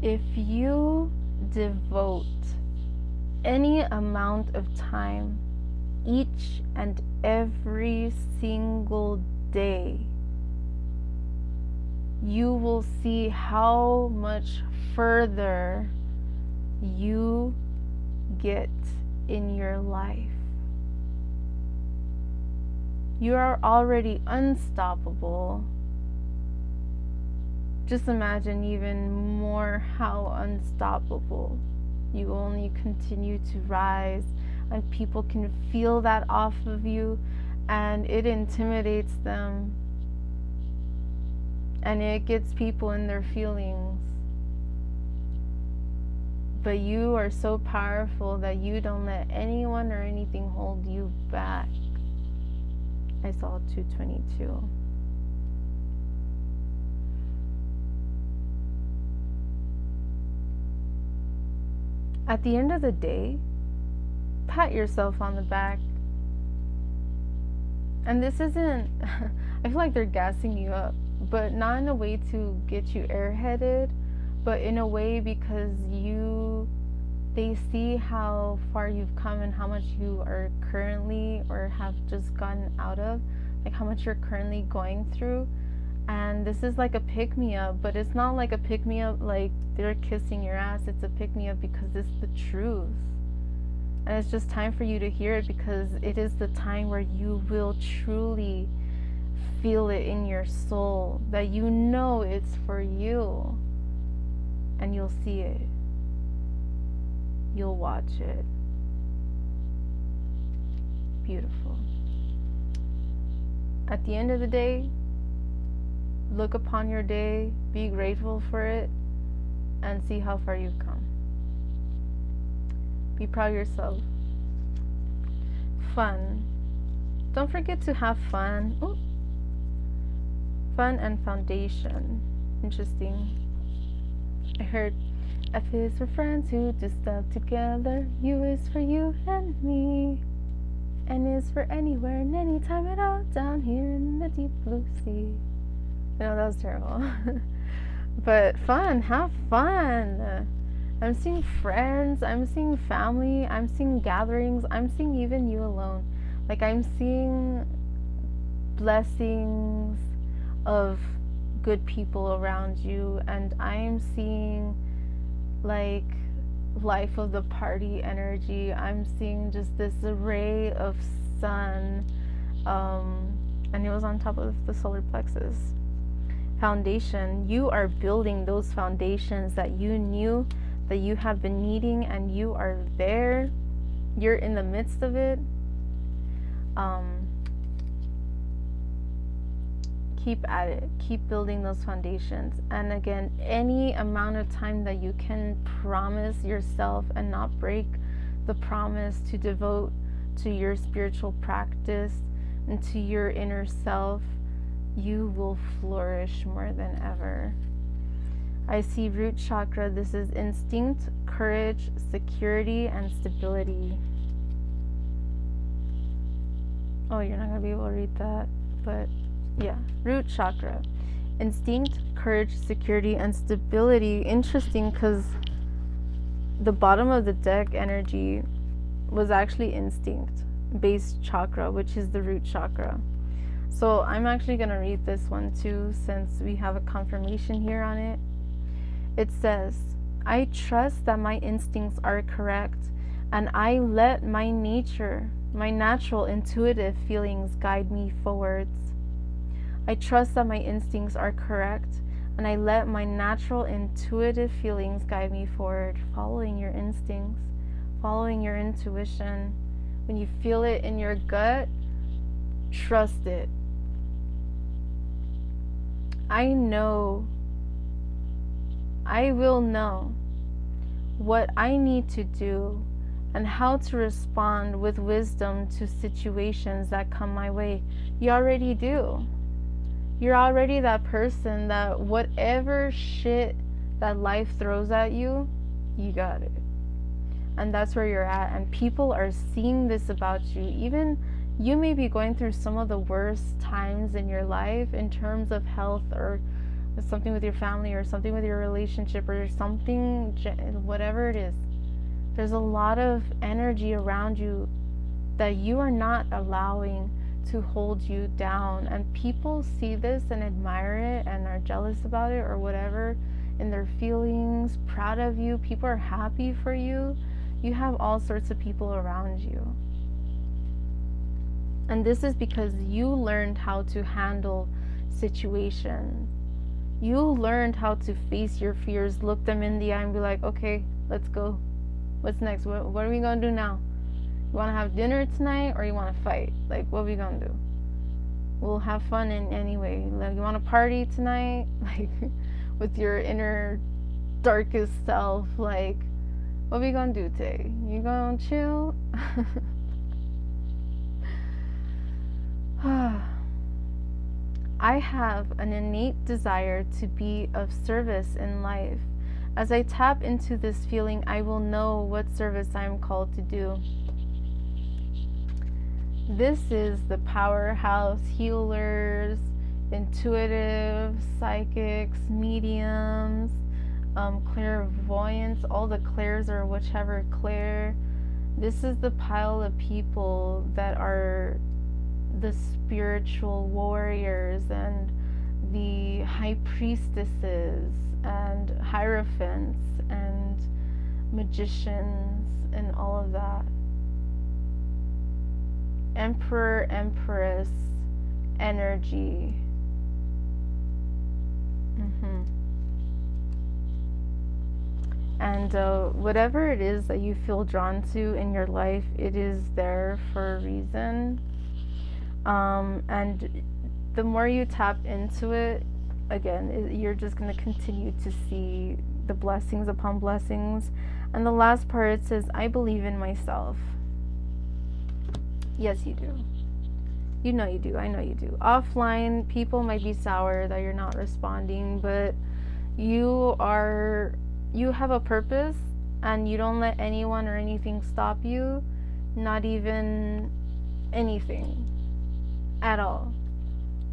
If you devote any amount of time each and every single day, you will see how much further you get in your life. You are already unstoppable. Just imagine even more how unstoppable. You only continue to rise, and people can feel that off of you, and it intimidates them, and it gets people in their feelings. But you are so powerful that you don't let anyone or anything hold you back. I saw 222. At the end of the day, pat yourself on the back. And this isn't, I feel like they're gassing you up, but not in a way to get you airheaded, but in a way because they see how far you've come and how much you are currently or have just gotten out of, like how much you're currently going through. And this is like a pick-me-up, but it's not like a pick-me-up like they're kissing your ass. It's a pick-me-up because it's the truth. And it's just time for you to hear it, because it is the time where you will truly feel it in your soul, that you know it's for you. And you'll see it. You'll watch it. Beautiful. At the end of the day, look upon your day, be grateful for it, and see how far you've come. Be proud of yourself. Fun. Don't forget to have fun. Ooh. Fun and foundation. Interesting. I heard F is for friends who just stuck together. U is for you and me. N is for anywhere and anytime at all, down here in the deep blue sea. No, that was terrible. But fun, have fun. I'm seeing friends, I'm seeing family, I'm seeing gatherings, I'm seeing even you alone. Like, I'm seeing blessings of good people around you, and I'm seeing like life of the party energy. I'm seeing just this array of sun, and it was on top of the solar plexus. Foundation. You are building those foundations that you knew that you have been needing, and you are there. You're in the midst of it. Keep at it. Keep building those foundations. And again, any amount of time that you can promise yourself and not break the promise to devote to your spiritual practice and to your inner self, you will flourish more than ever. I see root chakra. This is instinct, courage, security, and stability. Oh, you're not going to be able to read that, but yeah, root chakra. Instinct, courage, security, and stability. Interesting, because the bottom of the deck energy was actually instinct based chakra, which is the root chakra. So I'm actually going to read this one too, since we have a confirmation here on it. It says, I trust that my instincts are correct, and I let my nature, my natural intuitive feelings guide me forwards. I trust that my instincts are correct, and I let my natural intuitive feelings guide me forward. Following your instincts, following your intuition. When you feel it in your gut, trust it. I will know what I need to do and how to respond with wisdom to situations that come my way. You already do. You're already that person that whatever shit that life throws at you, you got it. And that's where you're at. And people are seeing this about you. Even you may be going through some of the worst times in your life in terms of health, or something with your family, or something with your relationship, or something, whatever it is. There's a lot of energy around you that you are not allowing to hold you down, and people see this and admire it and are jealous about it or whatever in their feelings, proud of you. People are happy for you. You have all sorts of people around you, and this is because you learned how to handle situations. You learned how to face your fears, look them in the eye and be like, okay, let's go. What's next? What are we gonna do now? You want to have dinner tonight, or you want to fight? Like, what are we gonna do? We'll have fun in anyway. Like, you want to party tonight? Like, with your inner darkest self. Like, what are we gonna do today? You gonna chill? I have an innate desire to be of service in life. As I tap into this feeling, I will know what service I am called to do. This is the powerhouse healers, intuitive, psychics, mediums, clairvoyants, all the clairs, or whichever clair. This is the pile of people that are the spiritual warriors and the high priestesses and hierophants and magicians and all of that. Emperor, empress energy. And whatever it is that you feel drawn to in your life, it is there for a reason. And the more you tap into it, again, you're just going to continue to see the blessings upon blessings. And the last part, it says, I believe in myself. Yes, you do. You know you do. I know you do. Offline, people might be sour that you're not responding, but you have a purpose, and you don't let anyone or anything stop you, not even anything at all.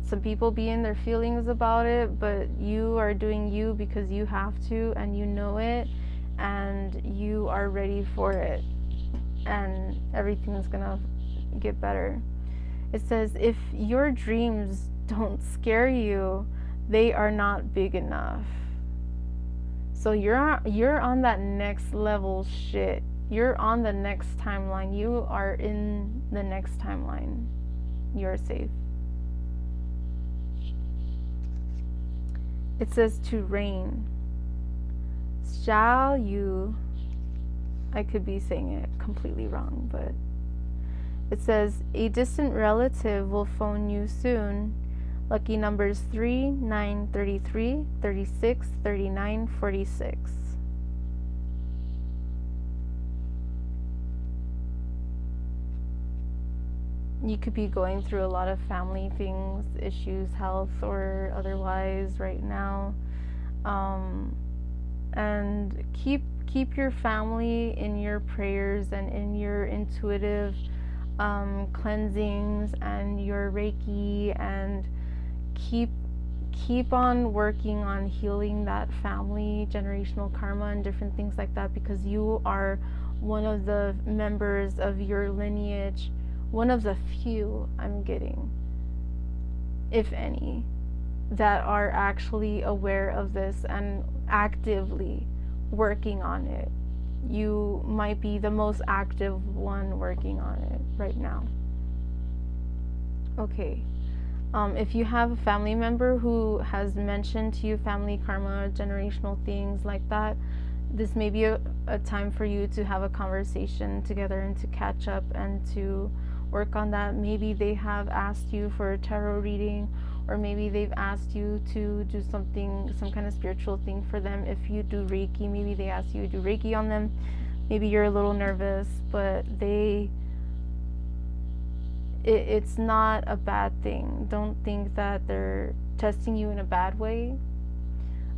Some people be in their feelings about it, but you are doing you because you have to, and you know it, and you are ready for it, and everything's gonna get better. It says, if your dreams don't scare you, they are not big enough. So you're on that next level shit. You're on the next timeline. You are in the next timeline. You're safe. It says to reign. Shall you, I could be saying it completely wrong, but it says, a distant relative will phone you soon. Lucky numbers 3, 9, 33, 36, 39, 46. You could be going through a lot of family things, issues, health or otherwise right now. And keep your family in your prayers and in your intuitive cleansings and your Reiki, and keep keep on working on healing that family generational karma and different things like that, because you are one of the members of your lineage, one of the few I'm getting, if any, that are actually aware of this and actively working on it. You might be the most active one working on it right now. Okay. If you have a family member who has mentioned to you family karma, generational things like that, this may be a time for you to have a conversation together and to catch up and to work on that. Maybe they have asked you for a tarot reading, or maybe they've asked you to do something, some kind of spiritual thing for them. If you do Reiki, maybe they ask you to do Reiki on them. Maybe you're a little nervous, but it's not a bad thing. Don't think that they're testing you in a bad way.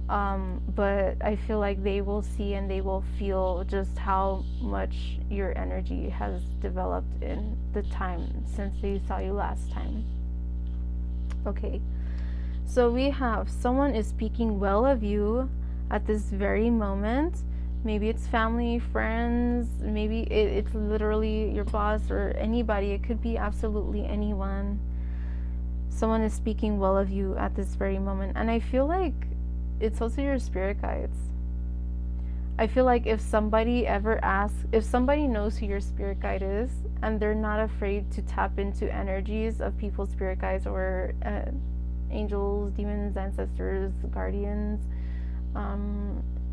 But I feel like they will see and they will feel just how much your energy has developed in the time since they saw you last time. Okay, so we have someone is speaking well of you at this very moment. Maybe it's family, friends, maybe it's literally your boss or anybody. It could be absolutely anyone. Someone is speaking well of you at this very moment. And I feel like it's also your spirit guides. I feel like if somebody ever asks, if somebody knows who your spirit guide is and they're not afraid to tap into energies of people's spirit guides or angels, demons, ancestors, guardians,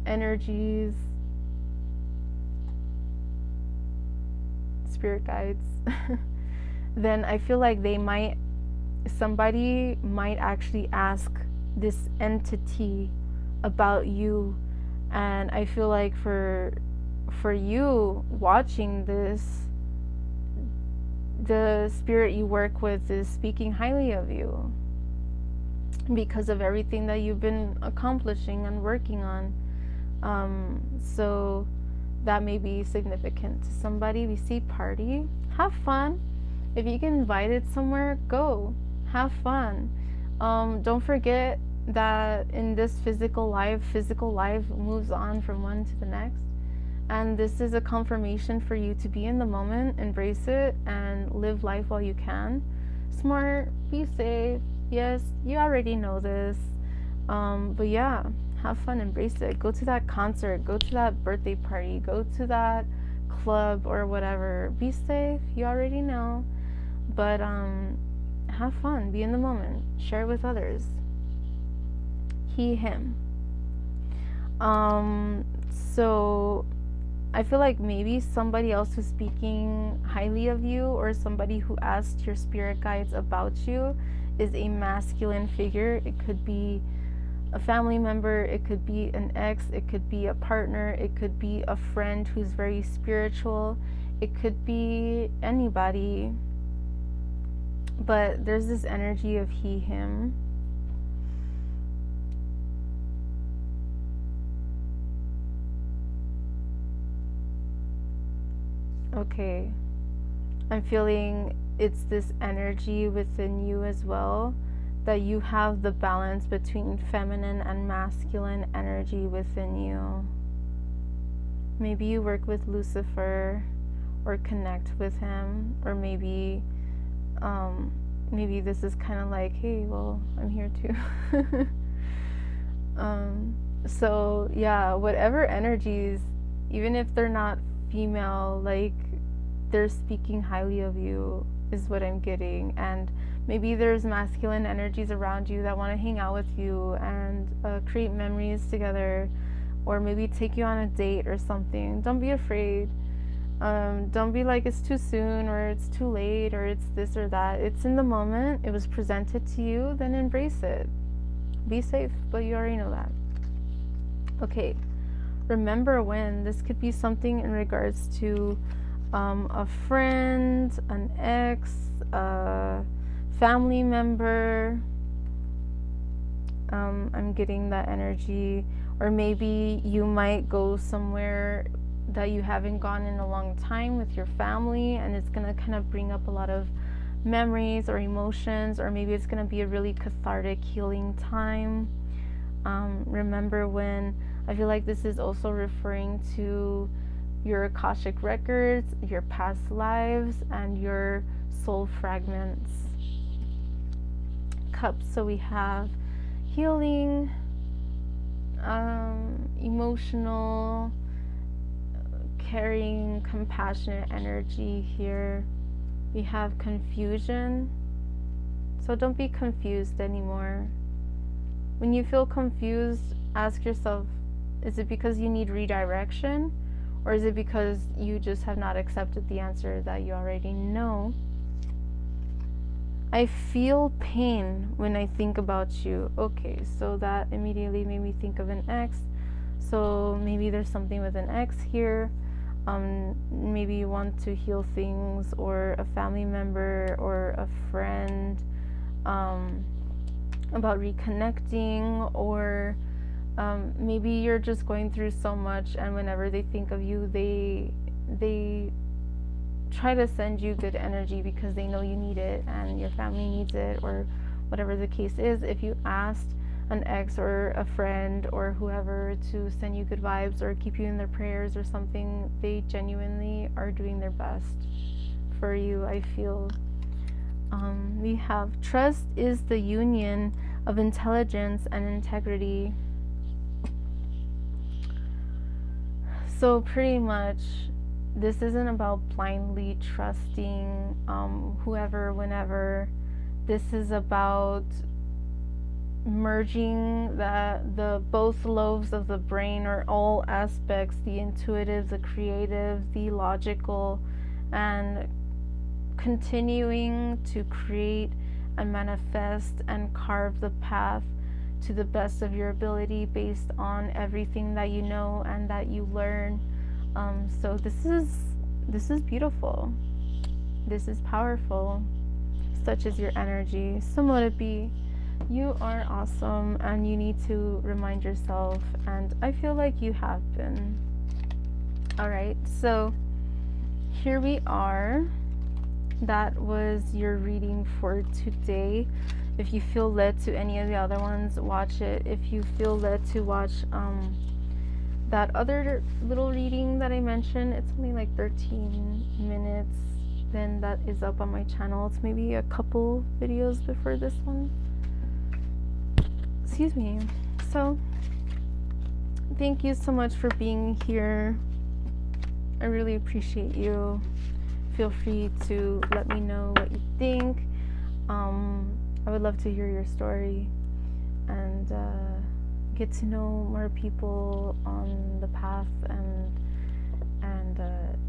energies, spirit guides, then I feel like somebody might actually ask this entity about you. And I feel like for you watching this, the spirit you work with is speaking highly of you because of everything that you've been accomplishing and working on. So that may be significant to somebody. We see party, have fun. If you get invited somewhere, go, have fun. Don't forget that in this physical life moves on from one to the next, and this is a confirmation for you to be in the moment, embrace it, and live life while you can. Smart, be safe. Yes, you already know this, but yeah, have fun, embrace it. Go to that concert, go to that birthday party, go to that club or whatever. Be safe, you already know, but have fun, be in the moment, share it with others. He, him. So I feel like maybe somebody else who's speaking highly of you, or somebody who asked your spirit guides about you, is a masculine figure. It could be a family member, it could be an ex, it could be a partner, it could be a friend who's very spiritual, it could be anybody. But there's this energy of he, him. Okay, I'm feeling it's this energy within you as well, that you have the balance between feminine and masculine energy within you. Maybe you work with Lucifer or connect with him, or maybe this is kind of like, hey, well, I'm here too. So yeah, whatever energies, even if they're not female, like, they're speaking highly of you is what I'm getting. And maybe there's masculine energies around you that want to hang out with you and create memories together, or maybe take you on a date or something. Don't be afraid. Don't be like it's too soon, or it's too late, or it's this or that. It's in the moment. It was presented to you, then embrace it. Be safe, but you already know that. Okay, remember when. This could be something in regards to a friend, an ex, a family member. I'm getting that energy. Or maybe you might go somewhere that you haven't gone in a long time with your family, and it's going to kind of bring up a lot of memories or emotions, or maybe it's going to be a really cathartic healing time. Remember when, I feel like this is also referring to your Akashic records, your past lives, and your soul fragments. Cups, so we have healing, emotional, carrying compassionate energy here. We have confusion, so don't be confused anymore. When you feel confused, ask yourself, is it because you need redirection, or is it because you just have not accepted the answer that you already know? I feel pain when I think about you. Okay, so that immediately made me think of an ex. So maybe there's something with an ex here. Maybe you want to heal things, or a family member or a friend, about reconnecting, or maybe you're just going through so much, and whenever they think of you, they try to send you good energy because they know you need it and your family needs it, or whatever the case is. If you asked an ex or a friend or whoever to send you good vibes or keep you in their prayers or something, they genuinely are doing their best for you, I feel. We have trust is the union of intelligence and integrity. So pretty much, this isn't about blindly trusting whoever, whenever. This is about merging the both lobes of the brain, or all aspects, the intuitive, the creative, the logical, and continuing to create and manifest and carve the path to the best of your ability based on everything that you know and that you learn. So this is beautiful. This is powerful. Such is your energy. So let it be. You are awesome, and you need to remind yourself, and I feel like you have been. Alright, so here we are. That was your reading for today. If you feel led to any of the other ones, watch it. If you feel led to watch that other little reading that I mentioned, it's only like 13 minutes, then that is up on my channel. It's maybe a couple videos before this one. Excuse me. So thank you so much for being here. I really appreciate you. Feel free to let me know what you think. I would love to hear your story and get to know more people on the path, and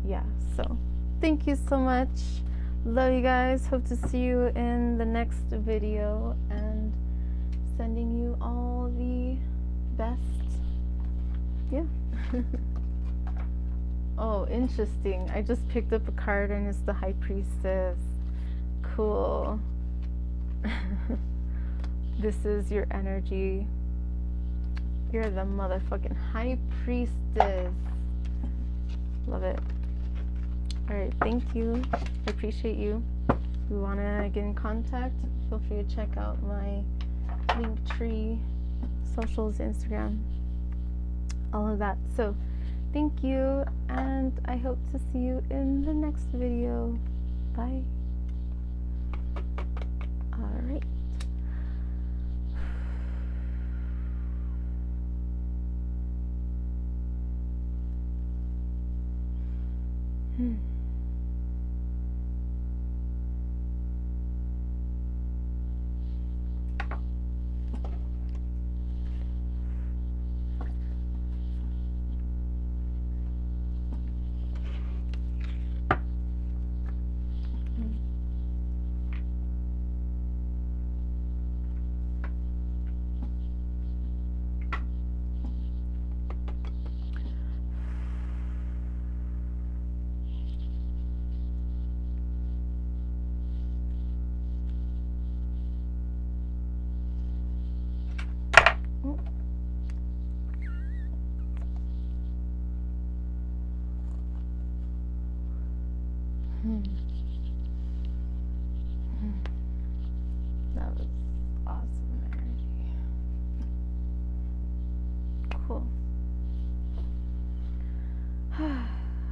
yeah, so thank you so much. Love you guys. Hope to see you in the next video, and sending you all the best. Yeah. Oh, interesting. I just picked up a card and it's the High Priestess. Cool. This is your energy. You're the motherfucking High Priestess. Love it. Alright, thank you. I appreciate you. If you want to get in contact, feel free to check out my Linktree, socials, Instagram, all of that. So thank you, and I hope to see you in the next video. Bye. All right.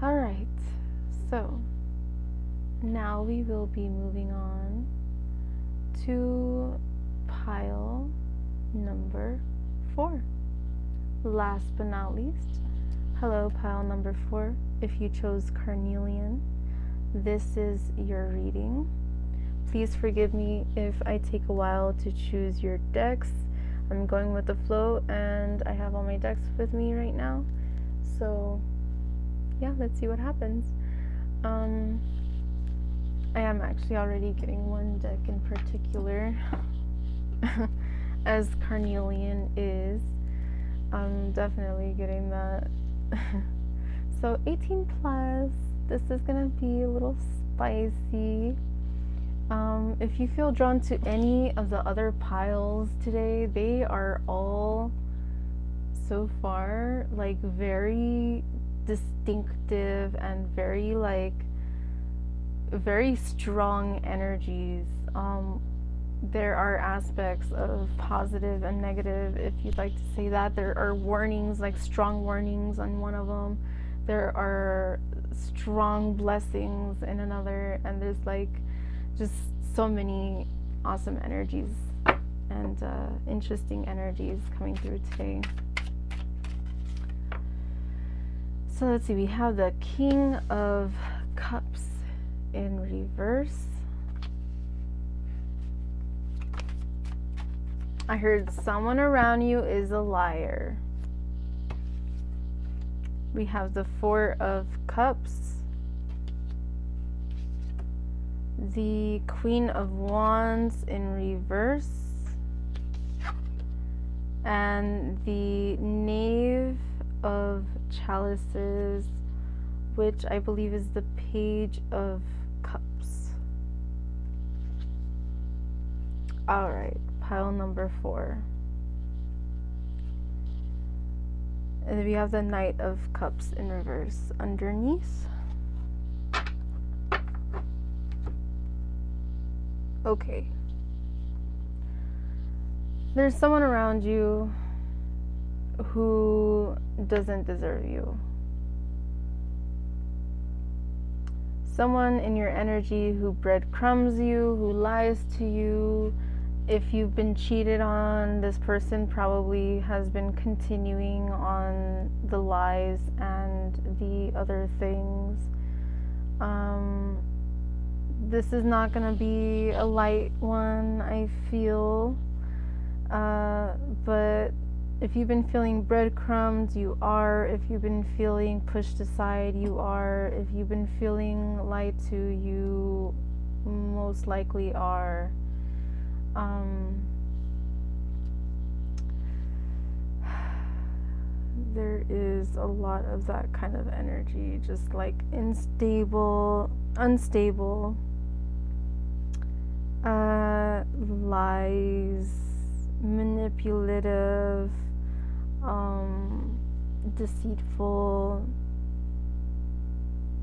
Alright, so now we will be moving on to pile number 4. Last but not least, hello pile number 4. If you chose carnelian, this is your reading. Please forgive me if I take a while to choose your decks. I'm going with the flow and I have all my decks with me right now. So yeah, let's see what happens. I am actually already getting one deck in particular. As carnelian is, I'm definitely getting that. So 18 plus, this is gonna be a little spicy. If you feel drawn to any of the other piles today, they are all so far like very distinctive and very strong energies. There are aspects of positive and negative, if you'd like to say that. There are warnings, like strong warnings on one of them. There are strong blessings in another, and there's like just so many awesome energies and interesting energies coming through today. So let's see, we have the King of Cups in reverse. I heard someone around you is a liar. We have the Four of Cups, the Queen of Wands in reverse, and the Knave of Chalices, which I believe is the Page of Cups. Alright, pile number 4. And then we have the Knight of Cups in reverse underneath. Okay. There's someone around you who doesn't deserve you. Someone in your energy who breadcrumbs you, who lies to you. If you've been cheated on, this person probably has been continuing on the lies and the other things. This is not going to be a light one, I feel. But if you've been feeling breadcrumbs, you are. If you've been feeling pushed aside, you are. If you've been feeling lied to, you most likely are. There is a lot of that kind of energy, just like unstable, lies, manipulative, deceitful.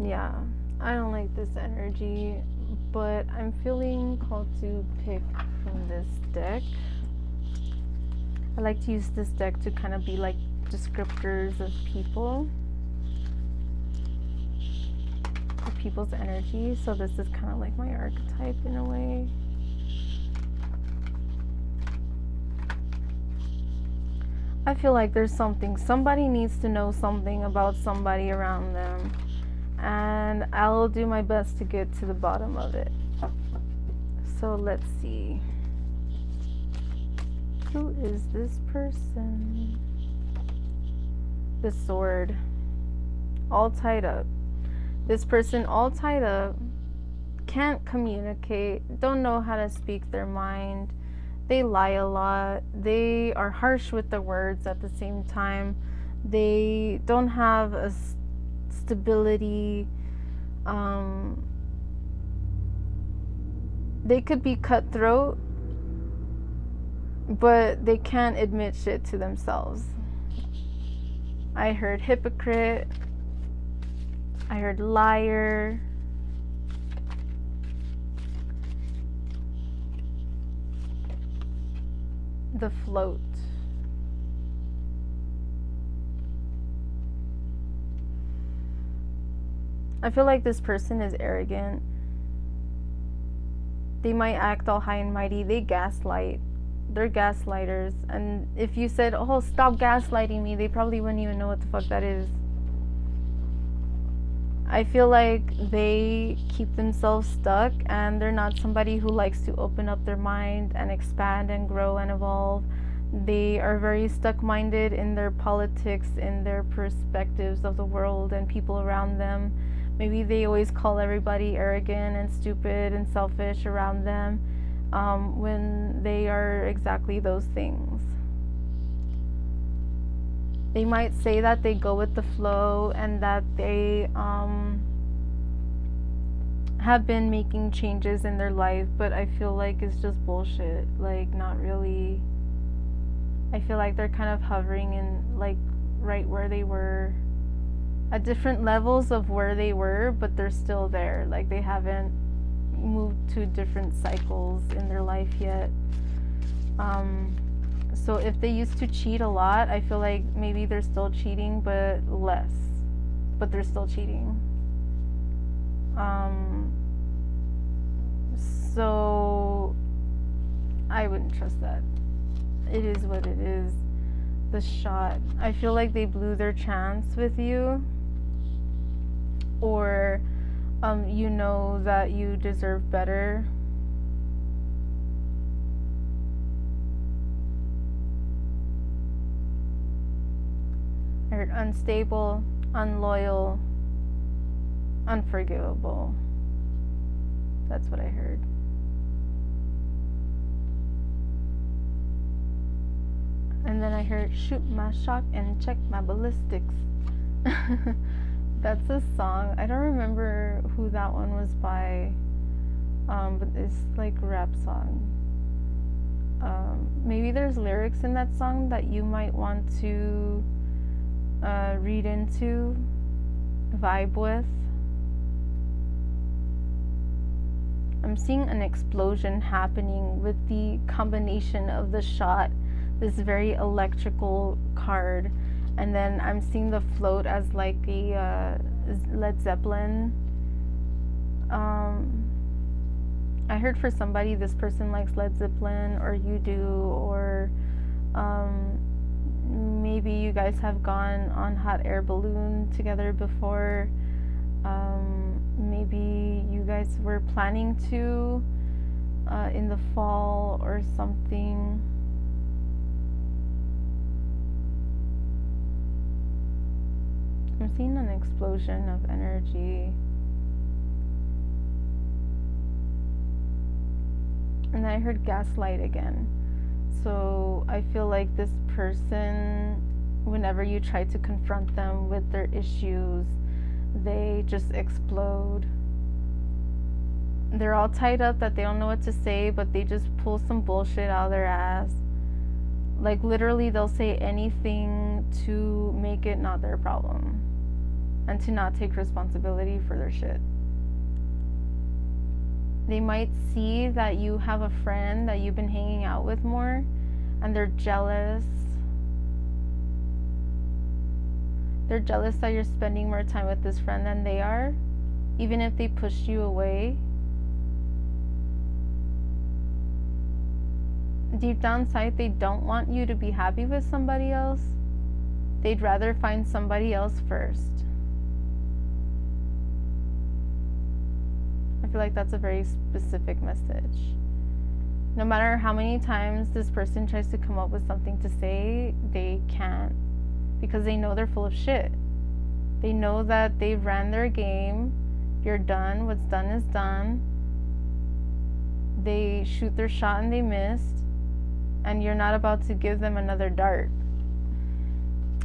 Yeah, I don't like this energy, but I'm feeling called to pick from this deck. I like to use this deck to kind of be like descriptors of people, of people's energy. So this is kind of like my archetype in a way. I feel like there's somebody needs to know something about somebody around them, and I'll do my best to get to the bottom of it. So let's see. Who is this person? The Sword. All tied up. This person all tied up, can't communicate, don't know how to speak their mind. They lie a lot. They are harsh with the words at the same time. They don't have a stability. They could be cutthroat, but they can't admit shit to themselves. I heard hypocrite. I heard liar. The Float. I feel like this person is arrogant. They might act all high and mighty. They gaslight. They're gaslighters. And if you said, oh, stop gaslighting me, they probably wouldn't even know what the fuck that is. I feel like they keep themselves stuck, and they're not somebody who likes to open up their mind and expand and grow and evolve. They are very stuck-minded in their politics, in their perspectives of the world and people around them. Maybe they always call everybody arrogant and stupid and selfish around them, when they are exactly those things. They might say that they go with the flow and that they have been making changes in their life, but I feel like it's just bullshit. Like, not really. I feel like they're kind of hovering in, like, right where they were, at different levels of where they were, but they're still there. Like, they haven't moved to different cycles in their life yet. So if they used to cheat a lot, I feel like maybe they're still cheating, but less. But they're still cheating. So I wouldn't trust that. It is what it is. The shot. I feel like they blew their chance with you. Or you know that you deserve better. I heard unstable, unloyal, unforgivable. That's what I heard. And then I heard shoot my shot and check my ballistics. That's a song. I don't remember who that one was by, but it's like a rap song. Maybe there's lyrics in that song that you might want to read into, vibe with. I'm seeing an explosion happening with the combination of the shot, this very electrical card, and then I'm seeing the float as like a Led Zeppelin. I heard for somebody, this person likes Led Zeppelin, or you do, or maybe you guys have gone on hot air balloon together before. Maybe you guys were planning to in the fall or something. I'm seeing an explosion of energy. And then I heard gaslight again. So I feel like this person, whenever you try to confront them with their issues, they just explode. They're all tied up that they don't know what to say, but they just pull some bullshit out of their ass. Like, literally, they'll say anything to make it not their problem and to not take responsibility for their shit. They might see that you have a friend that you've been hanging out with more, and they're jealous. They're jealous that you're spending more time with this friend than they are, even if they pushed you away. Deep down inside, they don't want you to be happy with somebody else. They'd rather find somebody else first. I feel like that's a very specific message. No matter how many times this person tries to come up with something to say, they can't, because they know they're full of shit. They know that they've ran their game. You're done. What's done is done. They shoot their shot and they missed, and you're not about to give them another dart.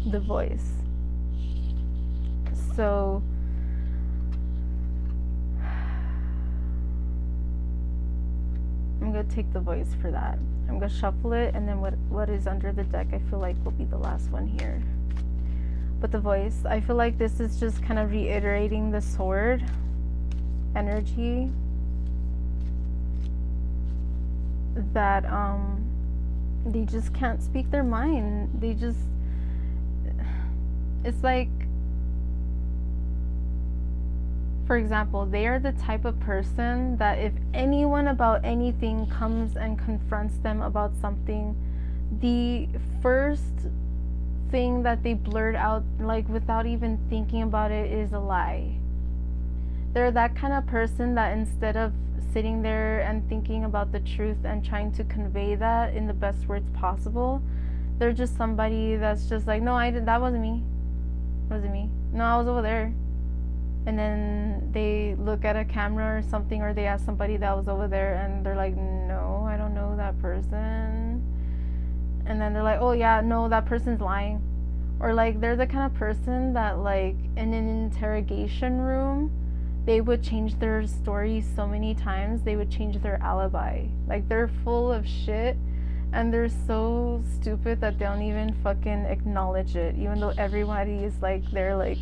The voice. So I'm going to take the voice for that. I'm going to shuffle it, and then what is under the deck I feel like will be the last one here. But the voice, I feel like this is just kind of reiterating the sword energy. That they just can't speak their mind. They just, it's like For example, they are the type of person that if anyone about anything comes and confronts them about something, the first thing that they blurt out, like without even thinking about it, is a lie. They're that kind of person that instead of sitting there and thinking about the truth and trying to convey that in the best words possible, they're just somebody that's just like, no, that wasn't me. It wasn't me. No, I was over there. And then they look at a camera or something, or they ask somebody that was over there, and they're like, no, I don't know that person. And then they're like, oh yeah, no, that person's lying. Or like, they're the kind of person that, like, in an interrogation room, they would change their story so many times, they would change their alibi. Like, they're full of shit, and they're so stupid that they don't even fucking acknowledge it, even though everybody is like, they're like,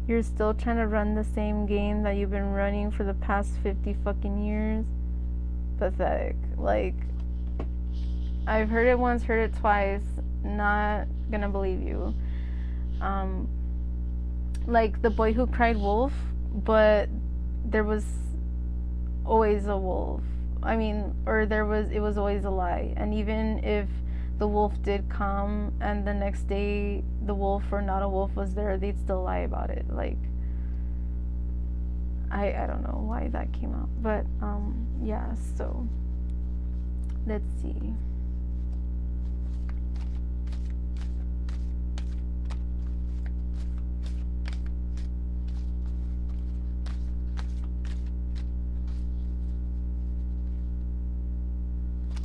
you're still trying to run the same game that you've been running for the past 50 fucking years. Pathetic. Like, I've heard it once, heard it twice, not gonna believe you. Like the boy who cried wolf, but there was always a wolf. I mean, or it was always a lie. And even if the wolf did come and the next day the wolf or not a wolf was there, they'd still lie about it. Like, I don't know why that came out, but yeah, so let's see.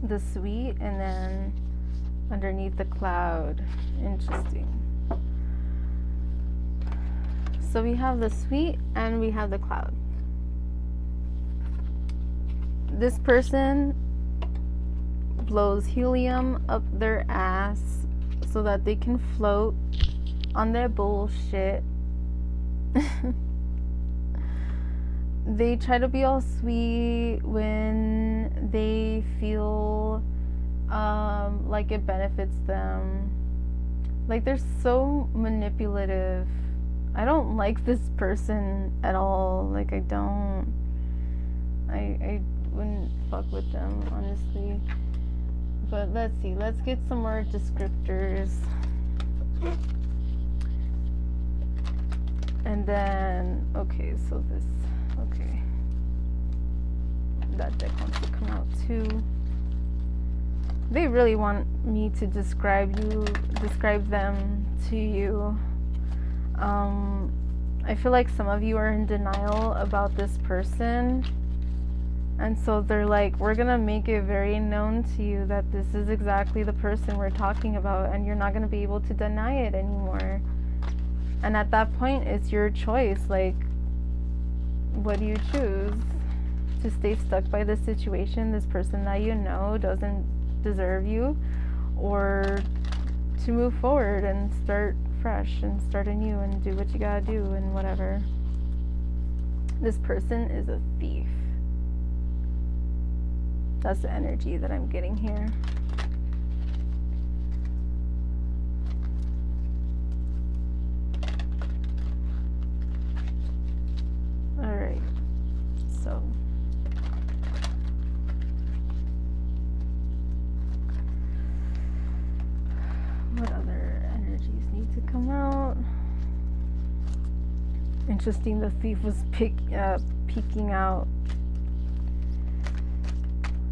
The sweet, and then underneath the cloud. Interesting. So we have the sweet and we have the cloud. This person blows helium up their ass so that they can float on their bullshit. They try to be all sweet when they feel like it benefits them. Like, they're so manipulative. I don't like this person at all. Like, I wouldn't fuck with them, honestly. But let's see, let's get some more descriptors. And then, okay, so this, okay. That deck wants to come out too. They really want me to describe them to you. I feel like some of you are in denial about this person. And so they're like, we're gonna make it very known to you that this is exactly the person we're talking about, and you're not gonna be able to deny it anymore. And at that point, it's your choice. Like, what do you choose? To stay stuck by this situation, this person that you know doesn't deserve you, or to move forward and start fresh and start anew and do what you gotta do and whatever. This person is a thief. That's the energy that I'm getting here. Alright, so what other energies need to come out? Interesting, the thief was peeking out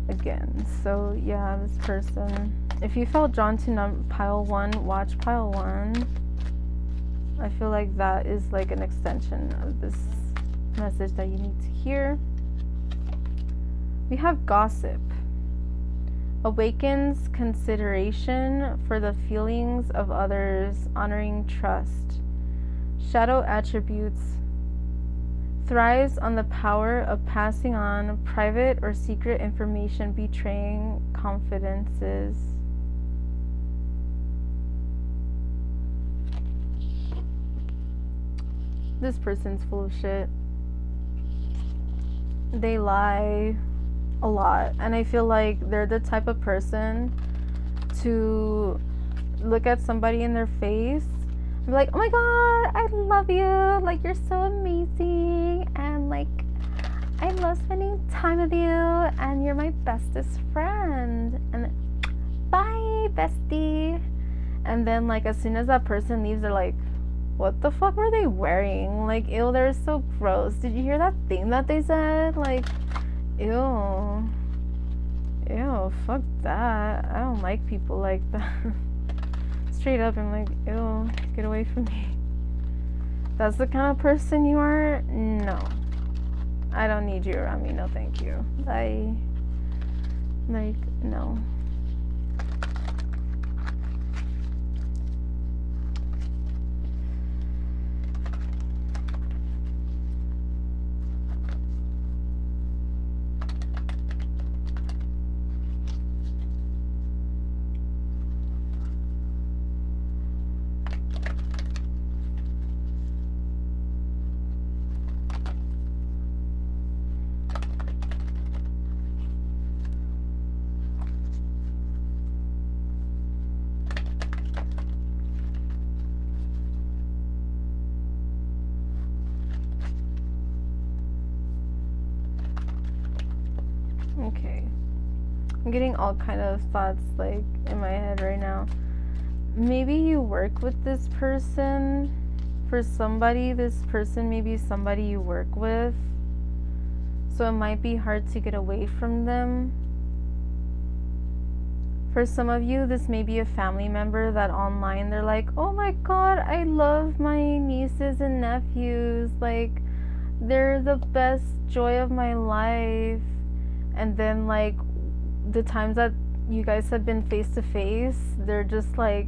again. So yeah, this person, if you felt drawn to pile 1, watch pile 1. I feel like that is like an extension of this message that you need to hear. We have gossip. Awakens consideration for the feelings of others, honoring trust. Shadow attributes. Thrives on the power of passing on private or secret information, betraying confidences. This person's full of shit. They lie a lot, and I feel like they're the type of person to look at somebody in their face Be like, oh my god, I love you, like you're so amazing, and like I love spending time with you, and you're my bestest friend, and then, bye bestie. And then like as soon as that person leaves, they're like, what the fuck were they wearing? Like, ew, they're so gross. Did you hear that thing that they said? Like, ew, fuck that. I don't like people like that. Straight up, I'm like, ew, get away from me. That's the kind of person you are? No, I don't need you around me. No, thank you. No. Okay. I'm getting all kind of thoughts like in my head right now. Maybe you work with this person. For somebody, this person may be somebody you work with. So it might be hard to get away from them. For some of you, this may be a family member that online they're like, oh my god, I love my nieces and nephews. Like, they're the best joy of my life. And then like the times that you guys have been face to face, they're just like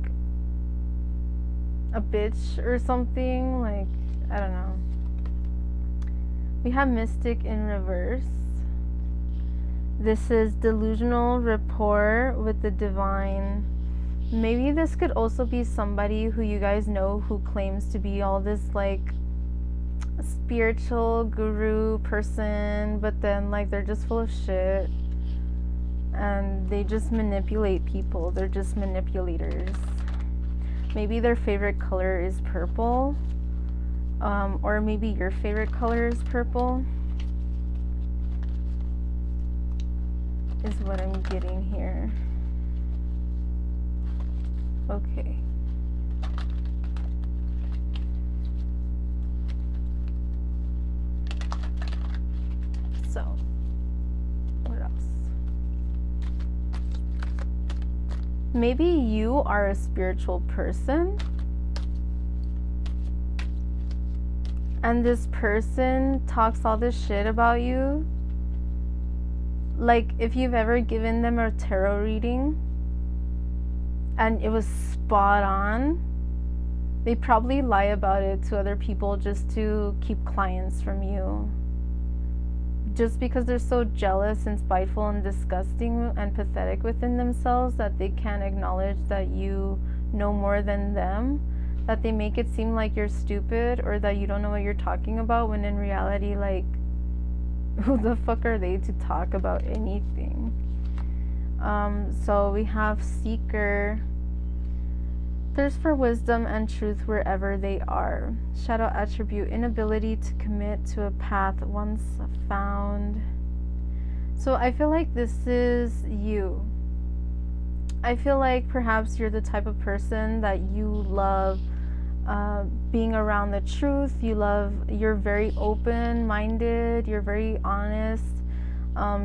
a bitch or something. Like, I don't know. We have Mystic in reverse. This is delusional rapport with the divine. Maybe this could also be somebody who you guys know who claims to be all this like spiritual guru person, but then like they're just full of shit and they just manipulate people. They're just manipulators. Maybe their favorite color is purple, or maybe your favorite color is purple, is what I'm getting here. Okay. So, what else? Maybe you are a spiritual person, and this person talks all this shit about you. Like, if you've ever given them a tarot reading and it was spot on, they probably lie about it to other people just to keep clients from you. Just because they're so jealous and spiteful and disgusting and pathetic within themselves that they can't acknowledge that you know more than them, that they make it seem like you're stupid or that you don't know what you're talking about, when in reality, like, who the fuck are they to talk about anything? So we have Seeker. Thirst for wisdom and truth wherever they are. Shadow attribute, inability to commit to a path once found. So I feel like this is you. I feel like perhaps you're the type of person that you love being around the truth. You're very open-minded, you're very honest,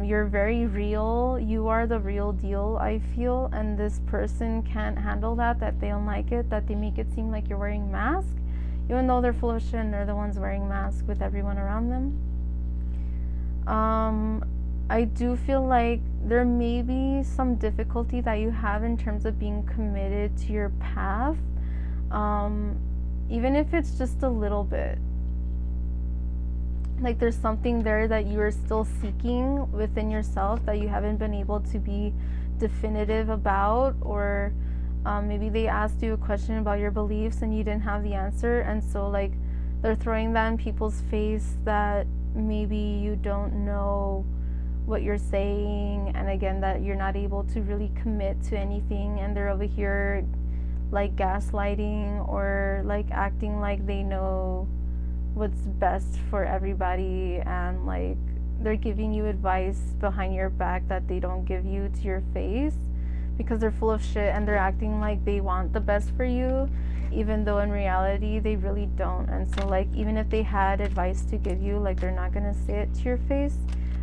you're very real. You are the real deal, I feel, and this person can't handle that they don't like it, that they make it seem like you're wearing masks, even though they're full of shit and they're the ones wearing masks with everyone around them. I do feel like there may be some difficulty that you have in terms of being committed to your path, even if it's just a little bit. Like, there's something there that you are still seeking within yourself that you haven't been able to be definitive about, or maybe they asked you a question about your beliefs and you didn't have the answer, and so like they're throwing that in people's face that maybe you don't know what you're saying, and again that you're not able to really commit to anything, and they're over here like gaslighting or like acting like they know what's best for everybody, and like they're giving you advice behind your back that they don't give you to your face, because they're full of shit and they're acting like they want the best for you, even though in reality they really don't. And so like even if they had advice to give you, like they're not gonna say it to your face.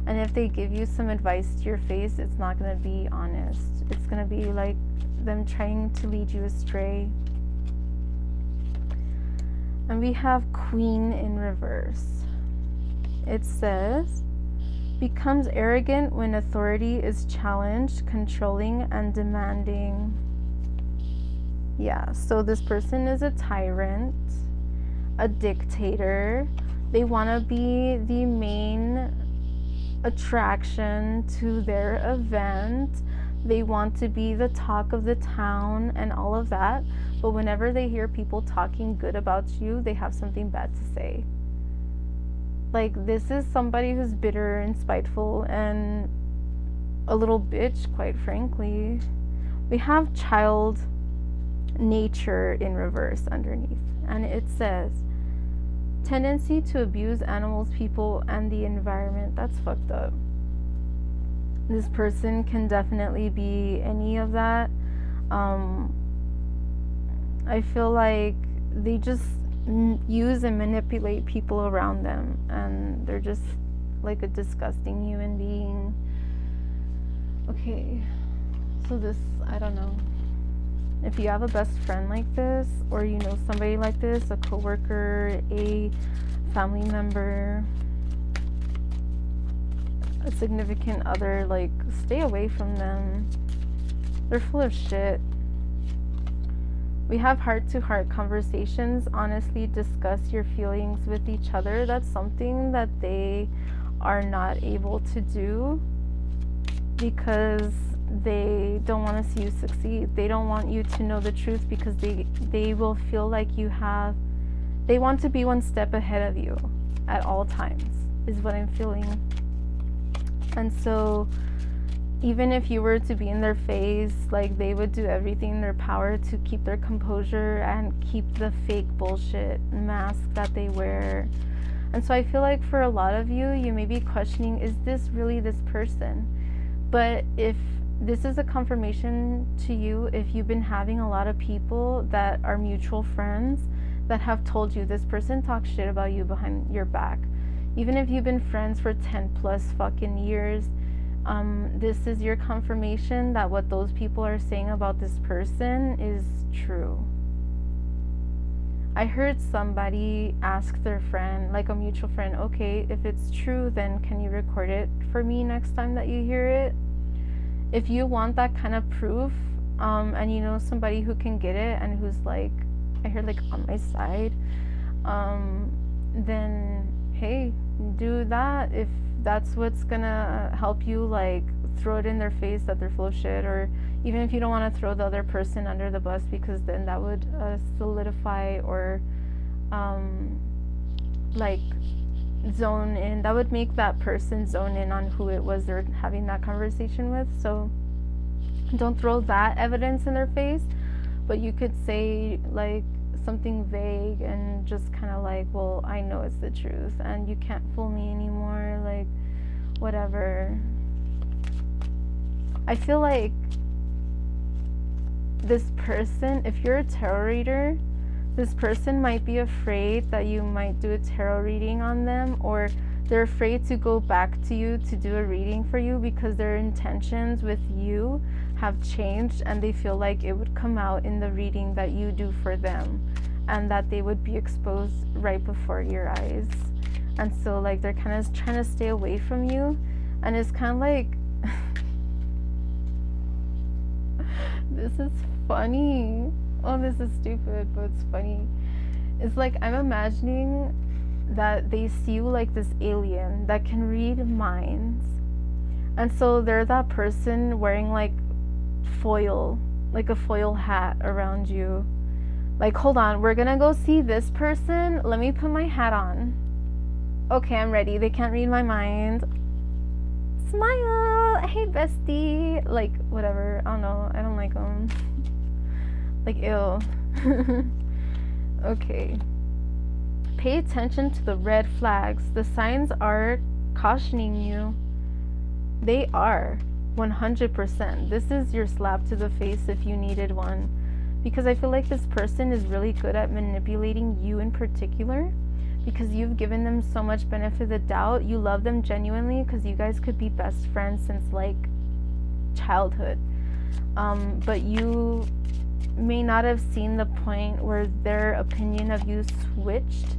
And if they give you some advice to your face, it's not gonna be honest. It's gonna be like them trying to lead you astray. And we have Queen in reverse. It says, becomes arrogant when authority is challenged, controlling and demanding. Yeah, so this person is a tyrant, a dictator. They want to be the main attraction to their event. They want to be the talk of the town and all of that. But whenever they hear people talking good about you, they have something bad to say. Like, this is somebody who's bitter and spiteful and a little bitch, quite frankly. We have child nature in reverse underneath. And it says, tendency to abuse animals, people, and the environment. That's fucked up. This person can definitely be any of that. I feel like they just use and manipulate people around them, and they're just like a disgusting human being. Okay, so this, I don't know. If you have a best friend like this, or you know somebody like this, a coworker, a family member, a significant other, like, stay away from them. They're full of shit. We have heart-to-heart conversations. Honestly discuss your feelings with each other. That's something that they are not able to do because they don't want to see you succeed. They don't want you to know the truth because they will feel like they want to be one step ahead of you at all times, is what I'm feeling. And so even if you were to be in their face, like, they would do everything in their power to keep their composure and keep the fake bullshit mask that they wear. And so I feel like for a lot of you, you may be questioning, is this really this person? But if this is a confirmation to you, if you've been having a lot of people that are mutual friends that have told you this person talks shit about you behind your back, even if you've been friends for 10 plus fucking years, this is your confirmation that what those people are saying about this person is true. I heard somebody ask their friend, like a mutual friend, okay, if it's true, then can you record it for me next time that you hear it? If you want that kind of proof, and you know somebody who can get it and who's like, I heard, like, on my side, then hey, do that. If that's what's gonna help you, like, throw it in their face that they're full of shit, or even if you don't want to throw the other person under the bus, because then that would solidify or like zone in, that would make that person zone in on who it was they're having that conversation with. So don't throw that evidence in their face, but you could say, like, something vague and just kind of like, well, I know it's the truth and you can't fool me anymore, like, whatever. I feel like this person, if you're a tarot reader, this person might be afraid that you might do a tarot reading on them, or they're afraid to go back to you to do a reading for you because their intentions with you have changed, and they feel like it would come out in the reading that you do for them, and that they would be exposed right before your eyes. And so, like, they're kind of trying to stay away from you, and it's kind of like this is funny. Oh, this is stupid, but it's funny. It's like, I'm imagining that they see you like this alien that can read minds, and so they're that person wearing like foil, like a foil hat around you. Like, hold on, we're gonna go see this person, let me put my hat on. Okay, I'm ready. They can't read my mind. Smile. Hey, bestie. Like, whatever. I don't know. I don't like them. Like, ew. Okay. Pay attention to the red flags. The signs are cautioning you. They are 100%. This is your slap to the face if you needed one. Because I feel like this person is really good at manipulating you in particular, because you've given them so much benefit of the doubt. You love them genuinely because you guys could be best friends since like childhood. But you may not have seen the point where their opinion of you switched